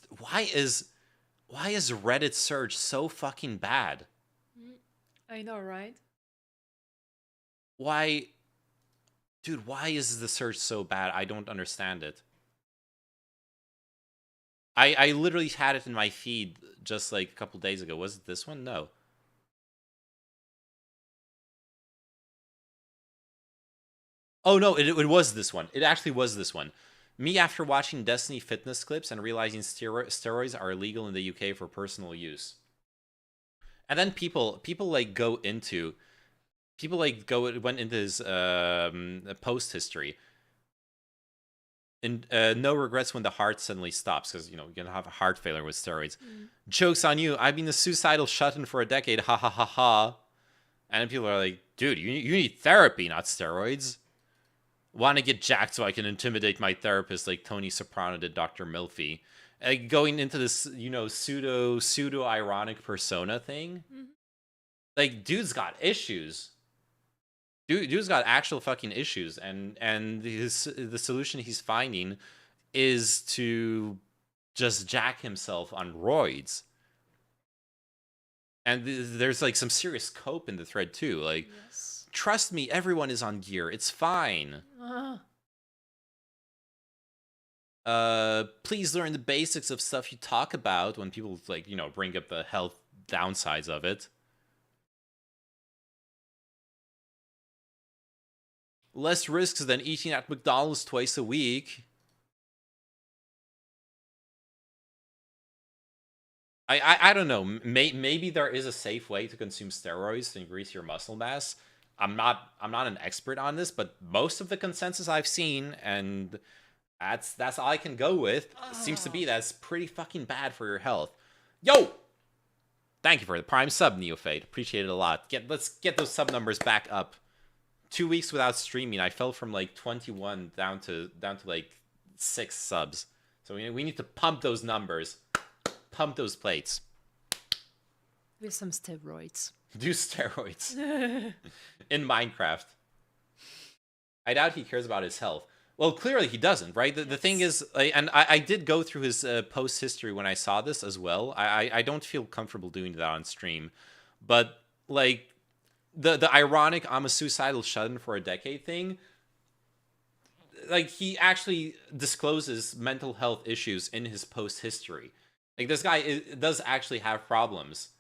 Reddit search so fucking bad? I know, right? Why, dude? Why is the search so bad? I don't understand it. I literally had it in my feed just like a couple days ago. Was it this one? No. Oh no, it was this one. It actually was this one. Me after watching Destiny fitness clips and realizing steroids are illegal in the UK for personal use. And then people like went into his post history. And no regrets when the heart suddenly stops, because you're gonna have a heart failure with steroids. Joke's on you. I've been a suicidal shut-in for a decade. Ha ha ha ha. And then people are like, dude, you need therapy, not steroids. Want to get jacked so I can intimidate my therapist like Tony Soprano did Dr. Milfy. Going into this, pseudo ironic persona thing. Like, dude's got issues. Dude's got actual fucking issues, and the solution he's finding is to just jack himself on roids. And there's like some serious cope in the thread too. Like, yes. Trust me, everyone is on gear. It's fine. Please learn the basics of stuff you talk about when people like bring up the health downsides of it. Less risks than eating at McDonald's twice a week. I don't know. Maybe there is a safe way to consume steroids to increase your muscle mass. I'm not an expert on this, but most of the consensus I've seen, and that's all I can go with, seems to be that's pretty fucking bad for your health. Yo! Thank you for the Prime sub, Neofade. Appreciate it a lot. Let's get those sub numbers back up. 2 weeks without streaming, I fell from like 21 down to like 6 subs. So we need to pump those numbers, pump those plates. With some steroids. Do steroids in Minecraft. I doubt he cares about his health. Well, clearly he doesn't, right? The thing is, and I did go through his post history when I saw this as well. I don't feel comfortable doing that on stream, but like. The ironic I'm a suicidal shut-in for a decade thing, like he actually discloses mental health issues in his post history. Like this guy does actually have problems,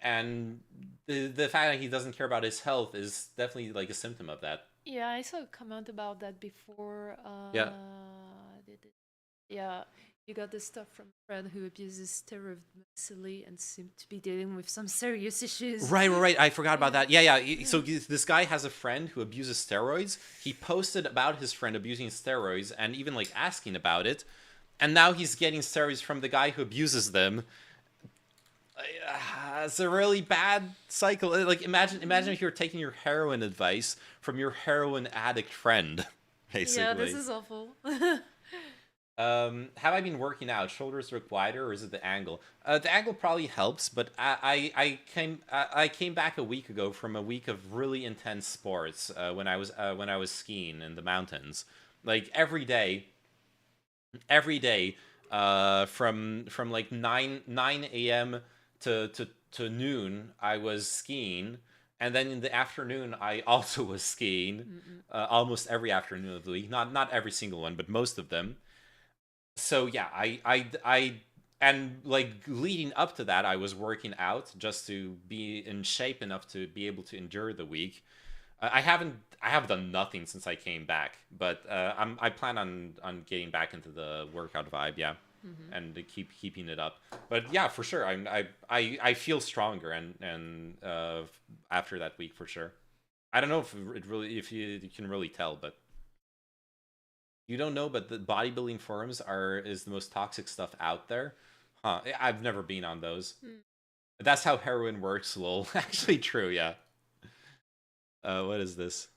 and the fact that he doesn't care about his health is definitely like a symptom of that. Yeah, I saw a comment about that before. Yeah. Yeah, you got this stuff from a friend who abuses steroids massively and seemed to be dealing with some serious issues. Right. I forgot about that. Yeah. So this guy has a friend who abuses steroids. He posted about his friend abusing steroids and even like asking about it. And now he's getting steroids from the guy who abuses them. It's a really bad cycle. Like imagine if you're taking your heroin advice from your heroin addict friend, basically. Yeah, this is awful. Have I been working out? Shoulders look wider, or is it the angle? The angle probably helps, but I came back a week ago from a week of really intense sports when I was skiing in the mountains, like every day, from like 9 a.m. to noon I was skiing, and then in the afternoon I also was skiing, almost every afternoon of the week, not every single one, but most of them. So yeah, and like leading up to that, I was working out just to be in shape enough to be able to endure the week. I have done nothing since I came back, but I plan on getting back into the workout vibe, yeah, and to keeping it up. But yeah, for sure, I feel stronger and after that week for sure. I don't know if you can really tell, but. You don't know, but the bodybuilding forums is the most toxic stuff out there. Huh? I've never been on those. That's how heroin works, lol. Actually true, yeah. What is this?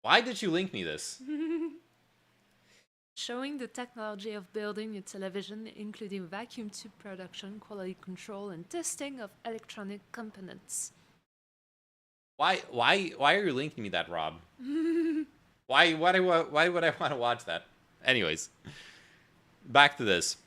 Why did you link me this? Showing the technology of building a television, including vacuum tube production, quality control, and testing of electronic components. Why are you linking me that, Rob? Why would I want to watch that? Anyways, back to this.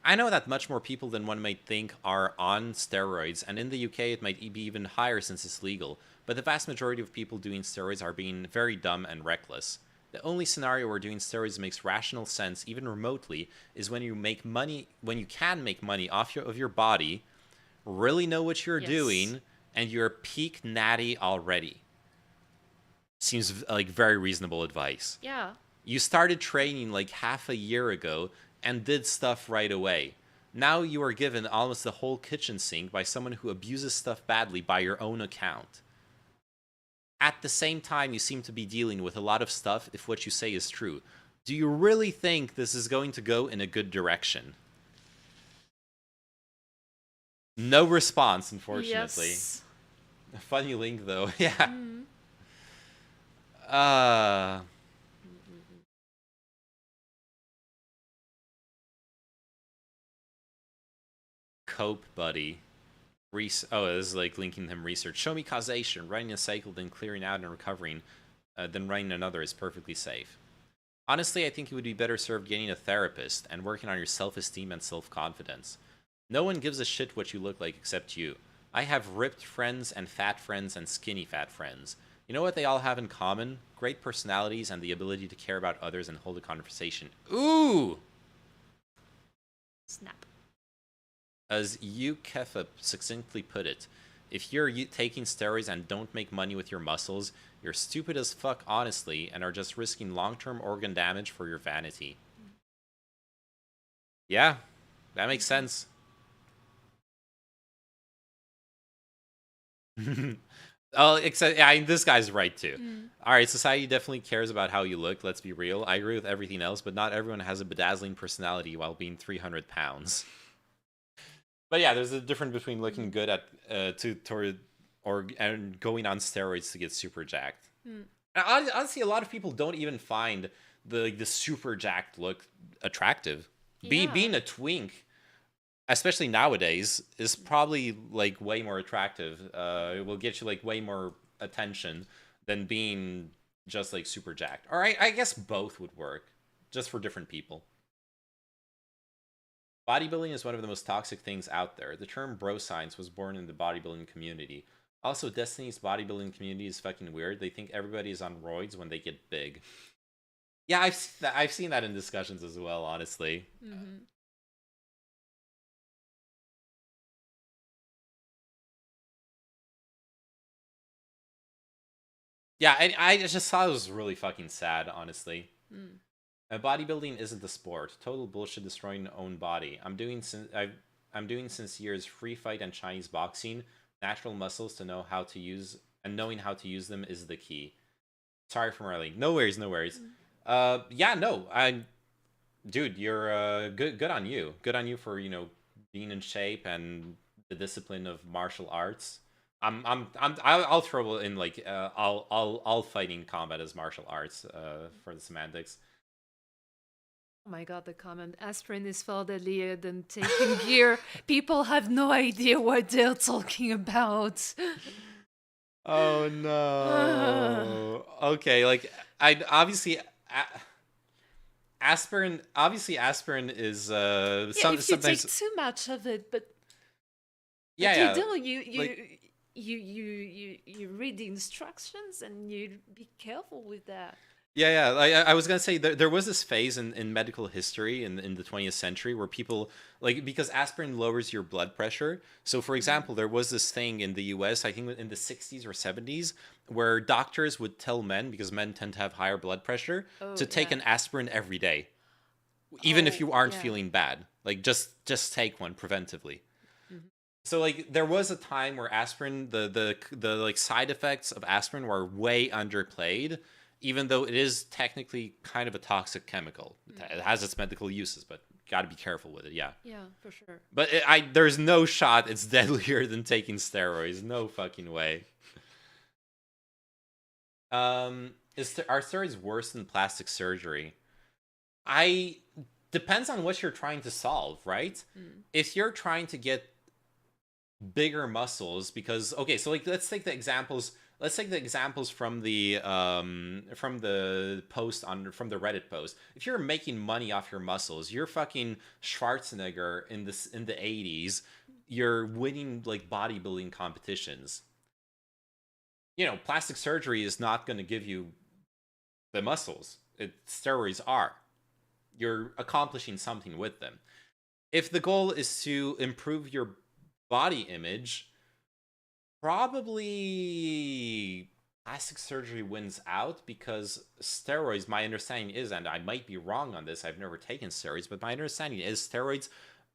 I know that much more people than one might think are on steroids, and in the UK it might be even higher since it's legal, but the vast majority of people doing steroids are being very dumb and reckless. The only scenario where doing steroids makes rational sense, even remotely, is when you can make money off of your body, really know what you're doing, and you're peak natty already. Seems like very reasonable advice. Yeah. You started training like half a year ago and did stuff right away. Now you are given almost the whole kitchen sink by someone who abuses stuff badly by your own account. At the same time, you seem to be dealing with a lot of stuff if what you say is true. Do you really think this is going to go in a good direction? No response, unfortunately. Yes. Funny link, though. Yeah. Cope, buddy. This is like linking him research. Show me causation. Running a cycle, then clearing out and recovering, then running another is perfectly safe. Honestly, I think you would be better served getting a therapist and working on your self-esteem and self-confidence. No one gives a shit what you look like except you. I have ripped friends and skinny fat friends. You know what they all have in common? Great personalities and the ability to care about others and hold a conversation. Ooh! Snap. As you, Kefa, succinctly put it, if you're taking steroids and don't make money with your muscles, you're stupid as fuck, honestly, and are just risking long-term organ damage for your vanity. Yeah, that makes sense. Oh, except this guy's right too. All right, society definitely cares about how you look. Let's be real. I agree with everything else, but not everyone has a bedazzling personality while being 300 pounds. But yeah, there's a difference between looking good at and going on steroids to get super jacked. And honestly, a lot of people don't even find the super jacked look attractive. Being a twink, especially nowadays, is probably like way more attractive. It will get you like way more attention than being just like super jacked. All right, I guess both would work, just for different people. Bodybuilding is one of the most toxic things out there. The term bro science was born in the bodybuilding community. Also, Destiny's bodybuilding community is fucking weird. They think everybody is on roids when they get big. Yeah, I've seen that in discussions as well, honestly. Yeah, I just thought it was really fucking sad, honestly. Bodybuilding isn't the sport. Total bullshit destroying your own body. I'm doing since years free fight and Chinese boxing. Natural muscles to know how to use and knowing how to use them is the key. Sorry for Marlene. No worries, no worries. Yeah, no, dude, you're good on you. Good on you for, being in shape and the discipline of martial arts. I'll throw in like all fighting combat as martial arts for the semantics. Oh my god, the comment. Aspirin is far deadlier than taking gear. People have no idea what they're talking about. Oh no. Okay, like I obviously aspirin is Yeah, if you take too much of it, but yeah, you do, like- you read the instructions and you be careful with that. Yeah. I was gonna say there was this phase in medical history in the 20th century where people because aspirin lowers your blood pressure. So, for example, there was this thing in the U.S. I think in the 60s or 70s where doctors would tell men, because men tend to have higher blood pressure, to take an aspirin every day, even if you aren't feeling bad. Like just take one preventively. So there was a time where aspirin, the like side effects of aspirin were way underplayed, even though it is technically kind of a toxic chemical. It has its medical uses, but got to be careful with it. Yeah. Yeah, for sure. But there's no shot it's deadlier than taking steroids. No fucking way. Are steroids worse than plastic surgery? Depends on what you're trying to solve, right? If you're trying to get bigger muscles, because so let's take the examples from the post from the Reddit post. If you're making money off your muscles, you're fucking Schwarzenegger in the 80s, you're winning like bodybuilding competitions. Plastic surgery is not going to give you the muscles. Steroids are. You're accomplishing something with them. If the goal is to improve your body image, probably plastic surgery wins out, because steroids, my understanding is, and I might be wrong on this, I've never taken steroids, but my understanding is steroids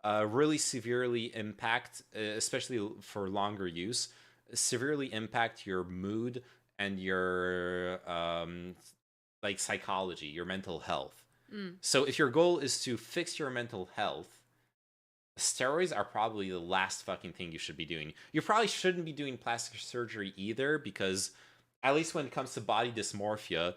really severely impact, especially for longer use, severely impact your mood and your psychology, your mental health. So if your goal is to fix your mental health, steroids are probably the last fucking thing you should be doing. You probably shouldn't be doing plastic surgery either, because at least when it comes to body dysmorphia,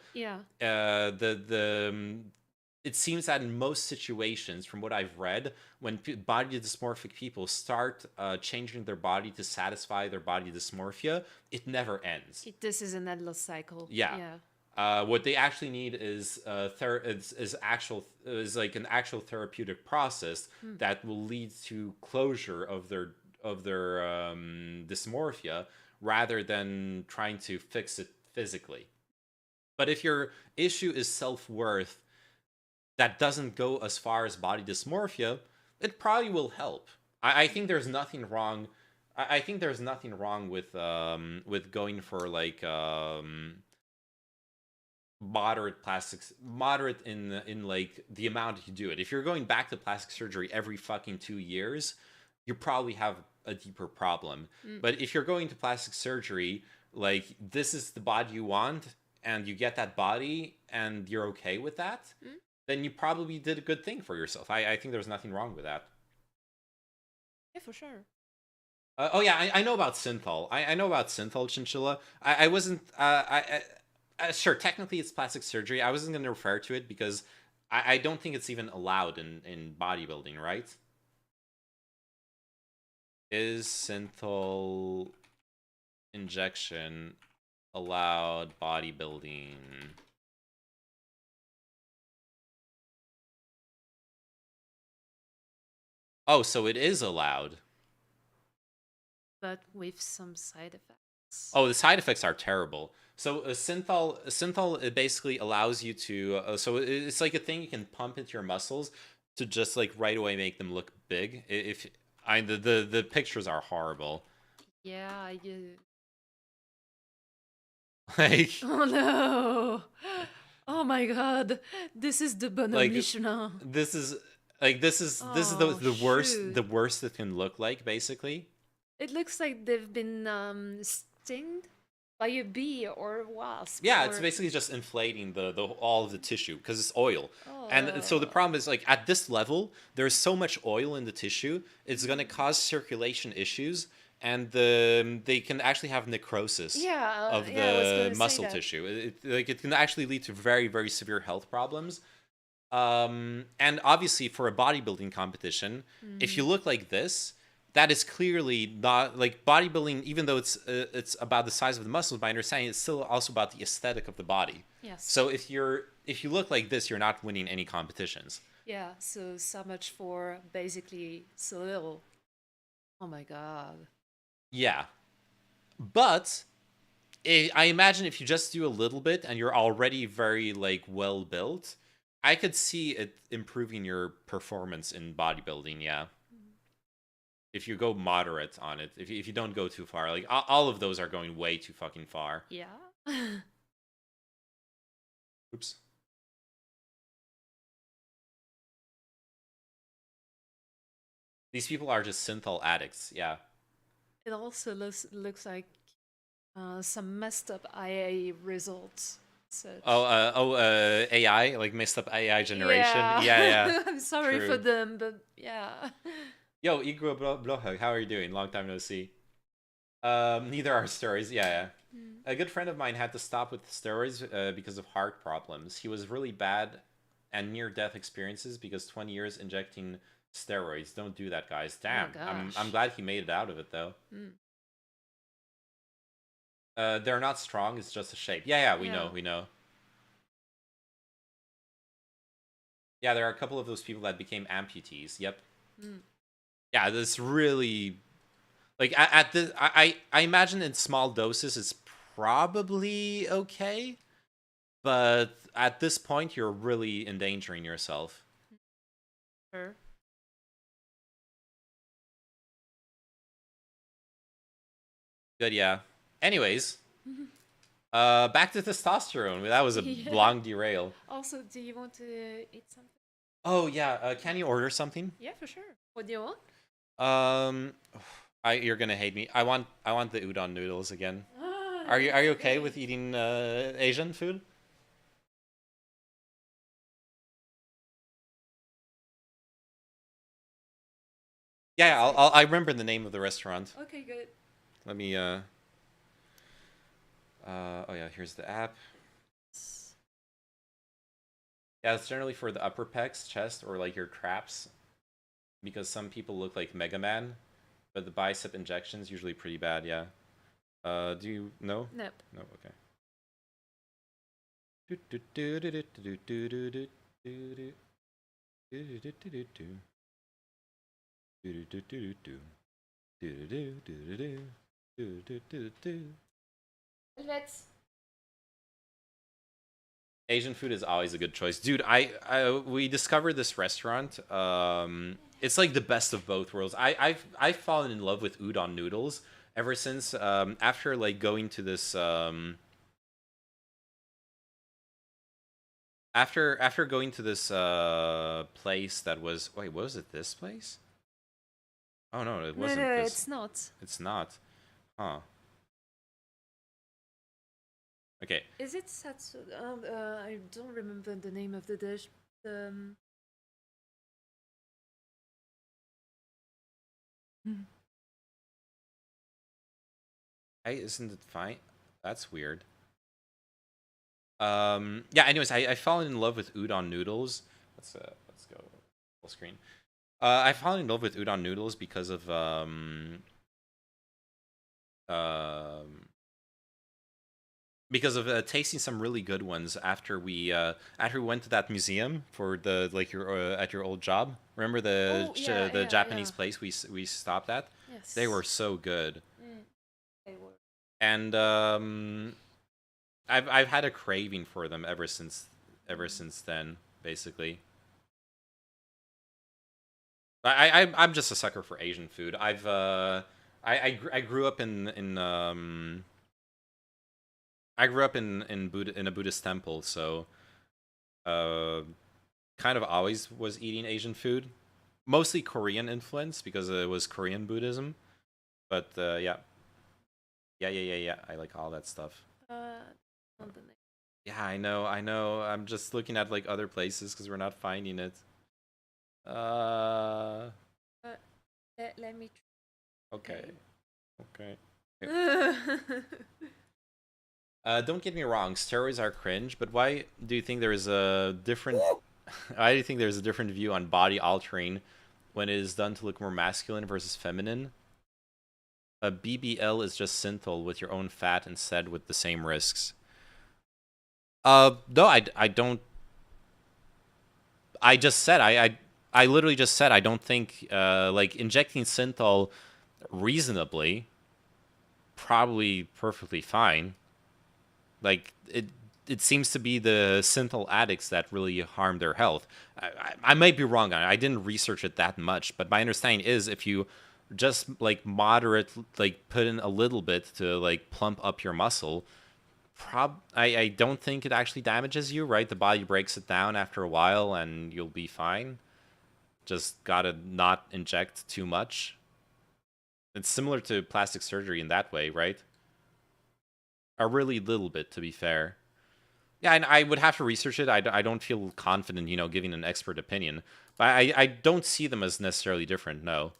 it seems that in most situations, from what I've read, when body dysmorphic people start changing their body to satisfy their body dysmorphia, it never ends. This is an endless cycle. Yeah. What they actually need is like an actual therapeutic process that will lead to closure of their dysmorphia, rather than trying to fix it physically. But if your issue is self-worth that doesn't go as far as body dysmorphia, it probably will help. I think there's nothing wrong. I think there's nothing wrong with going for like moderate in like the amount you do it. If you're going back to plastic surgery every fucking 2 years, you probably have a deeper problem. But if you're going to plastic surgery, like this is the body you want, and you get that body and you're okay with that, then you probably did a good thing for yourself. I think there's nothing wrong with that. Yeah, for sure. I know about synthol. I know about synthol, Chinchilla. I wasn't sure, technically it's plastic surgery. I wasn't going to refer to it because I don't think it's even allowed in bodybuilding, right? Is synthol injection allowed bodybuilding? Oh, so it is allowed. But with some side effects. Oh, the side effects are terrible. So synthol it basically allows you to so it's like a thing you can pump into your muscles to just like right away make them look big. The pictures are horrible. Yeah, Like, oh no! Oh my god! This is the bonhomme like, Michelin. This is the worst it can look like, basically. It looks like they've been stinged by a bee or a wasp. Yeah, or... it's basically just inflating the all of the tissue because it's oil. And so the problem is like at this level, there's so much oil in the tissue, it's going to cause circulation issues, and they can actually have necrosis of the muscle tissue. It can actually lead to very, very severe health problems. And obviously for a bodybuilding competition, if you look like this, that is clearly not like bodybuilding. Even though it's about the size of the muscles, my understanding, it's still also about the aesthetic of the body. Yes. So if you look like this, you're not winning any competitions. Yeah. So much for basically so little. Oh my god. Yeah, but I imagine if you just do a little bit and you're already very like well built, I could see it improving your performance in bodybuilding. Yeah. If you go moderate on it, if you don't go too far, like all of those are going way too fucking far. Yeah. Oops. These people are just synthol addicts. Yeah. It also looks like some messed up IA results. Such. AI, like messed up AI generation. Yeah. I'm sorry True. for them, but yeah. Yo, Igor Blohug, how are you doing? Long time no see. Neither are steroids. Yeah. A good friend of mine had to stop with steroids because of heart problems. He was really bad and near-death experiences because 20 years injecting steroids. Don't do that, guys. Damn. I'm glad he made it out of it, though. They're not strong. It's just a shape. Yeah, we know. Yeah, there are a couple of those people that became amputees. Yep. Yeah, this really... Like, at this... I imagine in small doses it's probably okay. But at this point, you're really endangering yourself. Sure. Good, yeah. Anyways, back to testosterone. That was a long derail. Also, do you want to eat something? Oh yeah, can you order something? Yeah, for sure. What do you want? You're gonna hate me. I want the udon noodles again. Are you okay with eating Asian food? Yeah, I remember the name of the restaurant. Okay, good. Let me oh yeah, here's the app. Yeah, it's generally for the upper pecs, chest, or like your traps. Because some people look like Mega Man, but the bicep injection's usually pretty bad, yeah. Do you know? Nope. No, okay. Let's. Asian food is always a good choice, dude. We discovered this restaurant. It's like the best of both worlds. I've fallen in love with udon noodles ever since after like going to this after going to this place that was what was it, this place? Oh no, it wasn't. No, this. it's not. It's not. Huh. Okay. Is it satsu? I don't remember the name of the dish. Hey, isn't it fine? That's weird. Yeah, anyways, I've fallen in love with udon noodles. Let's go full screen. I've fallen in love with udon noodles because of tasting some really good ones after we went to that museum for the like your at your old job. Remember the Japanese place we stopped at? Yes. They were so good. They were. And I've had a craving for them ever since then, basically. I'm just a sucker for Asian food. I grew up in a Buddhist temple, so kind of always was eating Asian food, mostly Korean influence because it was Korean Buddhism, but yeah. Yeah. I like all that stuff. On the next. Yeah, I know. I'm just looking at like other places because we're not finding it. Let me. Okay. Okay. Try. Don't get me wrong, steroids are cringe, but why do you think there is a different? Why do you think there's a different view on body altering when it is done to look more masculine versus feminine? A BBL is just synthol with your own fat instead with the same risks. No, I don't. I just said I literally just said I don't think like injecting synthol reasonably, probably perfectly fine. Like it seems to be the synthol addicts that really harm their health. I might be wrong on it. I didn't research it that much, but my understanding is if you just like moderate, like put in a little bit to like plump up your muscle, I don't think it actually damages you, right? The body breaks it down after a while and you'll be fine. Just gotta not inject too much. It's similar to plastic surgery in that way, right? A really little bit, to be fair. Yeah, and I would have to research it. I don't feel confident, giving an expert opinion. But I don't see them as necessarily different, no.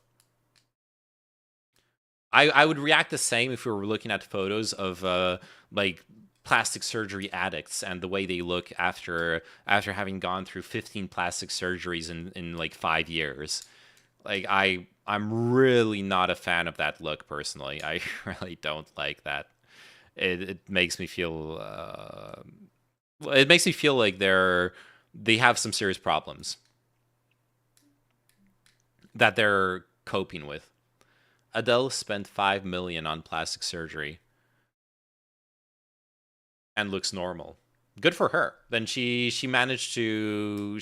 I would react the same if we were looking at photos of, like, plastic surgery addicts and the way they look after having gone through 15 plastic surgeries in like 5 years. Like, I'm really not a fan of that look, personally. I really don't like that. It makes me feel it makes me feel like they have some serious problems that they're coping with. Adele spent 5 million on plastic surgery and looks normal. Good for her. Then she managed to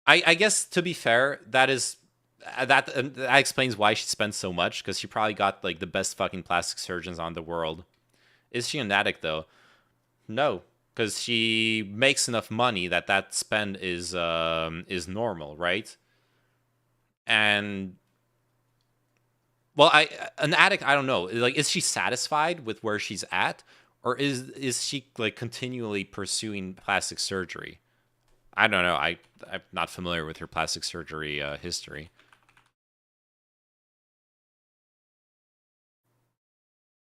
I guess, to be fair, that explains why she spent so much, because she probably got like the best fucking plastic surgeons on the world. Is she an addict though? No, because she makes enough money that spend is normal, right? And well, an addict, I don't know. Like, is she satisfied with where she's at, or is she like continually pursuing plastic surgery? I don't know. I'm not familiar with her plastic surgery history.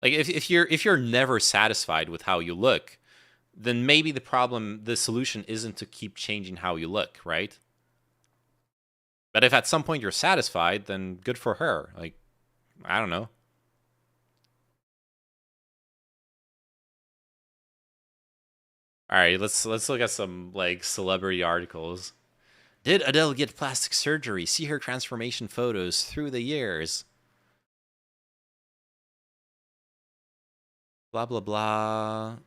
Like, if you're never satisfied with how you look, then maybe the solution isn't to keep changing how you look, right? But if at some point you're satisfied, then good for her. Like, I don't know. All right, let's look at some like celebrity articles. Did Adele get plastic surgery? See her transformation photos through the years. Blah blah blah.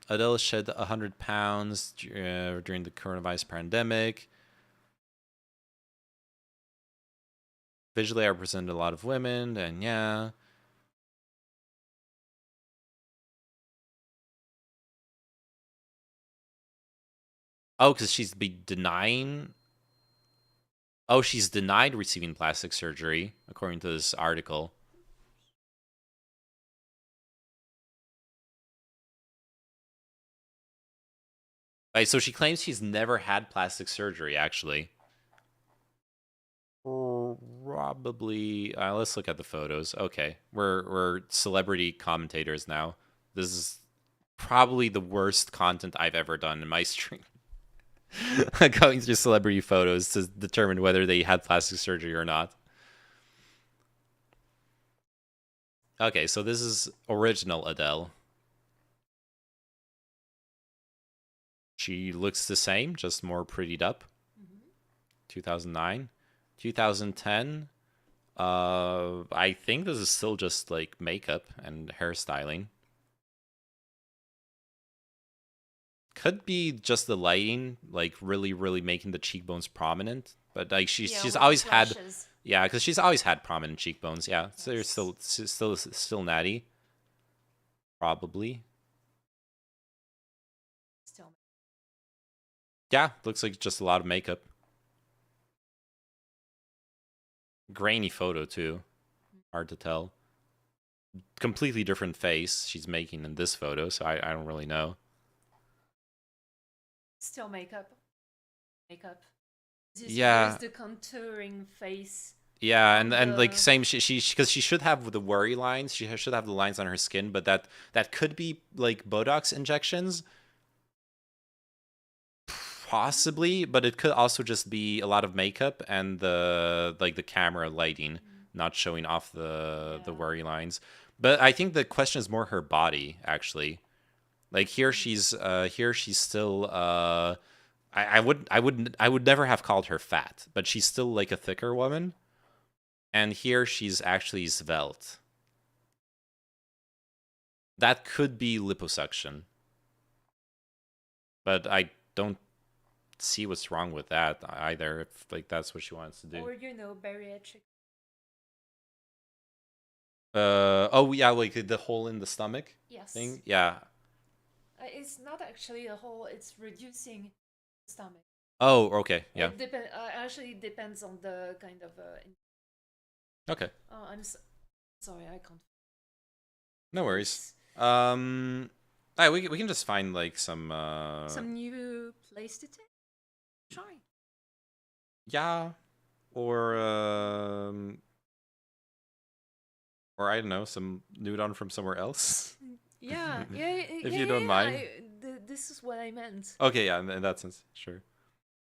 Adele shed 100 pounds during the coronavirus pandemic. Visually, I represented a lot of women, and yeah. Oh, because she's denying. Oh, she's denied receiving plastic surgery, according to this article. Right, so she claims she's never had plastic surgery, actually. Probably. Let's look at the photos. Okay, we're celebrity commentators now. This is probably the worst content I've ever done in my stream. Going through celebrity photos to determine whether they had plastic surgery or not. Okay, so this is original Adele. She looks the same, just more prettied up. 2009. 2010. I think this is still just like makeup and hairstyling. Could be just the lighting, like really, really making the cheekbones prominent. But like she's always had, yeah, because she's always had prominent cheekbones. Yeah, so they're still natty. Probably. Still. Yeah, looks like just a lot of makeup. Grainy photo too. Hard to tell. Completely different face she's making in this photo, so I don't really know. Still makeup. Makeup. Yeah. There's the contouring face. Yeah, on and like the- same she because she should have the worry lines. She should have the lines on her skin, but that could be like Botox injections. Possibly, but it could also just be a lot of makeup and the camera lighting not showing off the worry lines. But I think the question is more her body actually. Like here she's still I would never have called her fat, but she's still like a thicker woman. And here she's actually svelte. That could be liposuction. But I don't see what's wrong with that either, if like that's what she wants to do. Or bariatric. Oh yeah, like the hole in the stomach Yes. thing. Yeah. It's not actually a hole. It's reducing the stomach. Oh, okay. Yeah. It actually depends on the kind of. Okay. I'm sorry, I can't. No worries. We can just find like some new place to take. Try. Yeah. Or I don't know, some nude on from somewhere else. Yeah, If you don't mind. This is what I meant. Okay, yeah, in that sense, sure.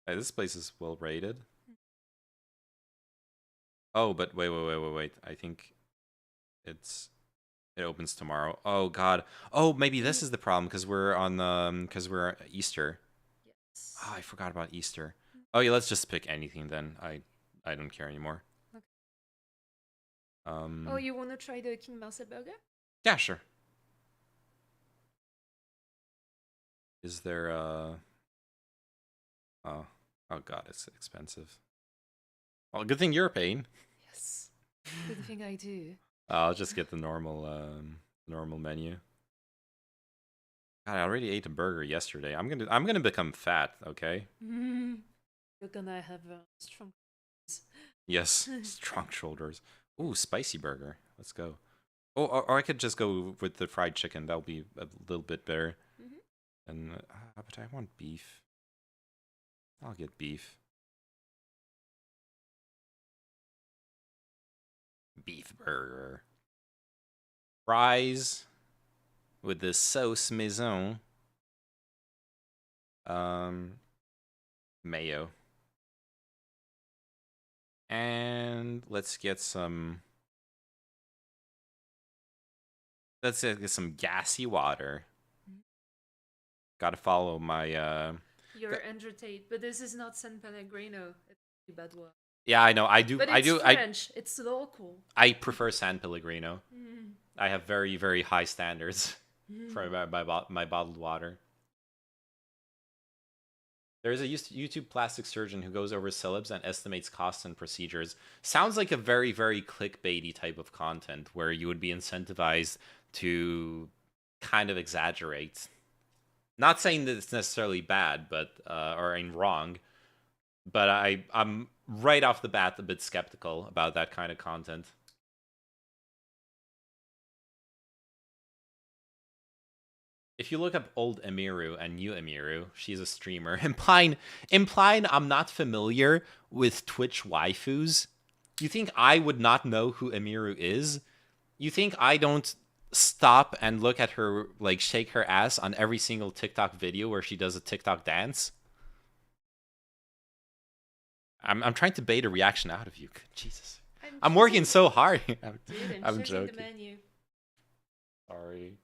Hey, this place is well rated. Oh, but wait. I think it opens tomorrow. Oh God. Oh, maybe this is the problem because we're on we're Easter. Yes. Oh, I forgot about Easter. Oh yeah, let's just pick anything then. I don't care anymore. Okay. Um. Oh, you want to try the King Marcel burger? Yeah, sure. Is there Oh God, it's expensive. Well, good thing you're paying. Yes. Good thing I do. I'll just get the normal menu. God, I already ate a burger yesterday. I'm gonna become fat. Okay. You're gonna have strong. Yes, strong shoulders. Ooh, spicy burger. Let's go. Oh, or I could just go with the fried chicken. That'll be a little bit better. And but I want beef. I'll get beef. Beef burger. Fries with the sauce maison. Mayo. And let's get some gassy water. Gotta follow my You're Andrew Tate, but this is not San Pellegrino. It's a bad one. Yeah, I know. I do. But it's French. It's local. I prefer San Pellegrino. I have very, very high standards for my bottled water. There is a YouTube plastic surgeon who goes over celebs and estimates costs and procedures. Sounds like a very, very clickbaity type of content where you would be incentivized to kind of exaggerate. Not saying that it's necessarily bad, but or wrong, but I'm right off the bat a bit skeptical about that kind of content. If you look up old Emiru and new Emiru, she's a streamer, implying I'm not familiar with Twitch waifus. You think I would not know who Emiru is? You think I don't stop and look at her, like, shake her ass on every single TikTok video where she does a TikTok dance? I'm trying to bait a reaction out of you. Jesus. I'm working so hard. I'm joking. The menu. Sorry.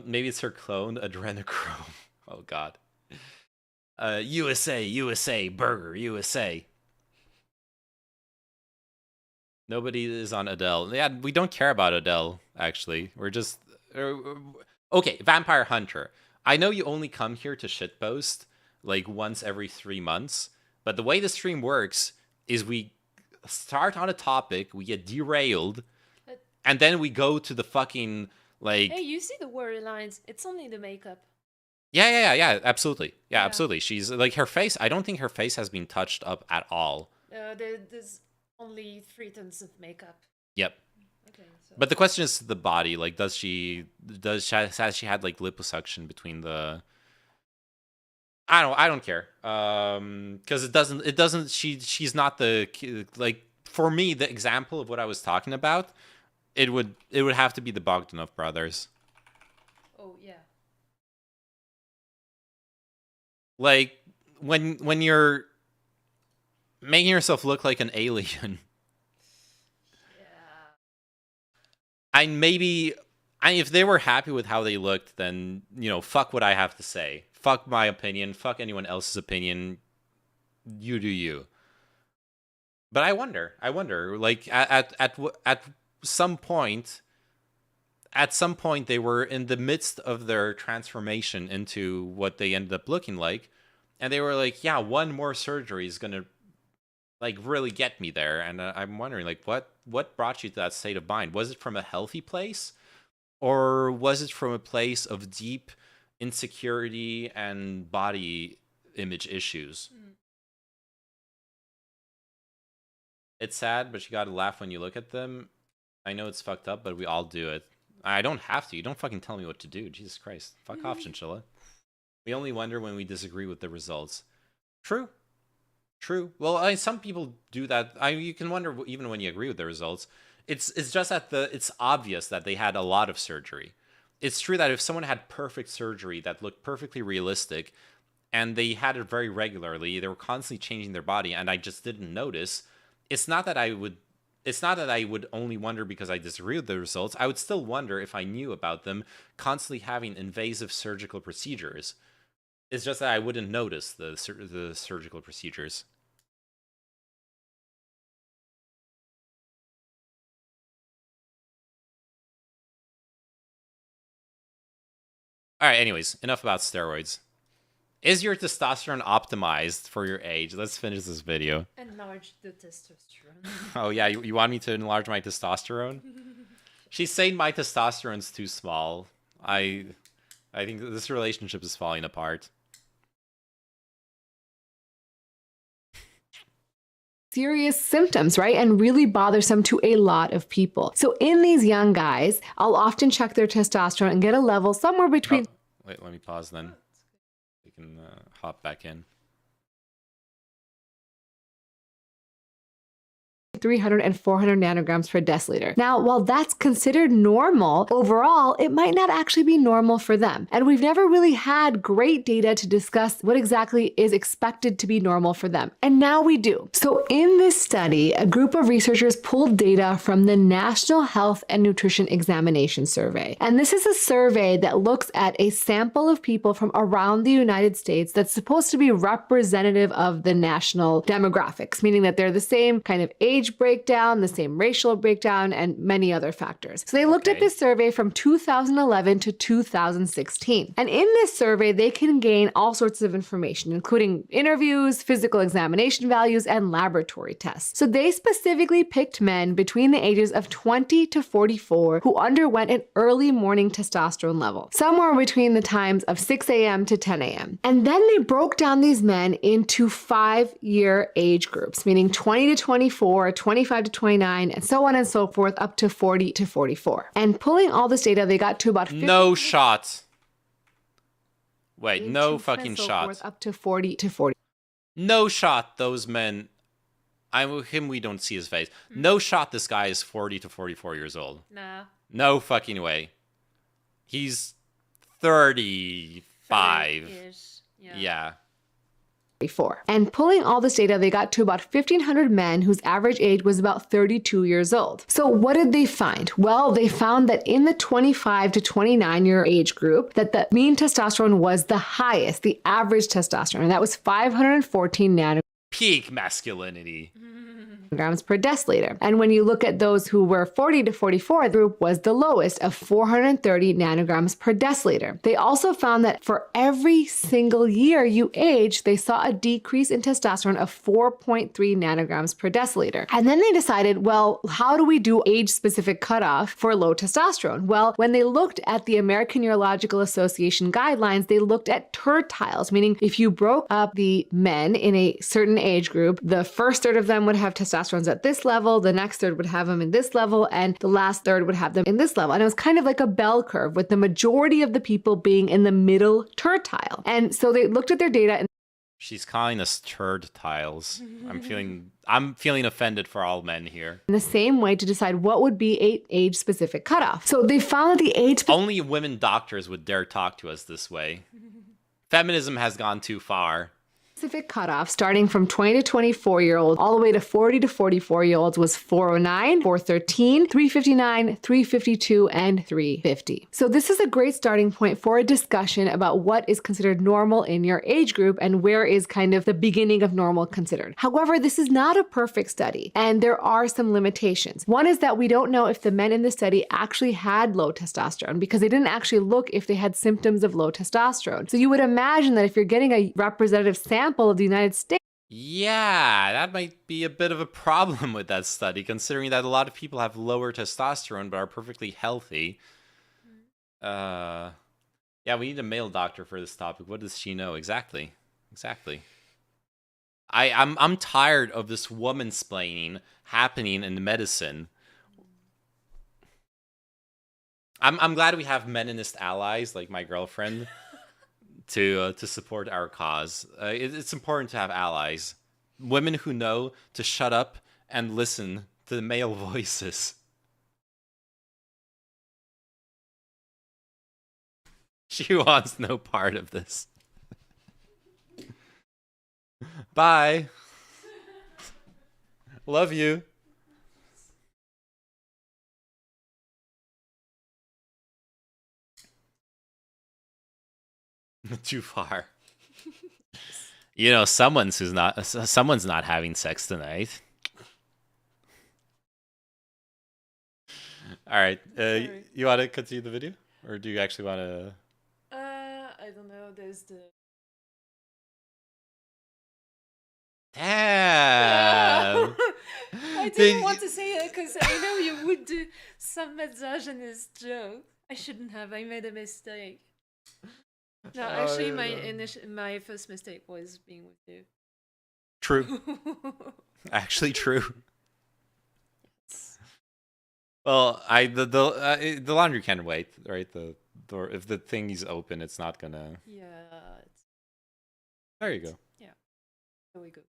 Maybe it's her clone, Adrenochrome. Oh God. USA, burger, USA. Nobody is on Adele. Yeah, we don't care about Adele, actually. We're just... Okay, Vampire Hunter. I know you only come here to shitpost, like, once every 3 months, but the way the stream works is we start on a topic, we get derailed, and then we go to the fucking, like... Hey, you see the worry lines? It's only the makeup. Yeah, absolutely. Yeah, absolutely. She's like, her face, I don't think her face has been touched up at all. There's only 3 tons of makeup. Yep. Okay, so. But the question is the body. Like, has she had like liposuction between the? I don't care. Because it doesn't. She's not the, like, for me, the example of what I was talking about. It would have to be the Bogdanov brothers. Oh yeah. Like, when you're making yourself look like an alien. If they were happy with how they looked, then, fuck what I have to say. Fuck my opinion. Fuck anyone else's opinion. You do you. But I wonder, like, at some point, they were in the midst of their transformation into what they ended up looking like, and they were like, yeah, one more surgery is gonna, like, really get me there. And I'm wondering, like, what brought you to that state of mind? Was it from a healthy place, or was it from a place of deep insecurity and body image issues? It's sad, but you gotta laugh when you look at them. I know it's fucked up, but we all do it. I don't have to. You don't fucking tell me what to do. Jesus Christ. Fuck off, Chinchilla. We only wonder when we disagree with the results. True. Well, some people do that. You can wonder even when you agree with the results. It's just that it's obvious that they had a lot of surgery. It's true that if someone had perfect surgery that looked perfectly realistic, and they had it very regularly, they were constantly changing their body, and I just didn't notice. It's not that I would only wonder because I disagree with the results. I would still wonder if I knew about them constantly having invasive surgical procedures. It's just that I wouldn't notice the surgical procedures. All right, anyways, enough about steroids. Is your testosterone optimized for your age? Let's finish this video. Enlarge the testosterone. Oh, yeah, you want me to enlarge my testosterone? She's saying my testosterone's too small. I think this relationship is falling apart. Serious symptoms, right? And really bothersome to a lot of people. So in these young guys, I'll often check their testosterone and get a level somewhere between... Oh, wait, let me pause then. We can hop back in. 300 and 400 nanograms per deciliter. Now, while that's considered normal, overall, it might not actually be normal for them. And we've never really had great data to discuss what exactly is expected to be normal for them. And now we do. So in this study, a group of researchers pulled data from the National Health and Nutrition Examination Survey. And this is a survey that looks at a sample of people from around the United States that's supposed to be representative of the national demographics, meaning that they're the same kind of age breakdown, the same racial breakdown, and many other factors. So they looked at this survey from 2011 to 2016. And in this survey, they can gain all sorts of information, including interviews, physical examination values, and laboratory tests. So they specifically picked men between the ages of 20 to 44 who underwent an early morning testosterone level, somewhere between the times of 6 a.m. to 10 a.m. And then they broke down these men into 5-year age groups, meaning 20 to 24, 25 to 29, and so on and so forth, up to 40 to 44. And pulling all this data, they got to about 50. No shot. Wait, no fucking shot. Up to 40 to 40. No shot those men. We don't see his face. No shot this guy is 40 to 44 years old. Nah. No fucking way. He's 35. Yeah. And pulling all this data, they got to about 1,500 men whose average age was about 32 years old. So what did they find? Well, they found that in the 25 to 29 year age group, that the mean testosterone was the highest, the average testosterone, and that was 514 nanograms Peak masculinity. Grams per deciliter. And when you look at those who were 40 to 44, the group was the lowest of 430 nanograms per deciliter. They also found that for every single year you age, they saw a decrease in testosterone of 4.3 nanograms per deciliter. And then they decided, well, how do we do age-specific cutoff for low testosterone? Well, when they looked at the American Urological Association guidelines, they looked at tertiles, meaning if you broke up the men in a certain age group, the first third of them would have testosterone at this level, the next third would have them in this level, and the last third would have them in this level. And it was kind of like a bell curve with the majority of the people being in the middle tertile. And so they looked at their data and She's calling us turd tiles. I'm feeling offended for all men here. in the same way to decide what would be a age-specific cutoff. So they found that the age Only women doctors would dare talk to us this way. Feminism has gone too far. specific cutoff starting from 20 to 24-year-olds all the way to 40 to 44-year-olds was 409, 413, 359, 352, and 350. So this is a great starting point for a discussion about what is considered normal in your age group and where is kind of the beginning of normal considered. However, this is not a perfect study and there are some limitations. One is that we don't know if the men in the study actually had low testosterone because they didn't actually look if they had symptoms of low testosterone. So you would imagine that if you're getting a representative sample of the United States, Yeah, that might be a bit of a problem with that study, considering that a lot of people have lower testosterone but are perfectly healthy. Yeah, we need a male doctor for this topic. What does she know? Exactly. I'm tired of this woman-splaining happening in medicine. I'm glad we have meninist allies like my girlfriend to support our cause. It's important to have allies, women who know to shut up and listen to the male voices. She wants no part of this. Bye. Love you. Too far. You know, someone's not having sex tonight. All right. You want to continue the video, or do you actually want to? I don't know. There's the. Damn. I didn't want to say it because I know you would do some misogynist joke. I shouldn't have. I made a mistake. No, actually, my first mistake was being with you. True. Actually, true. Well, the laundry can wait, right? The door, if the thing is open, it's not gonna. Yeah. There you go. Yeah. There we go.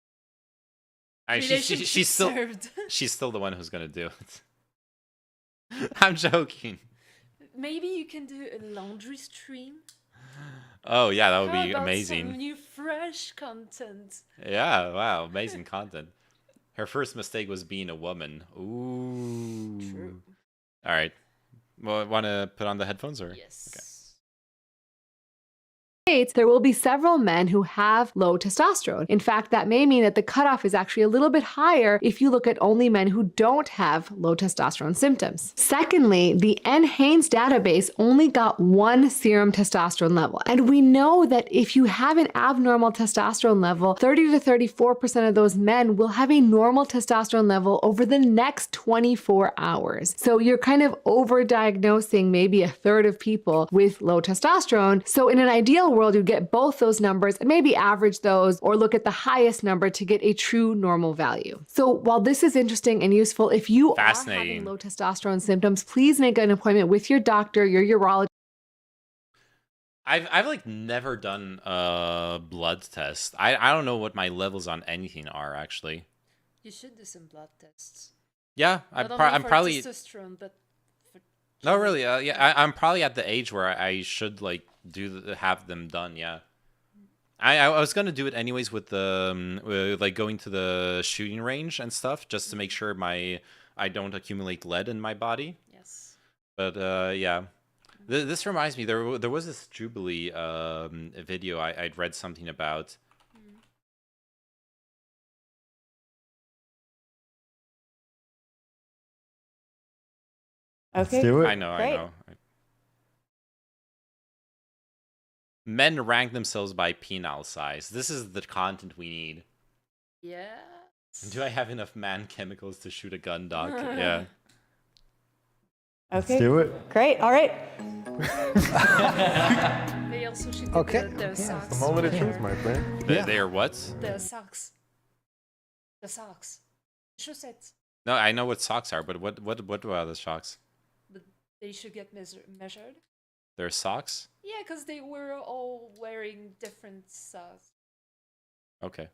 She's still the one who's gonna do it. I'm joking. Maybe you can do a laundry stream. Oh yeah, that would How be about amazing. some new fresh content. Yeah, wow, amazing content. Her first mistake was being a woman. Ooh. True. All right. Well, want to put on the headphones or? Yes. Okay. there will be several men who have low testosterone. In fact, that may mean that the cutoff is actually a little bit higher if you look at only men who don't have low testosterone symptoms. Secondly, the NHANES database only got one serum testosterone level. And we know that if you have an abnormal testosterone level, 30 to 34% of those men will have a normal testosterone level over the next 24 hours. So you're kind of overdiagnosing maybe a third of people with low testosterone. So in an ideal world, you get both those numbers and maybe average those or look at the highest number to get a true normal value. So while this is interesting and useful, if you are having low testosterone symptoms, please make an appointment with your doctor, your urologist. I've like never done a blood test. I don't know what my levels on anything are actually. You should do some blood tests. Yeah, I'm probably testosterone, but no, really. Yeah, I'm probably at the age where I should like have them done. Yeah, I was gonna do it anyways with the like going to the shooting range and stuff just to make sure I don't accumulate lead in my body. Yes. But yeah, this reminds me there was this Jubilee video I'd read something about. Okay. Do it. I know, Great. I know. Men rank themselves by penile size. This is the content we need. Yeah. Do I have enough man chemicals to shoot a gun, Doc? Yeah. Okay. Do it. Great. All right. They also should Okay. their socks. The moment of truth, my friend. They are what? The socks. The socks. Chaussettes. No, I know what socks are, but what are the socks? But they should get measured. They're socks? Yeah, because they were all wearing different socks. Okay.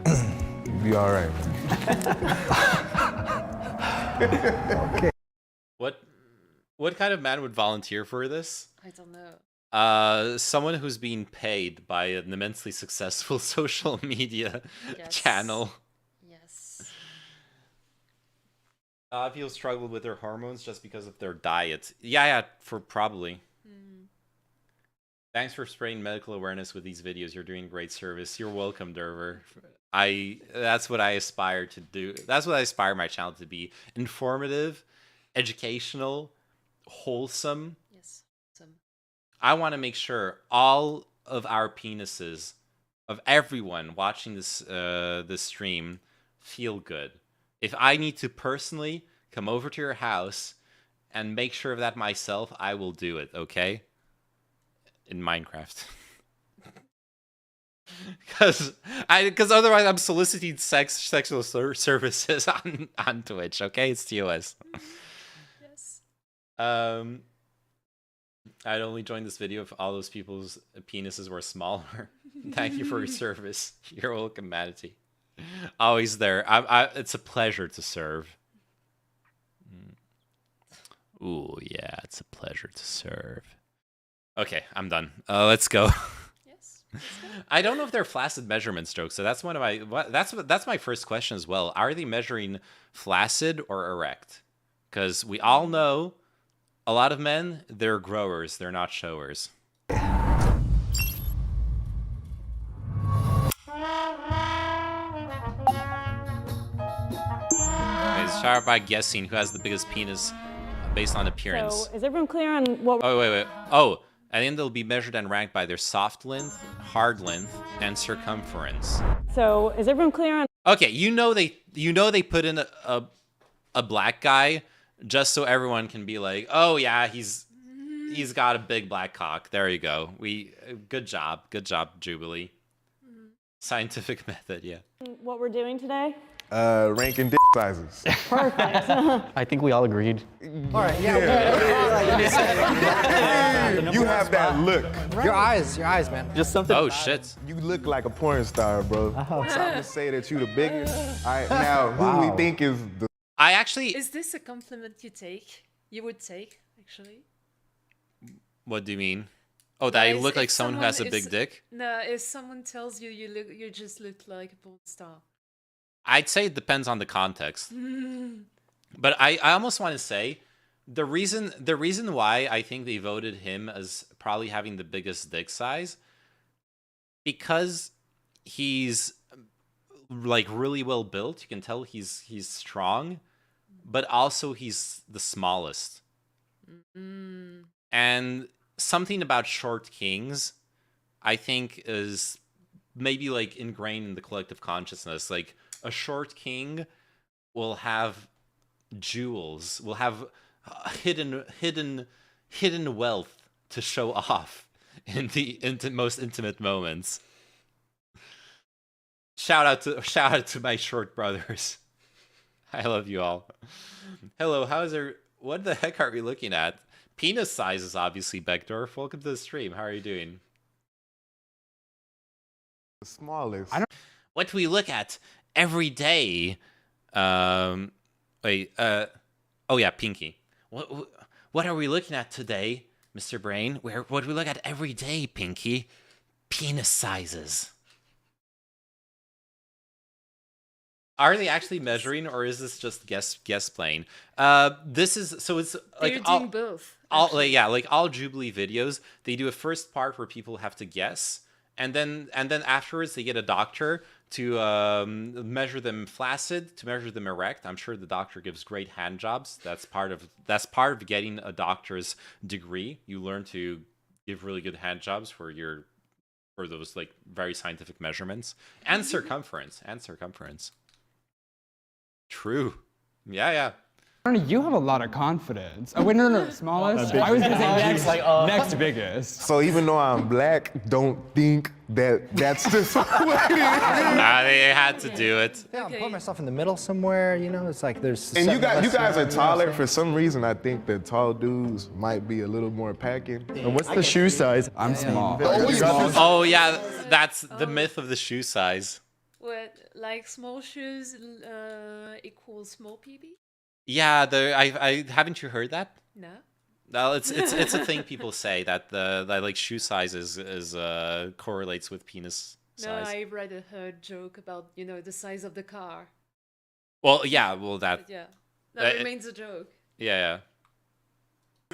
You'll be all right. Okay. What kind of man would volunteer for this? I don't know. Someone who's being paid by an immensely successful social media channel. Yes. People struggle with their hormones just because of their diet. Yeah, for probably. Thanks for spreading medical awareness with these videos. You're doing great service. You're welcome, Derver. That's what I aspire to do. That's what I aspire my channel to be. Informative, educational, wholesome. Yes. Wholesome. I want to make sure all of our penises, of everyone watching this this stream, feel good. If I need to personally come over to your house and make sure of that myself, I will do it, okay? In Minecraft. Because otherwise I'm soliciting sexual services on Twitch, okay? It's TOS. Yes. I'd only join this video if all those people's penises were smaller. Thank you for your service. You're welcome, Manatee. Always there. It's a pleasure to serve. Ooh, yeah, it's a pleasure to serve. Okay, I'm done. Let's go. Yes. I don't know if they're flaccid measurement strokes, so that's one of my. That's my first question as well. Are they measuring flaccid or erect? Because we all know, a lot of men, they're growers, they're not showers. Start by guessing who has the biggest penis based on appearance. So, is everyone clear on what? Oh, wait. Oh, and then they'll be measured and ranked by their soft length, hard length, and circumference. So, is everyone clear on? Okay, you know they put in a black guy just so everyone can be like, oh yeah, he's got a big black cock. There you go. Good job, Jubilee. Scientific method, yeah. What we're doing today? Ranking dick sizes. Perfect. I think we all agreed. All right, you have that look. Your eyes, man. Just something. Oh shit. You look like a porn star, bro. So I'm gonna say that you the biggest. All right, now who we think is the? I actually. Is this a compliment you take? You would take, actually. What do you mean? Oh, that I look like someone who has a big dick? No, if someone tells you you just look like a porn star. I'd say it depends on the context. But I almost want to say the reason why I think they voted him as probably having the biggest dick size, because he's like really well built. You can tell he's strong, but also he's the smallest. And something about short kings, I think, is maybe like ingrained in the collective consciousness. Like, a short king will have jewels, will have hidden wealth to show off in the most intimate moments. Shout out to my short brothers. I love you all. Hello, what the heck are we looking at? Penis sizes, obviously, Beckdorf. Welcome to the stream. How are you doing? The smallest. What do we look at every day? Oh yeah, Pinky. What are we looking at today, Mr. Brain? What do we look at every day, Pinky? Penis sizes. Are they actually measuring, or is this just guess playing? This is so it's like they're doing both. Like all Jubilee videos, they do a first part where people have to guess, and then afterwards they get a doctor to measure them flaccid, to measure them erect. I'm sure the doctor gives great hand jobs. That's part of getting a doctor's degree. You learn to give really good hand jobs for those like very scientific measurements and circumference. True. Yeah. You have a lot of confidence. Oh, wait, no, smallest. I was gonna say next, next biggest. So even though I'm black, don't think that's just what it is. Nah, they had to do it. Yeah, I'm putting myself in the middle somewhere, you know, it's like there's... And you guys are taller. For some reason, I think that tall dudes might be a little more packing. And what's the shoe size? I'm small. Oh yeah, that's the myth of the shoe size. What, like small shoes equals small PB? Yeah, I haven't you heard that? No. Well, it's a thing people say that the like shoe size is correlates with penis size. No, I read a joke about, you know, the size of the car. Well, that. But yeah, that remains a joke. Yeah.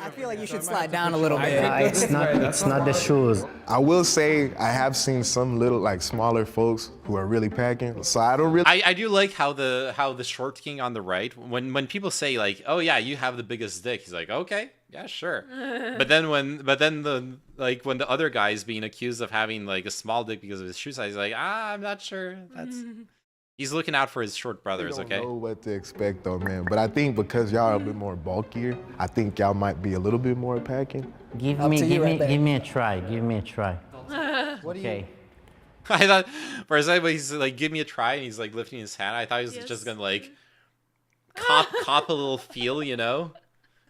I feel like you should slide down a little bit. It's not the shoes. I will say I have seen some little like smaller folks who are really packing. So I don't really. I do like how the short king on the right, when people say like, oh yeah, you have the biggest dick, he's like, okay, yeah, sure. but then when the other guy is being accused of having like a small dick because of his shoe size, he's like, I'm not sure. He's looking out for his short brothers, I okay? don't know what to expect though, man. But I think because y'all are a bit more bulkier, I think y'all might be a little bit more packing. Give me a try. What do you... I thought for a second he's like, give me a try, and he's like lifting his hand. I thought he was just gonna like cop a little feel, you know?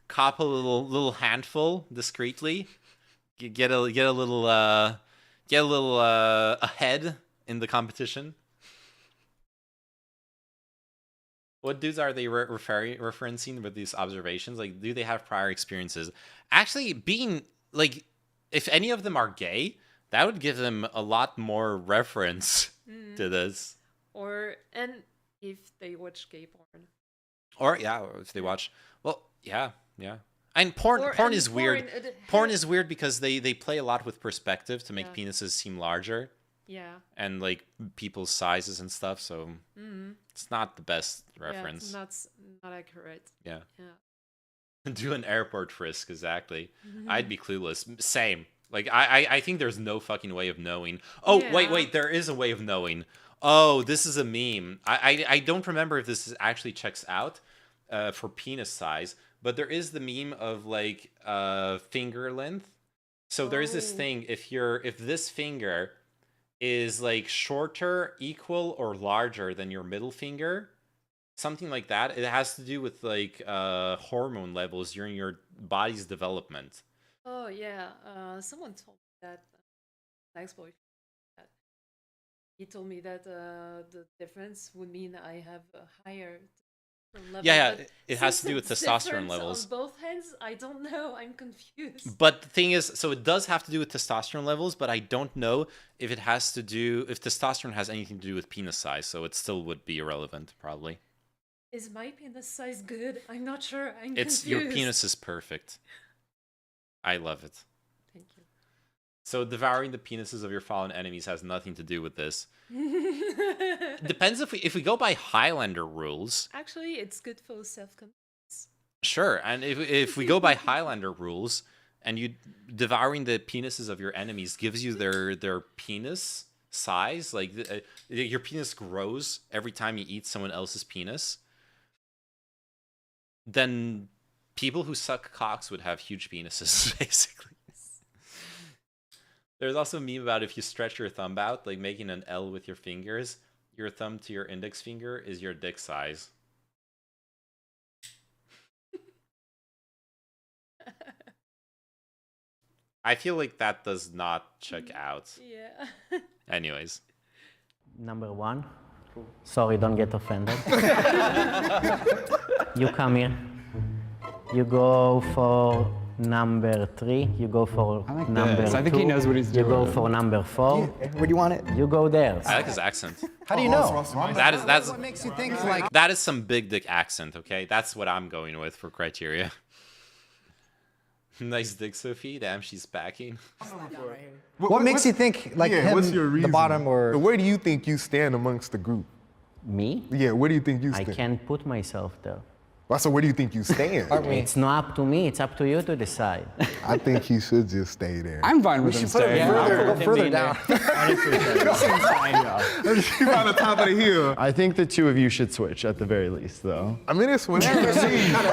Cop a little handful discreetly. Get a little ahead in the competition. What dudes are they referencing with these observations? Like, do they have prior experiences? Actually, being like, if any of them are gay, that would give them a lot more reference to this. And if they watch gay porn. Or if they watch, well, yeah. And porn is weird. Porn is weird because they play a lot with perspective to make penises seem larger. Yeah. And like people's sizes and stuff, so it's not the best reference. Yeah, it's not accurate. Yeah. Do an airport frisk, exactly. I'd be clueless. Same. Like I think there's no fucking way of knowing. Oh, wait, there is a way of knowing. Oh, this is a meme. I don't remember if this actually checks out for penis size, but there is the meme of like finger length. So there is this thing, if this finger is like shorter, equal, or larger than your middle finger, something like that. It has to do with like hormone levels during your body's development. Oh yeah, someone told me that. Ex-boyfriend. He told me that the difference would mean I have a higher level. Yeah, it has to do with testosterone difference levels. On both hands, I don't know. I'm confused. But the thing is, so it does have to do with testosterone levels, but I don't know if if testosterone has anything to do with penis size, so it still would be irrelevant, probably. Is my penis size good? I'm not sure. I'm It's confused. your penis is perfect. I love it. Thank you. So devouring the penises of your fallen enemies has nothing to do with this. Depends if we go by Highlander rules. Actually, it's good for self-confidence. Sure, and if we go by Highlander rules, and you devouring the penises of your enemies gives you their penis size, like your penis grows every time you eat someone else's penis, then people who suck cocks would have huge penises, basically. There's also a meme about if you stretch your thumb out, like making an L with your fingers, your thumb to your index finger is your dick size. I feel like that does not check out. Yeah. Anyways. Number 1. Sorry, don't get offended. You come here. You go for number 3. You go for number 2. I think he knows what he's doing. You go for number 4. Where do you want it? You go there. I like his accent. How do you know? That's what makes you think like that is some big dick accent, okay? That's what I'm going with for criteria. Nice dick, Sophie. Damn, she's packing. What makes you think like him, what's your the reason? bottom, or Where do you think you stand amongst the group? Me? Yeah, where do you think you I stand? can't put myself there. Well, so where do you think you stand? It's not up to me. It's up to you to decide. I think he should just stay there. I'm fine with him staying. go further down? He's on the top of the hill. I think the two of you should switch at the very least, though. I mean, it's whatever.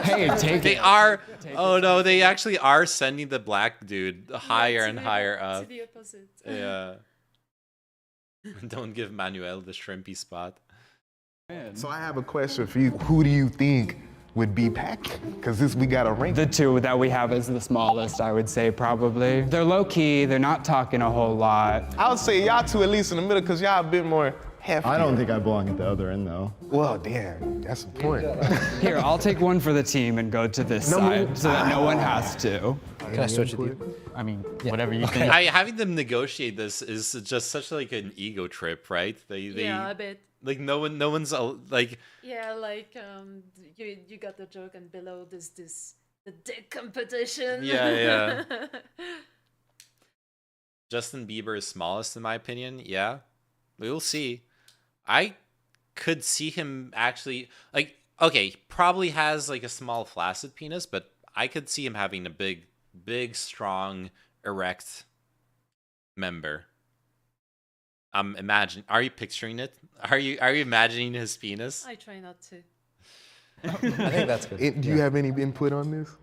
Hey, take They it. are. Oh no, they actually are sending the black dude higher and higher up. To the opposite. Yeah. Don't give Manuel the shrimpy spot. So I have a question for you. Who do you think would be packing? Because we got a rank. The two that we have as the smallest, I would say, probably. They're low-key, they're not talking a whole lot. I would say y'all two at least in the middle because y'all a bit more hefty. I don't think I belong at the other end, though. Well, damn, that's the point. Here, I'll take one for the team and go to this side so that no one has to. Can I switch with you? I mean, whatever you think. Having them negotiate this is just such like an ego trip, right? Yeah, a bit. Like no one's like. Yeah, like you got the joke, and below there's the dick competition. Yeah. Justin Bieber is smallest in my opinion. Yeah, we will see. I could see him actually like. Okay, he probably has like a small flaccid penis, but I could see him having a big, strong, erect member. Imagine. Are you picturing it? Are you imagining his penis? I try not to. I think that's good. Do you have any input on this?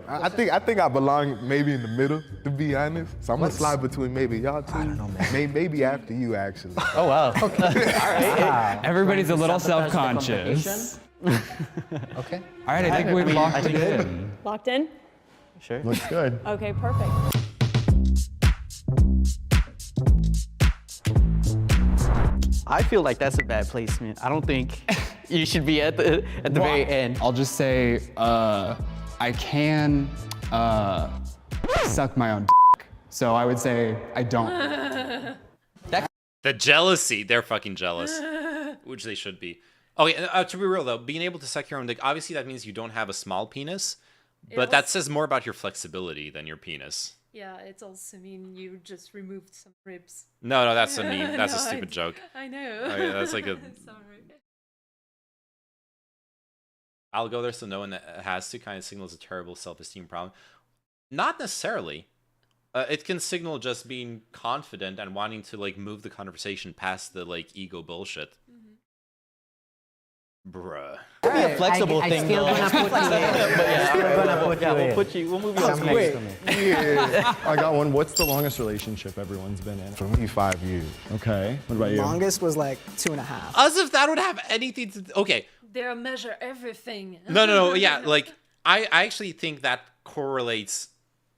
I think I belong maybe in the middle, to be honest. So I'm gonna slide between maybe y'all two. I don't know, man. Maybe after you, actually. Oh wow. Okay. All right. Everybody's a little self-conscious. Okay. All right, I think we locked it in. Locked in? Sure. Looks good. Okay, perfect. I feel like that's a bad placement. I don't think you should be at the very end. I'll just say I can suck my own dick. So I would say I don't. The jealousy. They're fucking jealous. Which they should be. Okay, to be real though, being able to suck your own dick, obviously that means you don't have a small penis. But that says more about your flexibility than your penis. Yeah, it's also mean you just removed some ribs. No, that's a mean. That's a No, stupid joke. I know. Oh, yeah, that's like a. Sorry. I'll go there so no one has to kind of signals a terrible self-esteem problem. Not necessarily. It can signal just being confident and wanting to like move the conversation past the like ego bullshit. Bruh. Right. A flexible thing. Still gonna put you in. We'll move you up next to me. Yeah. I got one. What's the longest relationship everyone's been in? For me, 5 years. Okay. What about you? Longest was like 2.5. As if that would have anything to. Okay. They measure everything. No. Yeah, like I actually think that correlates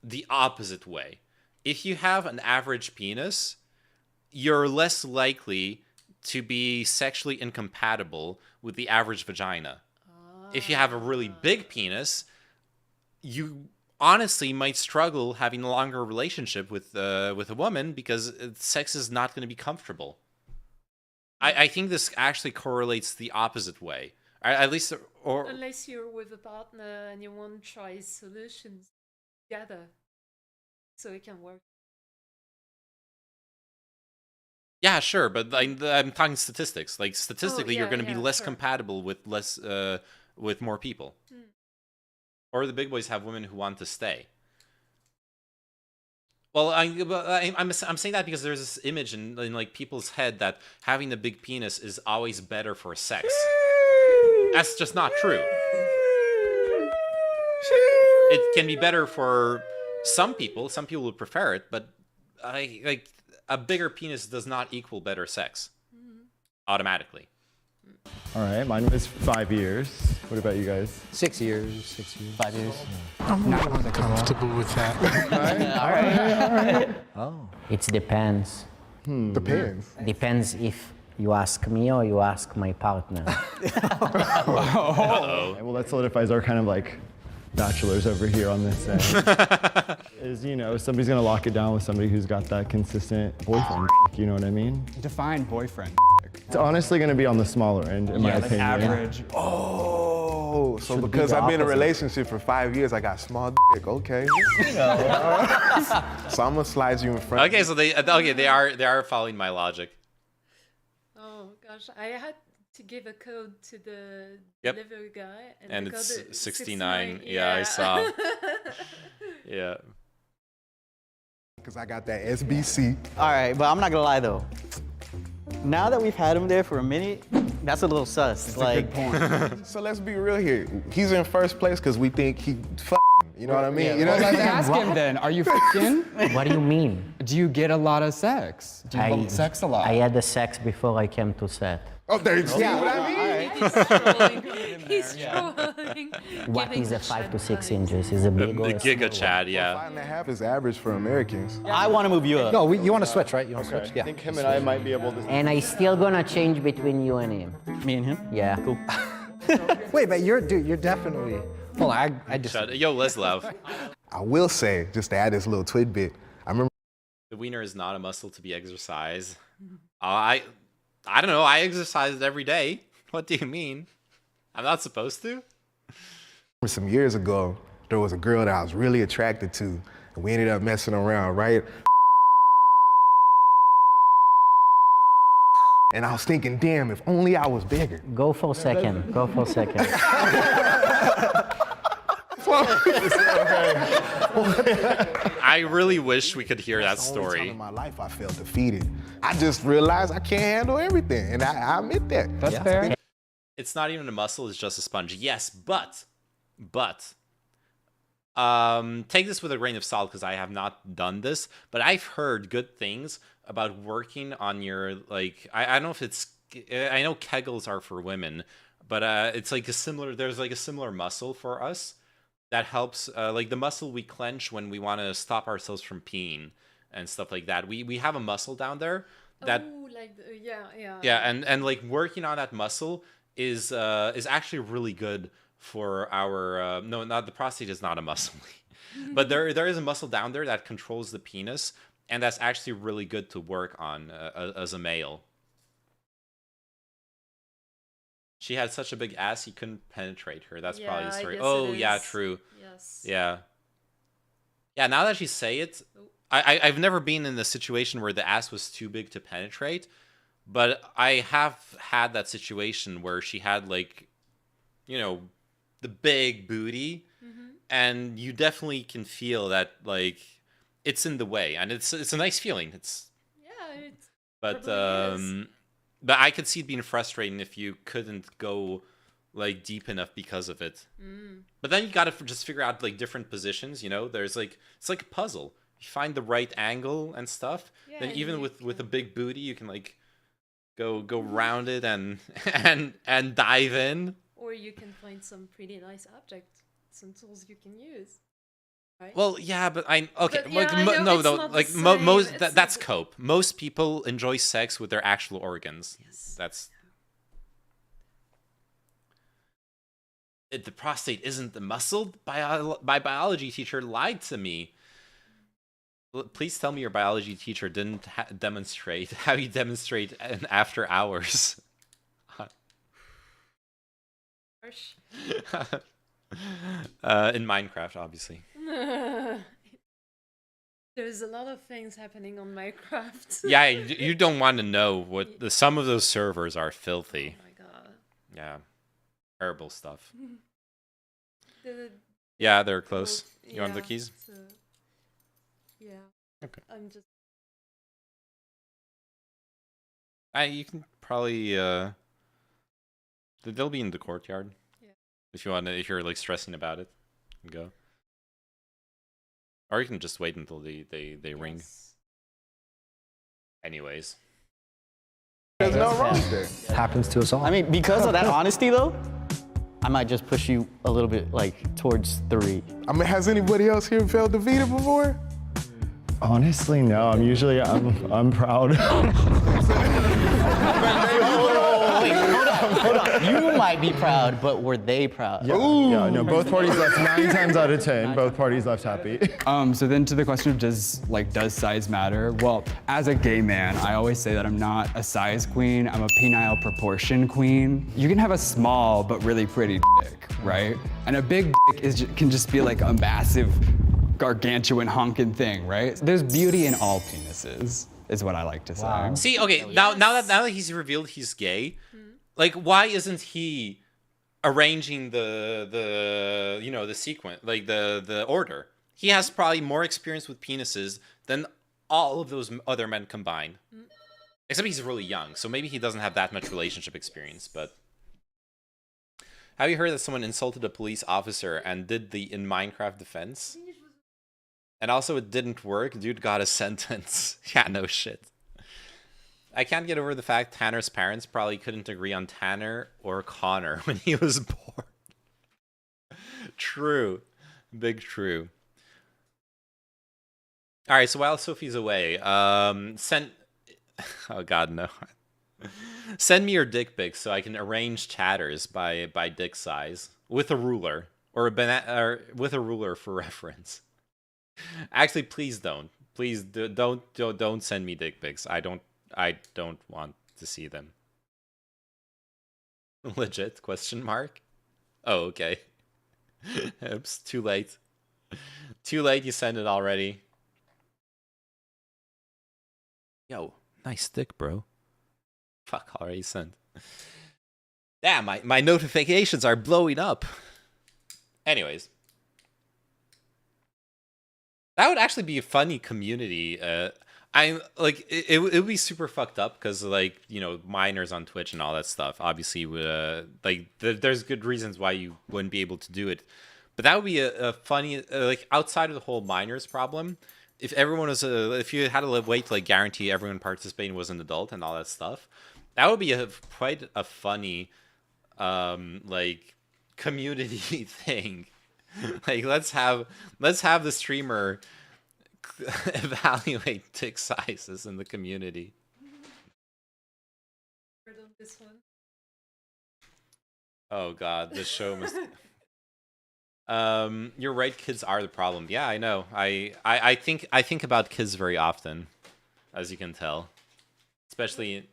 the opposite way. If you have an average penis, you're less likely to be sexually incompatible with the average vagina. If you have a really big penis, you honestly might struggle having a longer relationship with a woman because sex is not going to be comfortable. I think this actually correlates the opposite way. At least, or unless you're with a partner and you want to try solutions together, so it can work. yeah, sure, but I'm talking statistics. Like statistically, you're going to be less sure. compatible with with more people. Or the big boys have women who want to stay. Well, I'm saying that because there's this image in like people's head that having a big penis is always better for sex. That's just not true. It can be better for some people. Some people would prefer it, but like a bigger penis does not equal better sex automatically. All right, mine was 5 years. What about you guys? 6 years. 5 years. I'm not comfortable with that. All right. Oh. It depends. Depends. Depends if you ask me or you ask my partner. Uh-oh. Well, that solidifies our kind of like bachelors over here on this end. Is, you know, somebody's gonna lock it down with somebody who's got that consistent boyfriend. You know what I mean? Define boyfriend. It's honestly gonna be on the smaller end, in my like opinion. average. Oh, Oh, so Should be because the I've been in a opposite. relationship for 5 years, I got small dick. Okay. So I'm gonna slide you in front. Okay, so they are following my logic. Oh gosh, I had to give a code to the Yep. delivery guy, And the code it's is 69. Yeah, I saw. Yeah. Because I got that SBC. All right, but I'm not gonna lie though. Now that we've had him there for a minute, that's a little sus. That's like, a good point. So let's be real here. He's in first place because we think he you know what I mean? Yeah, you know well, what let's ask him then. Are you f***ing? What do you mean? Do you get a lot of sex? Do you have sex a lot? I had the sex before I came to set. Oh, there you see what I mean? He's trolling. What is a 5 to 6 inches? Is a big or The a small Giga Chad, yeah. 5.5 is average for Americans. I want to move you up. No, you want to switch, right? You want to switch? I think him and I might be able to. And I still gonna change between you and him. Me and him? Yeah. Cool. Wait, but you're definitely. Hold on, I just. Yo, Leslav. I will say, just to add this little tidbit, I remember The wiener is not a muscle to be exercised. I don't know. I exercise it every day. What do you mean? I'm not supposed to? some years ago, there was a girl that I was really attracted to, and we ended up messing around, right? And I was thinking, damn, if only I was bigger. Go for a second. Go for a second. I really wish we could hear that That's the only time story. in my life I felt defeated. I just realized I can't handle everything, and I admit that. That's fair. It's not even a muscle, it's just a sponge. Yes, but take this with a grain of salt because I have not done this, but I've heard good things about working on your, like, I don't know if it's, I know Kegels are for women, but it's like there's like a similar muscle for us that helps, like the muscle we clench when we want to stop ourselves from peeing and stuff like that. We have a muscle down there that, Oh, like yeah. yeah, and like working on that muscle is actually really good for our no, not the prostate is not a muscle, but there is a muscle down there that controls the penis, and that's actually really good to work on as a male. She had such a big ass he couldn't penetrate her. That's probably the Yeah, I story. guess Oh it yeah, is. true. Yes. Yeah. Yeah. Now that you say it, I've never been in a situation where the ass was too big to penetrate, but I have had that situation where she had, like, you know, the big booty, and you definitely can feel that, like, it's in the way, and it's a nice feeling. It's but but I could see it being frustrating if you couldn't go like deep enough because of it. But then you gotta just figure out like different positions. You know, there's like it's like a puzzle. You find the right angle and stuff. Then even with a big booty, you can like go round it and and dive in. Or you can find some pretty nice objects, some tools you can use. Right? Well, yeah, but I okay. But, yeah, like, I know no, it's no, not the like same. most It's that's cope. Most people enjoy sex with their actual organs. Yes. That's the prostate isn't the muscle. My biology teacher lied to me. Please tell me your biology teacher didn't demonstrate how you demonstrate in after hours. In Minecraft, obviously. There's a lot of things happening on Minecraft. Yeah, you don't want to know what some of those servers are filthy. Oh my god. Yeah, terrible stuff. The- Yeah, they're close. well, You want the yeah, keys? so- yeah. Okay. I'm just. You can probably they'll be in the courtyard. Yeah. If if you're like stressing about it, you can go. Or you can just wait until they ring. Anyways. There's no wrong there. Happens to us all. I mean, because of that honesty though, I might just push you a little bit like towards 3. I mean, has anybody else here felt defeated before? Honestly, no. I'm proud. Hold on. You might be proud, but were they proud? Yeah, no, both parties left 9 times out of 10. Both parties left happy. So then to the question of does size matter? Well, as a gay man, I always say that I'm not a size queen, I'm a penile proportion queen. You can have a small but really pretty dick, right? And a big dick can just be like a massive, gargantuan honking thing, right? There's beauty in all penises, is what I like to say. See, okay, now that he's revealed he's gay, like why isn't he arranging the you know, the sequence, like the order? He has probably more experience with penises than all of those other men combined. Except he's really young, so maybe he doesn't have that much relationship experience, but have you heard that someone insulted a police officer and did the in Minecraft defense? And also it didn't work. Dude got a sentence. Yeah, no shit. I can't get over the fact Tanner's parents probably couldn't agree on Tanner or Connor when he was born. True. Big true. Alright, so while Sophie's away, send... Oh god, no. Send me your dick pics so I can arrange chatters by dick size with a ruler or with a ruler for reference. Actually, please don't. Please don't send me dick pics. I don't want to see them. Legit? Question mark? Oh, okay. Oops, too late. Too late, you sent it already. Yo, nice dick, bro. Fuck, already sent. Damn, my notifications are blowing up. Anyways. That would actually be a funny community. I'm like, it would be super fucked up because, like, you know, minors on Twitch and all that stuff. Obviously, like, there's good reasons why you wouldn't be able to do it. But that would be a funny, like, outside of the whole minors problem. If everyone was, if you had to wait to like guarantee everyone participating was an adult and all that stuff, that would be quite a funny, like, community thing. Like, let's have the streamer evaluate dick sizes in the community. Oh god, this show must. You're right. Kids are the problem. Yeah, I know. I think about kids very often, as you can tell, especially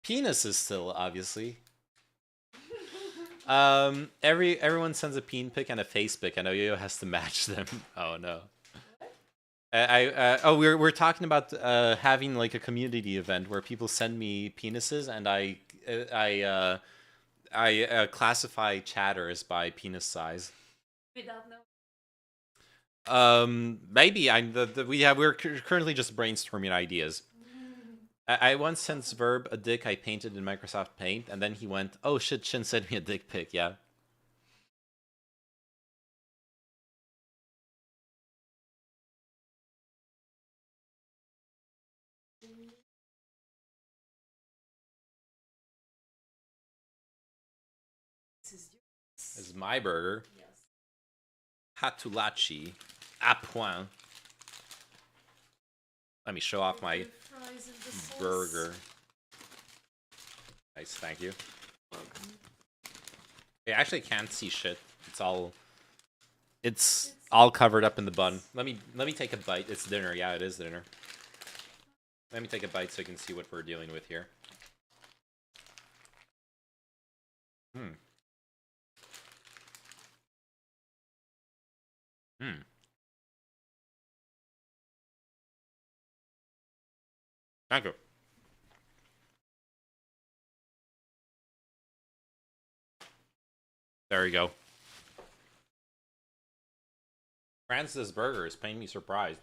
penises. Still, obviously. Everyone sends a peen pic and a face pic. I know Yo has to match them. Oh no. We're talking about having like a community event where people send me penises and I classify chatters by penis size. Maybe we're currently just brainstorming ideas. I once sent Verb a dick I painted in Microsoft Paint, and then he went, "Oh shit, Shin sent me a dick pic." Yeah. This is my burger. Yes. Hatulachi. A point. Let me show off my burger. Nice, thank you. I actually can't see shit. It's all covered up in the bun. Let me take a bite. It's dinner. Yeah, it is dinner. Let me take a bite so you can see what we're dealing with here. Thank you. There you go. Francis Burgers paint me surprised.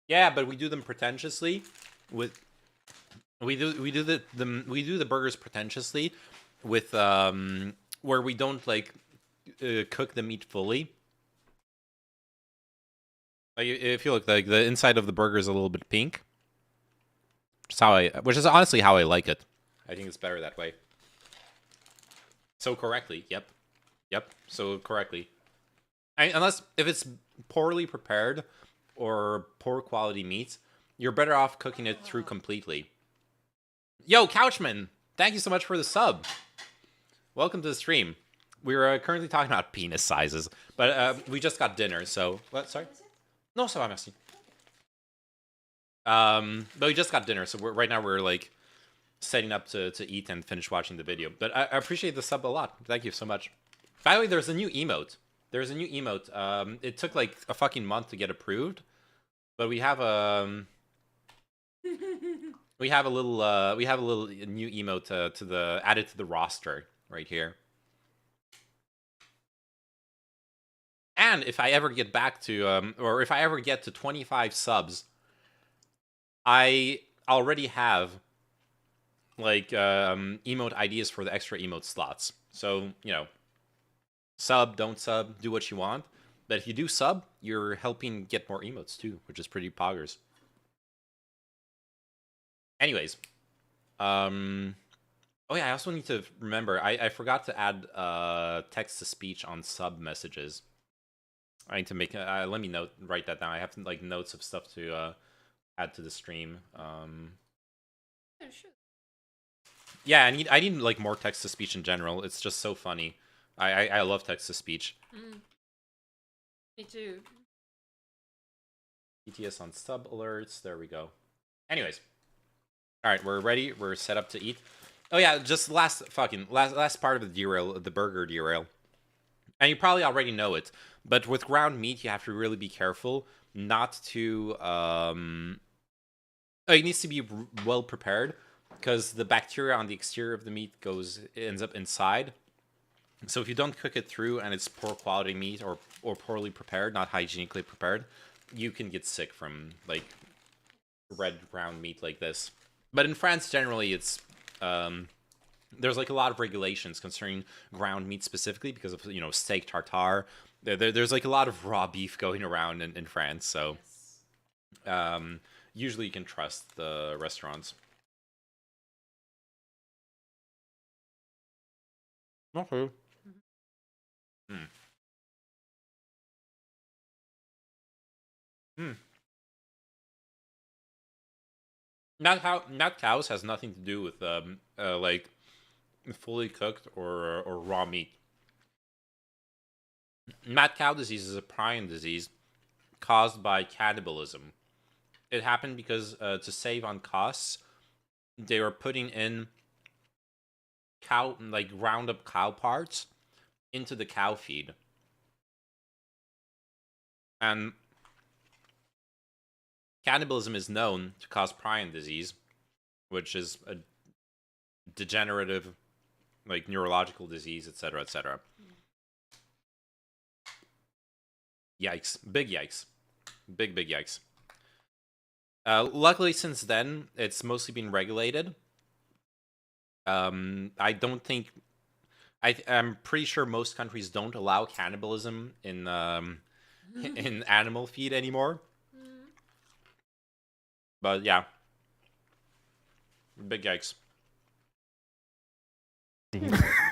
Yeah, but we do them pretentiously. We do the burgers pretentiously with where we don't like cook the meat fully. Like, if you look, like the inside of the burger is a little bit pink. Which is honestly how I like it. I think it's better that way. So correctly, yep. So correctly. Unless if it's poorly prepared or poor quality meat, you're better off cooking it through completely. Yo, Couchman, thank you so much for the sub. Welcome to the stream. We're currently talking about penis sizes, but we just got dinner, so... What? Sorry? No, ça va, merci. But we just got dinner, so right now we're, like, setting up to eat and finish watching the video. But I appreciate the sub a lot. Thank you so much. By the way, there's a new emote. There's a new emote. It took, like, a fucking month to get approved, but we have a... we have a little new emote added to the roster right here. And if I ever get back to or if I ever get to 25 subs, I already have like emote ideas for the extra emote slots. So, you know, sub, don't sub, do what you want. But if you do sub, you're helping get more emotes too, which is pretty poggers. Anyways, oh yeah, I also need to remember, I forgot to add text-to-speech on sub messages. I need to make, let me write that down. I have like notes of stuff to add to the stream. Yeah, I need like more text-to-speech in general. It's just so funny. I love text-to-speech. Me too. ETS on sub alerts, there we go. Anyways. Alright, we're ready. We're set up to eat. Oh yeah, just last part of the derail, the burger derail. And you probably already know it, but with ground meat, you have to really be careful not to... it needs to be well prepared, because the bacteria on the exterior of the meat ends up inside. So if you don't cook it through and it's poor quality meat or poorly prepared, not hygienically prepared, you can get sick from, like, red ground meat like this. But in France, generally, it's there's like a lot of regulations concerning ground meat specifically because of, you know, steak tartare. There's like a lot of raw beef going around in France, so usually you can trust the restaurants. Okay. Not cows has nothing to do with like fully cooked or raw meat. Mad cow disease is a prion disease caused by cannibalism. It happened because to save on costs, they were putting in ground up cow parts into the cow feed. And cannibalism is known to cause prion disease, which is a degenerative, like, neurological disease, etc., etc. Yikes. Big yikes. Big yikes. Luckily, since then, it's mostly been regulated. I don't think... I'm pretty sure most countries don't allow cannibalism in in animal feed anymore. But yeah. Big yikes.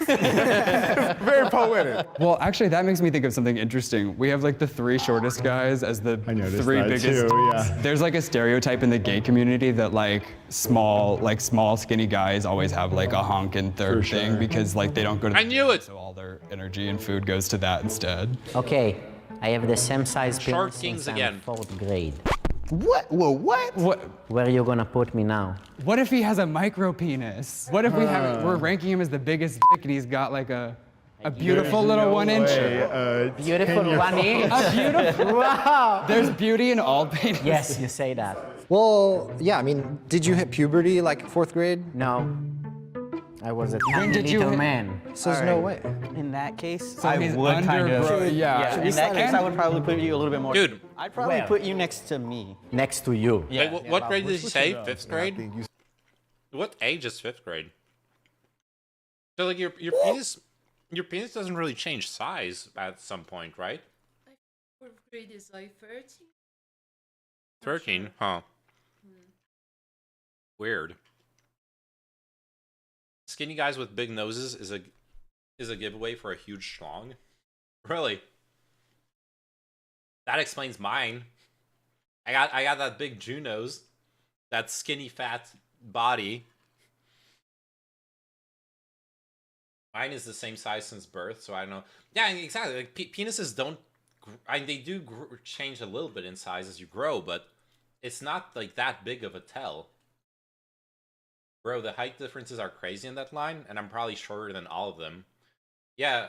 Very poetic. Well, actually, that makes me think of something interesting. We have like the 3 shortest guys as the 3 biggest. Too, yeah. There's like a stereotype in the gay community that like small skinny guys always have like a honkin' third thing because like they don't go to. I knew it. So all their energy and food goes to that instead. Okay, I have the same size Shark penis Kings since I'm again. 4th grade. What? Whoa, what? Where are you gonna put me now? What if he has a micro penis? What if we're ranking him as the biggest dick and he's got like a beautiful little 1-incher? Beautiful 1-inch. A beautiful. Wow. There's beauty in all penises. Yes, you say that. Well, yeah, I mean, did you hit puberty like 4th grade? No. I was a When tiny did you little hit- man. So there's no way. In that case, So I he's would kind of. undergrown. Yeah. In that case, I would probably put you a little bit more. Dude. I'd probably put you next to me. Next to you. Wait, what grade did he say? 5th I grade? think you What age is 5th grade? So like your penis doesn't really change size at some point, right? 4th grade is like 13. 13, huh? Weird. Skinny guys with big noses is a giveaway for a huge schlong. Really? That explains mine. I got that big Jew nose, that skinny fat body. Mine is the same size since birth, so I don't know. Yeah, exactly. Like penises don't. They do change a little bit in size as you grow, but it's not like that big of a tell. Bro, the height differences are crazy in that line, and I'm probably shorter than all of them. Yeah,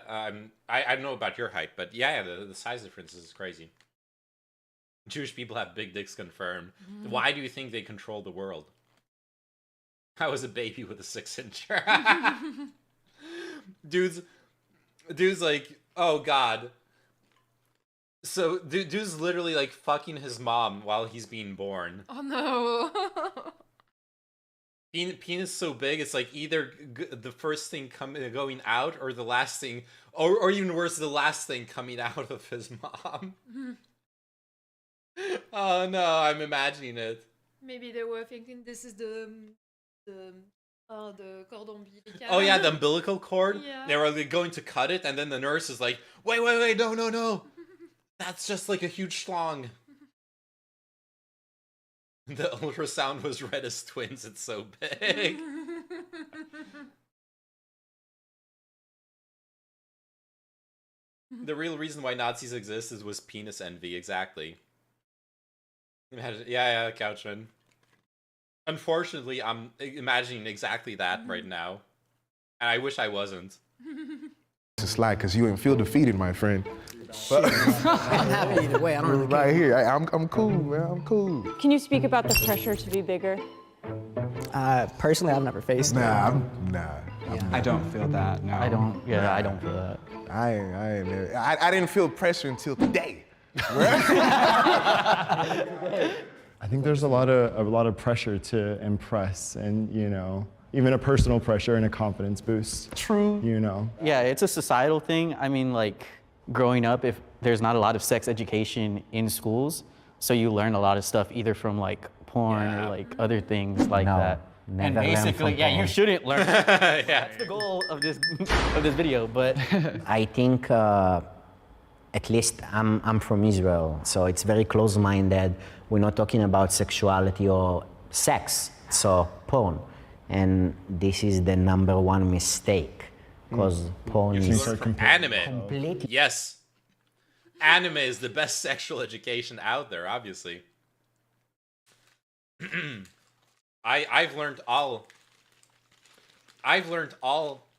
I don't know about your height, but yeah, the size differences is crazy. Jewish people have big dicks confirmed. Why do you think they control the world? I was a baby with a 6-incher. Dude's like, oh god. So dude's literally like fucking his mom while he's being born. Oh no. Penis so big, it's like either the first thing going out, or the last thing, or even worse, the last thing coming out of his mom. Oh no, I'm imagining it. Maybe they were thinking this is the cordon umbilical. Oh yeah, the umbilical cord. Yeah. They were like, going to cut it, and then the nurse is like, wait, no. That's just like a huge schlong. The ultrasound was read as twins, it's so big. The real reason why Nazis exist was penis envy, exactly. Imagine, yeah, Couchman. Unfortunately, I'm imagining exactly that right now. And I wish I wasn't. It's like, because you didn't feel defeated, my friend. But I'm happy either way. I don't really care. Right here, I'm cool, man. I'm cool. Can you speak about the pressure to be bigger? Personally, I've never faced it. I don't feel that. No. I don't. Yeah, I don't feel that. I didn't feel pressure until today. I think there's a lot of pressure to impress, and even a personal pressure and a confidence boost. True. Yeah, it's a societal thing. I mean, like growing up, if there's not a lot of sex education in schools, so you learn a lot of stuff either from like porn or like other things like that. And basically, yeah, you shouldn't learn. Yeah. That's the goal of this video. But I think, at least I'm from Israel, so it's very close-minded. We're not talking about sexuality or sex, so porn. And this is the #1 mistake, because porn is Anime. completely. Yes. Anime is the best sexual education out there, obviously. I've learned all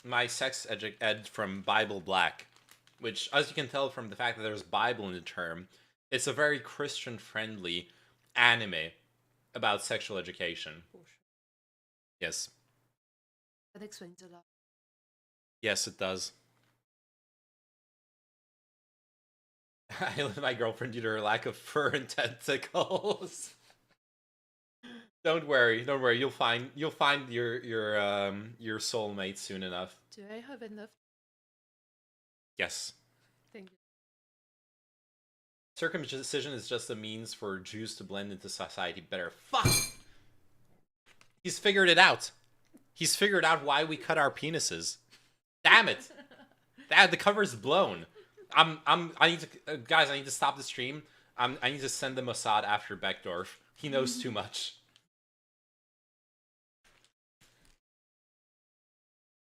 my sex ed from Bible Black, which, as you can tell from the fact that there's Bible in the term, it's a very Christian-friendly anime about sexual education. Yes. That explains a lot. Yes, it does. I let my girlfriend due to her lack of fur and tentacles. Don't worry. You'll find your soulmate soon enough. Do I have enough? Yes. Thank you. Circumcision is just a means for Jews to blend into society better. Fuck! He's figured it out. He's figured out why we cut our penises. Damn it! The cover's blown. I need to, guys. I need to stop the stream. I need to send the Mossad after Beckdorf. He knows too much.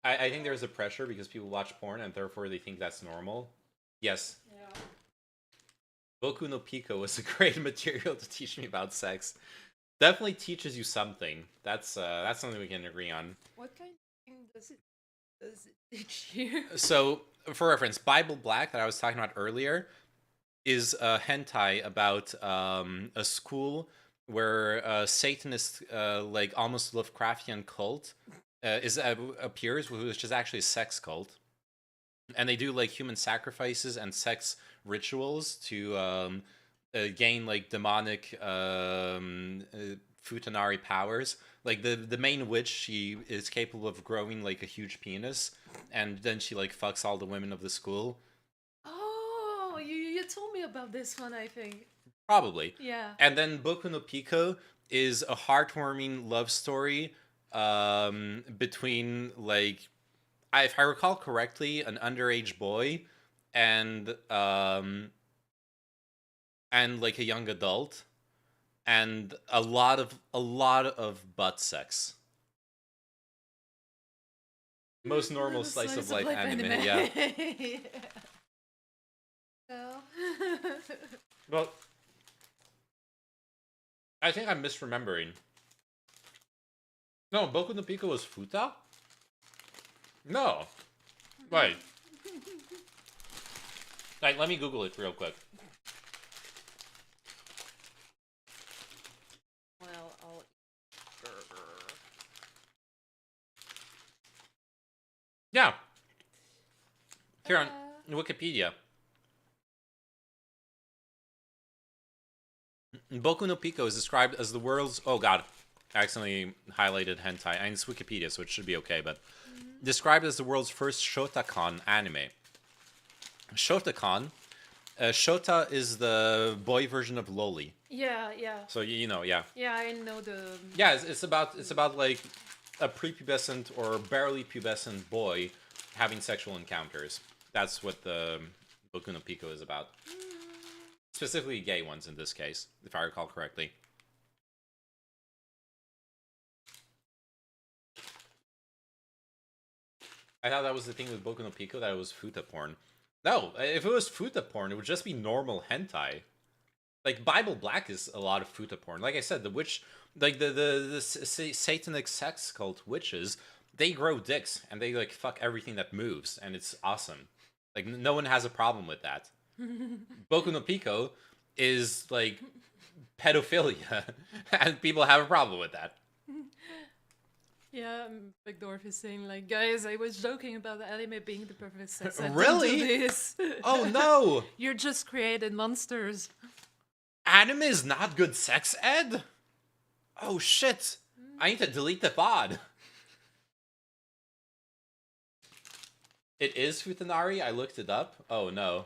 I think there's a pressure because people watch porn and therefore they think that's normal. Yes. Yeah. Boku no Pico was a great material to teach me about sex. Definitely teaches you something. That's something we can agree on. What kind of thing does it teach you? So, for reference, Bible Black that I was talking about earlier is a hentai about a school where a Satanist, like almost Lovecraftian cult appears, which is actually a sex cult, and they do like human sacrifices and sex rituals to gain like demonic futanari powers. Like the main witch, she is capable of growing like a huge penis, and then she like fucks all the women of the school. Oh, you told me about this one, I think. Probably. Yeah. And then Boku no Pico is a heartwarming love story between, like, if I recall correctly, an underage boy and like a young adult, and a lot of butt sex. Most normal slice of life anime. Yeah. Yeah. Well. Well, I think I'm misremembering. No, Boku no Pico was Futa? No. Wait. Like, let me Google it real quick. Well, I'll eat burger. Yeah. Here on Wikipedia. Boku no Pico is described as the world's... Oh god. I accidentally highlighted hentai. And it's Wikipedia, so it should be okay, but... Described as the world's first Shotakon anime. Shotakon. Shota is the boy version of Loli. Yeah, yeah. So, you know, yeah. Yeah, I know the... Yeah, it's about like a prepubescent or barely pubescent boy having sexual encounters. That's what the Boku no Pico is about. Specifically gay ones in this case, if I recall correctly. I thought that was the thing with Boku no Pico, that it was futa porn. No, if it was futa porn, it would just be normal hentai. Like, Bible Black is a lot of futa porn. Like I said, the witch... Like, the satanic sex cult witches, they grow dicks, and they, like, fuck everything that moves, and it's awesome. Like, no one has a problem with that. Boku no Pico is, like, pedophilia, and people have a problem with that. Yeah, Bigdorf is saying, like, guys, I was joking about the anime being the perfect sex. Really? This. Oh, no! You're just created monsters. Anime is not good sex ed? Oh, shit. I need to delete the VOD. It is Futanari? I looked it up. Oh, no.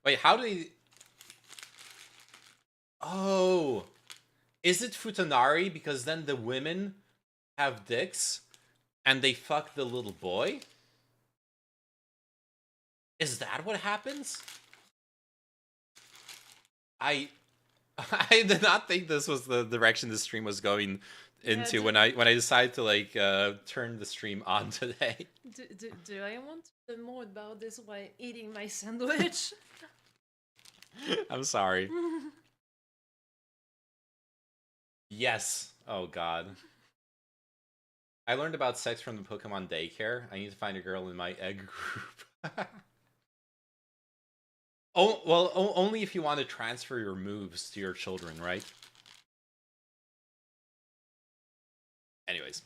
Wait, how do they... Oh. Is it Futanari because then the women have dicks and they fuck the little boy? Is that what happens? I did not think this was the direction the stream was going into when I decided to like turn the stream on today. Do I want to know more about this while eating my sandwich? I'm sorry. Yes. Oh god. I learned about sex from the Pokemon daycare. I need to find a girl in my egg group. Oh, well, only if you want to transfer your moves to your children, right? Anyways.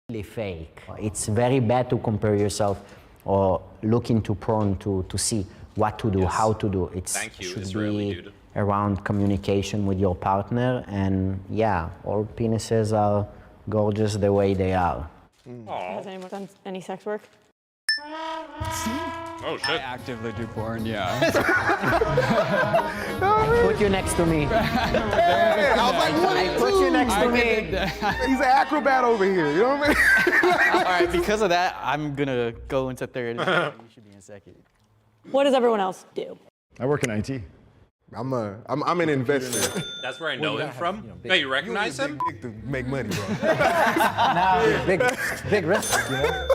Really fake. It's very bad to compare yourself or look into porn to see what to do, how to do. Thank you, should Israeli be dude. around communication with your partner, and yeah, all penises are gorgeous the way they are. Has anyone done any sex work? Oh shit. I actively do porn, yeah. Put you next to me. I was like, what I put you next to me. He's an acrobat over here, you know what I mean? All right, because of that, I'm gonna go into third. You should be in second. What does everyone else do? I work in IT. I'm an investor. That's where I know him from? Hey, you recognize him? Big to make money, bro. Big risk, you know?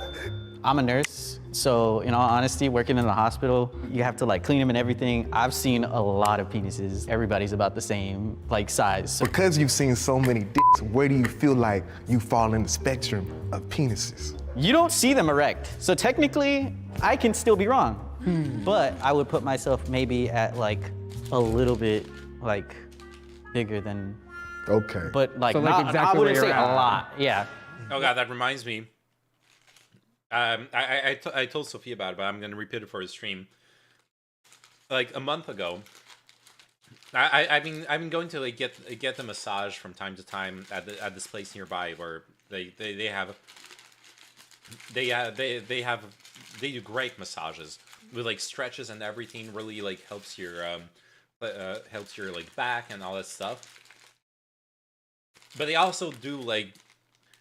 I'm a nurse, so in all honesty, working in the hospital, you have to like clean them and everything. I've seen a lot of penises. Everybody's about the same like size. So Because you've seen so many dicks, where do you feel like you fall in the spectrum of penises? you don't see them erect. So technically, I can still be wrong. But I would put myself maybe at like a little bit like bigger than. Okay. But like, So, like, not, exactly I wouldn't where say you're a at. lot. Yeah. Oh god, that reminds me. I told Sophia about it, but I'm gonna repeat it for the stream. Like a month ago, I've been going to like get the massage from time to time at this place nearby where they do great massages with like stretches and everything. Really like helps your like back and all that stuff. But they also do like.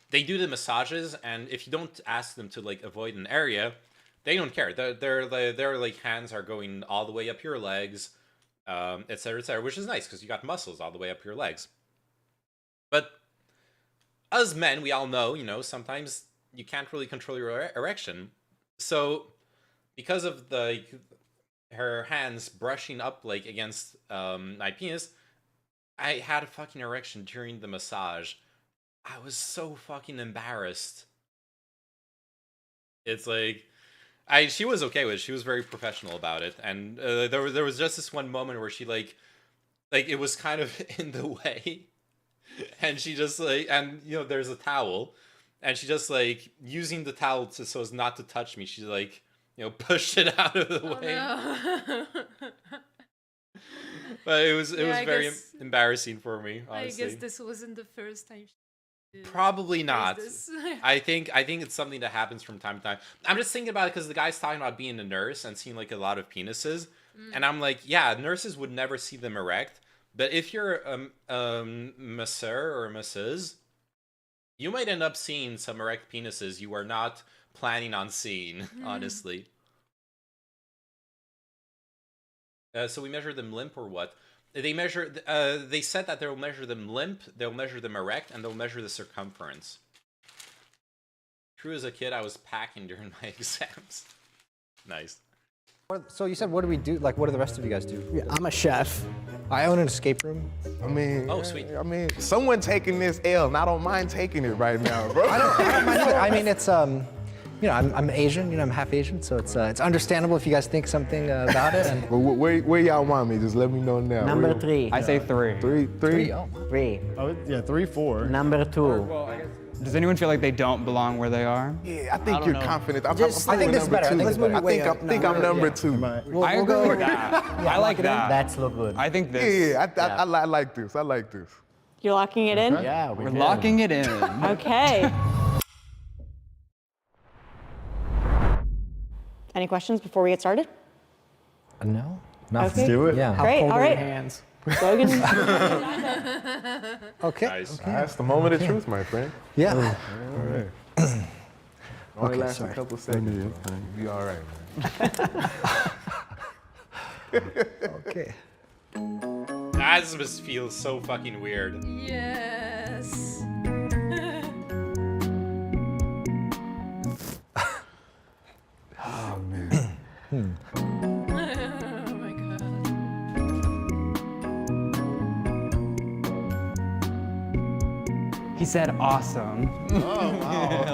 They do the massages, and if you don't ask them to like avoid an area, they don't care. Their like hands are going all the way up your legs, etc., which is nice because you got muscles all the way up your legs. But as men, we all know, you know, sometimes you can't really control your erection. So because of her hands brushing up like against my penis, I had a fucking erection during the massage. I was so fucking embarrassed. It's like she was okay with it. She was very professional about it, and there was just this one moment where she like it was kind of in the way, and she just like, and you know there's a towel, and she just like using the towel so as not to touch me. She like pushed it out of the way. No. But it was Yeah, very embarrassing for me, honestly. I guess this wasn't the first time. Probably not. This. I think it's something that happens from time to time. I'm just thinking about it because the guy's talking about being a nurse and seeing like a lot of penises, and I'm like, yeah, nurses would never see them erect, but if you're a masseur or a masseuse, you might end up seeing some erect penises you are not planning on seeing, honestly. So we measure them limp or what? They measure. They said that they'll measure them limp, they'll measure them erect, and they'll measure the circumference. True, as a kid, I was packing during my exams. Nice. So you said, what do we do? Like, what do the rest of you guys do? Yeah, I'm a chef. I own an escape room. I mean, oh sweet. I mean, someone taking this L, and I don't mind taking it right now, bro. I don't mind either. I mean, it's you know, I'm Asian. You know, I'm half Asian, so it's understandable if you guys think something about it. And Well, where y'all want me? Just let me know now. Number 3. I say 3. 3. Oh. 3. Oh, yeah, 3, 4. Number 2. Does anyone feel like they don't belong where they are? Yeah, I think you're confident. I'm I think this is better. I think let's move it way up. I think I'm number 2. I agree with that. I like that. That's look good. I think this. Yeah, I like this. I like this. You're locking it in? Yeah, We're locking it in. Okay. Any questions before we get started? No. Nothing. Okay. Do it. Yeah. Great, all right. Hands. Logan. Okay. Nice. That's the moment of truth, my friend. Yeah. All right. Only lasts sorry. a couple seconds. You'll be all right, man. Okay. That must feel so fucking weird. Yes. Oh man. Oh my god. He said awesome. Oh wow.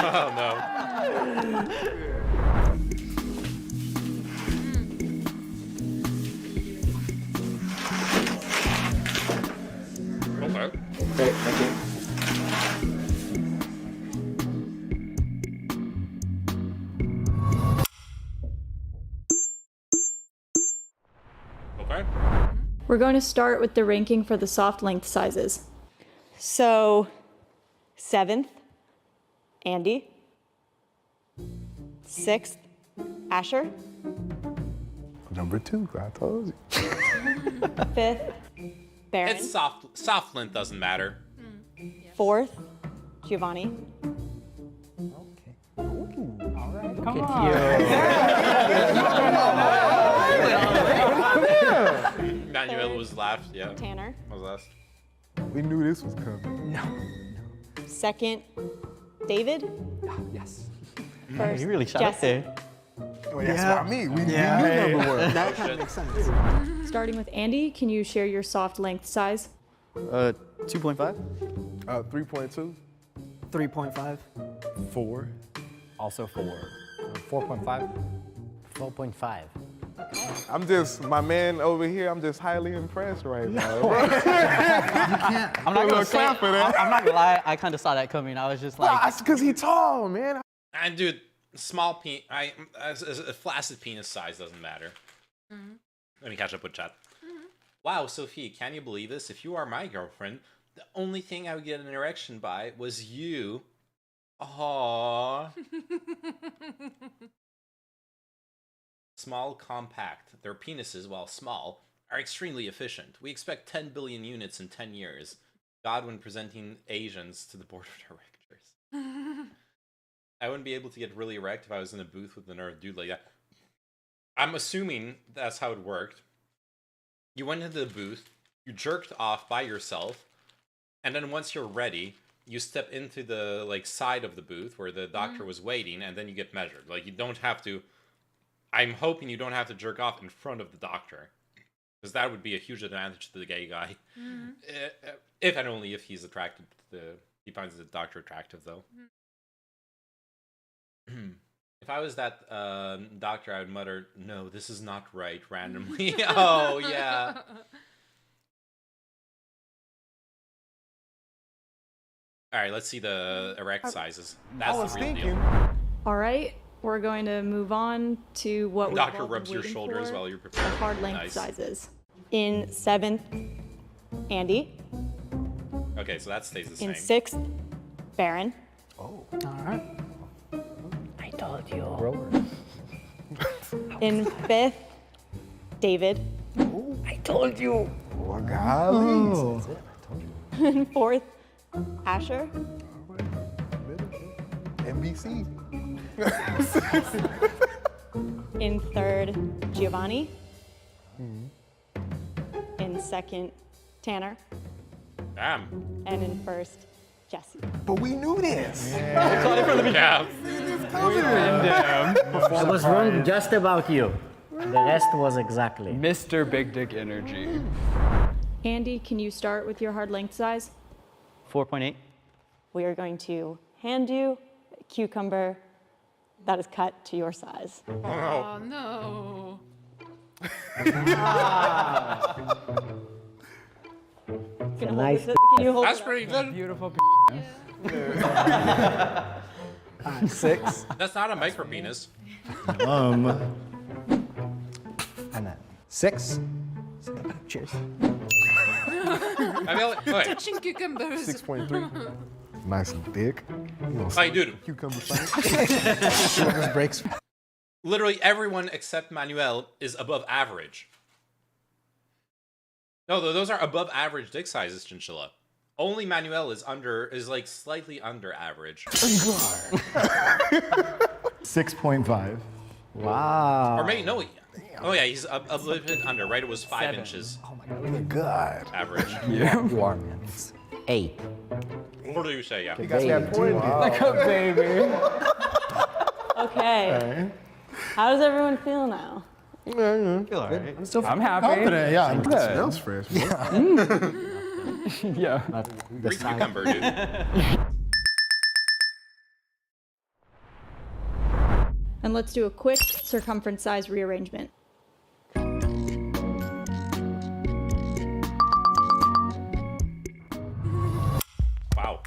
Oh no. Okay. Great, thank you. Okay. We're going to start with the ranking for the soft length sizes. So, 7th, Andy. 6th, Asher. Number 2, I told you. 5th, Baron. It's soft lint doesn't matter. 4th, Giovanni. Look at Manuel was last. Yeah. Tanner. Was last. We knew this was coming. 2nd, David. Yes. First, You really shot up Jesse. there. Well, that's what I mean. We knew number 1. That kind of makes sense. Starting with Andy, can you share your soft length size? 2.5. 3.2. 3.5. 4. Also 4. 4.5. 4.5. I'm just, my man over here, I'm just highly impressed right now. I'm not gonna say. clap for that. I'm not gonna lie. I kind of saw that coming. I was just like, That's because he tall, man. And dude, small a flaccid penis size doesn't matter. Let me catch up with chat. Wow, Sophie, can you believe this? If you are my girlfriend, the only thing I would get an erection by was you. Aww. Small, compact. Their penises, while small, are extremely efficient. We expect 10 billion units in 10 years. Godwin presenting Asians to the board of directors. I wouldn't be able to get really erect if I was in a booth with another dude like that. I'm assuming that's how it worked. You went into the booth, you jerked off by yourself, and then once you're ready, you step into the like side of the booth where the doctor was waiting, and then you get measured. Like you don't have to. I'm hoping you don't have to jerk off in front of the doctor, because that would be a huge advantage to the gay guy. If and only if he's attracted to he finds the doctor attractive, though. If I was that doctor, I would mutter, "No, this is not right," randomly. Oh, yeah. All right, let's see the erect sizes. That's the real deal. All right, we're going to move on to what we've Doctor all been rubs your waiting shoulders for, while you're preparing. hard length Nice. sizes. In 7th, Andy. Okay, so that stays the same. In 6th, Baron. All right. I told you. In 5th, David. I told you. Oh, golly. In 4th, Asher. NBC. In 3rd, Giovanni. In 2nd, Tanner. Damn. And in 1st, Jesse. But we knew this. Yeah. I was wrong just about you. The rest was exactly. Mr. Big Dick Energy. Andy, can you start with your hard length size? 4.8. We are going to hand you a cucumber that is cut to your size. Oh no. Nice. Can you hold That's it up? pretty good. Beautiful. 6. That's not a micro penis. Um, And then 6. Cheers. I feel like, okay. Touching cucumbers. 6.3. Nice and thick. Hey, dude. Cucumber sandwich. Shoulders breaks. Literally everyone except Manuel is above average. No, those are above average dick sizes, Chinchilla. Only Manuel is like slightly under average. 6.5. Wow. Or maybe no. Oh yeah, he's a little bit under. Right, it was 5 7. inches Oh my God. average. Yeah. You are, man. It's 8. What do you say? Yeah. You got that point. Like a baby. Okay. How does everyone feel now? Feel all right. I'm happy. Confident, yeah. It Good. smells fresh. Yeah. Free cucumber, dude. And let's do a quick circumference size rearrangement. Wow.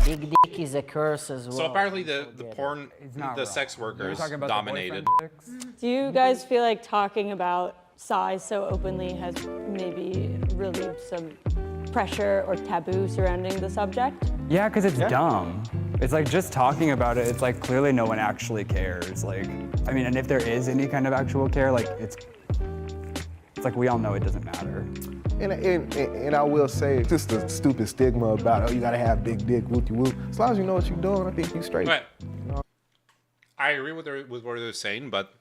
Big dick is a curse as well. So apparently the porn, not the wrong. sex You're workers talking about the dominated. boyfriend dicks? Do you guys feel like talking about size so openly has maybe relieved some pressure or taboo surrounding the subject? Yeah, because it's dumb. It's like just talking about it, it's like clearly no one actually cares. Like, I mean, and if there is any kind of actual care, like it's like we all know it doesn't matter. And I will say, just the stupid stigma about, oh, you gotta have big dick, whoop whoop. As long as you know what you're doing, I think you're straight. But I agree with what they're saying, but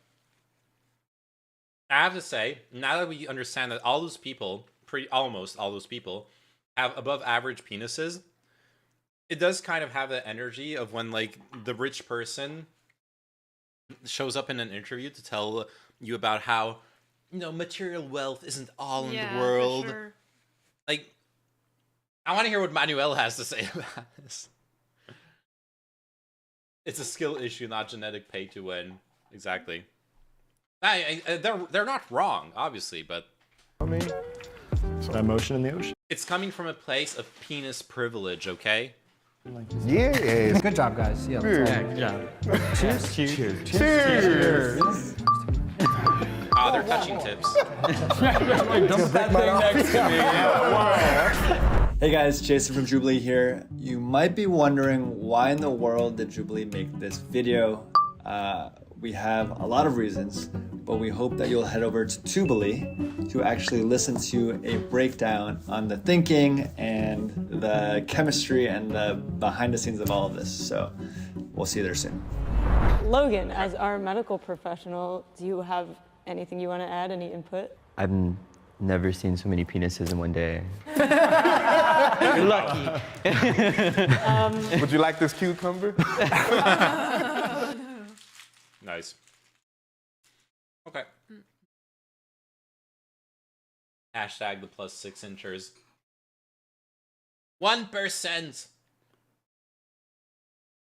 I have to say, now that we understand that all those people, almost all those people, have above average penises, it does kind of have the energy of when like the rich person shows up in an interview to tell you about how, you know, material wealth isn't all in the world. For sure. Like, I want to hear what Manuel has to say about this. It's a skill issue, not genetic pay to win. Exactly. They're not wrong, obviously, but I mean, that motion in the ocean. it's coming from a place of penis privilege, okay? yeah. Good job, guys. Yeah. Good job. Cheers. Cheers. Cheers. Ah, they're touching tips. Dump that thing next to me. Hey guys, Jason from Jubilee here. You might be wondering why in the world did Jubilee make this video? We have a lot of reasons, but we hope that you'll head over to Jubilee to actually listen to a breakdown on the thinking and the chemistry and the behind the scenes of all of this. So we'll see you there soon. Logan, as our medical professional, do you have anything you want to add, any input? I'm Never seen so many penises in one day. You're lucky. Would you like this cucumber? Nice. Okay. Hashtag the plus 6 inchers. 1%.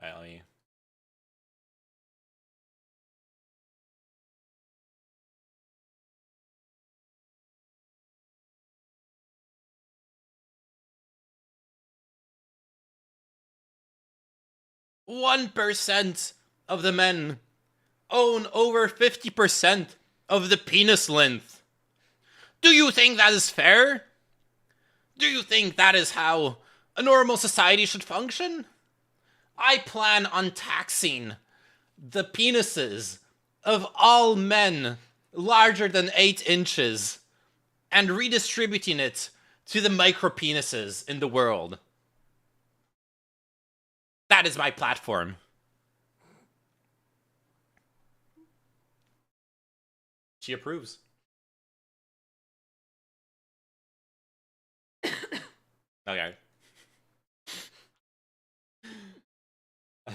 Ellie. "1% of the men own over 50% of the penis length. Do you think that is fair? Do you think that is how a normal society should function? I plan on taxing the penises of all men larger than 8 inches and redistributing it to the micro penises in the world. That is my platform." She approves. Okay.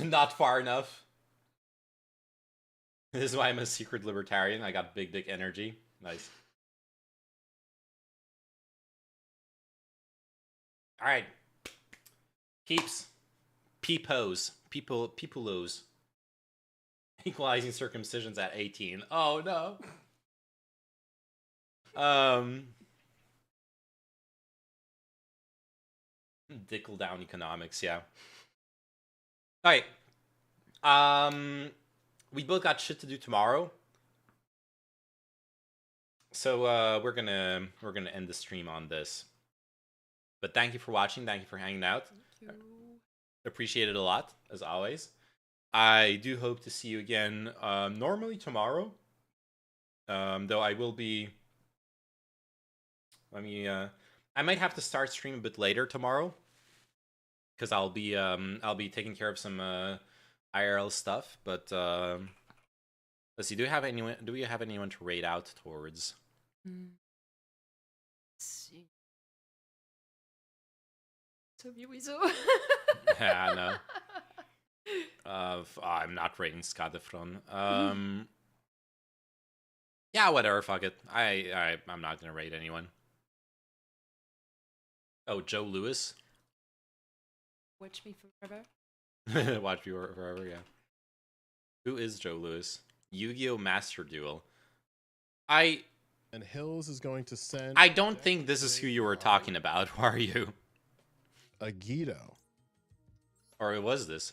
Not far enough. This is why I'm a secret libertarian. I got big dick energy. Nice. Alright. Peeps. Peepos. Peoples. Equalizing circumcisions at 18. Oh no. Dickle down economics, yeah. Alright. We both got shit to do tomorrow. So we're gonna end the stream on this. But thank you for watching, thank you for hanging out. Thank you. Appreciate it a lot, as always. I do hope to see you again normally tomorrow. Though I will be I might have to start stream a bit later tomorrow. Because I'll be taking care of some IRL stuff, but let's see. Do we have anyone to raid out towards? Let's see. Sowieso. Yeah, I know. I'm not raiding Skadefron. Yeah, whatever. Fuck it. I'm not gonna raid anyone. Oh, Joe Lewis. Watch me forever. Watch me forever, yeah. Who is Joe Lewis? Yu-Gi-Oh! Master Duel. And Hills is going to send... I don't think this is who you were talking about. Who are you? A Guido. Or was this?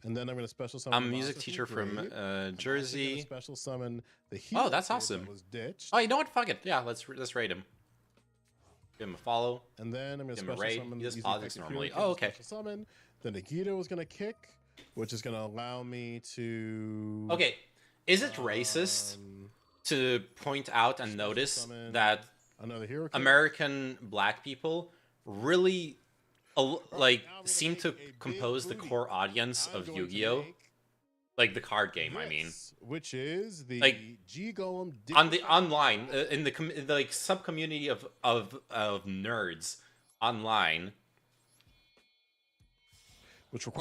And then I'm going to special summon... I'm a music teacher from Jersey. Special summon the hero. Oh, that's awesome. That was ditched. Oh, you know what? Fuck it. Yeah, let's raid him. Give him a follow. And then I'm going to give him a special raid. summon... He does politics normally. Oh, okay. Special summon. Then the Guido is going to kick, which is going to allow me to... Okay, is it racist to point out and notice that American black people really seem to compose the core audience of Yu-Gi-Oh! Like the card game, I mean. Which is the G Golem on the online in the sub community of nerds online.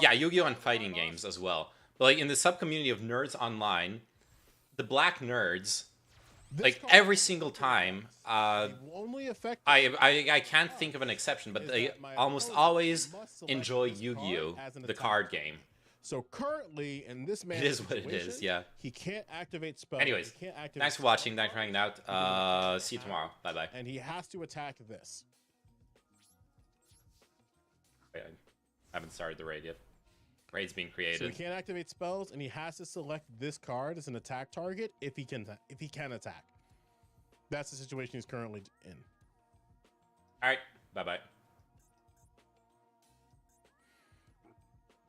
Yeah, Yu-Gi-Oh! And fighting games as well. But like in the sub community of nerds online, the black nerds, like every single time, I can't think of an exception, but they almost always enjoy Yu-Gi-Oh! The card game. So currently, in this man's it is what it is, yeah. He can't activate spells. Anyways, thanks for watching. Thanks for hanging out. See you tomorrow. Bye-bye. And he has to attack this. Wait, I haven't started the raid yet. Raid's being created. So he can't activate spells, and he has to select this card as an attack target if he can attack. That's the situation he's currently in. All right. Bye-bye.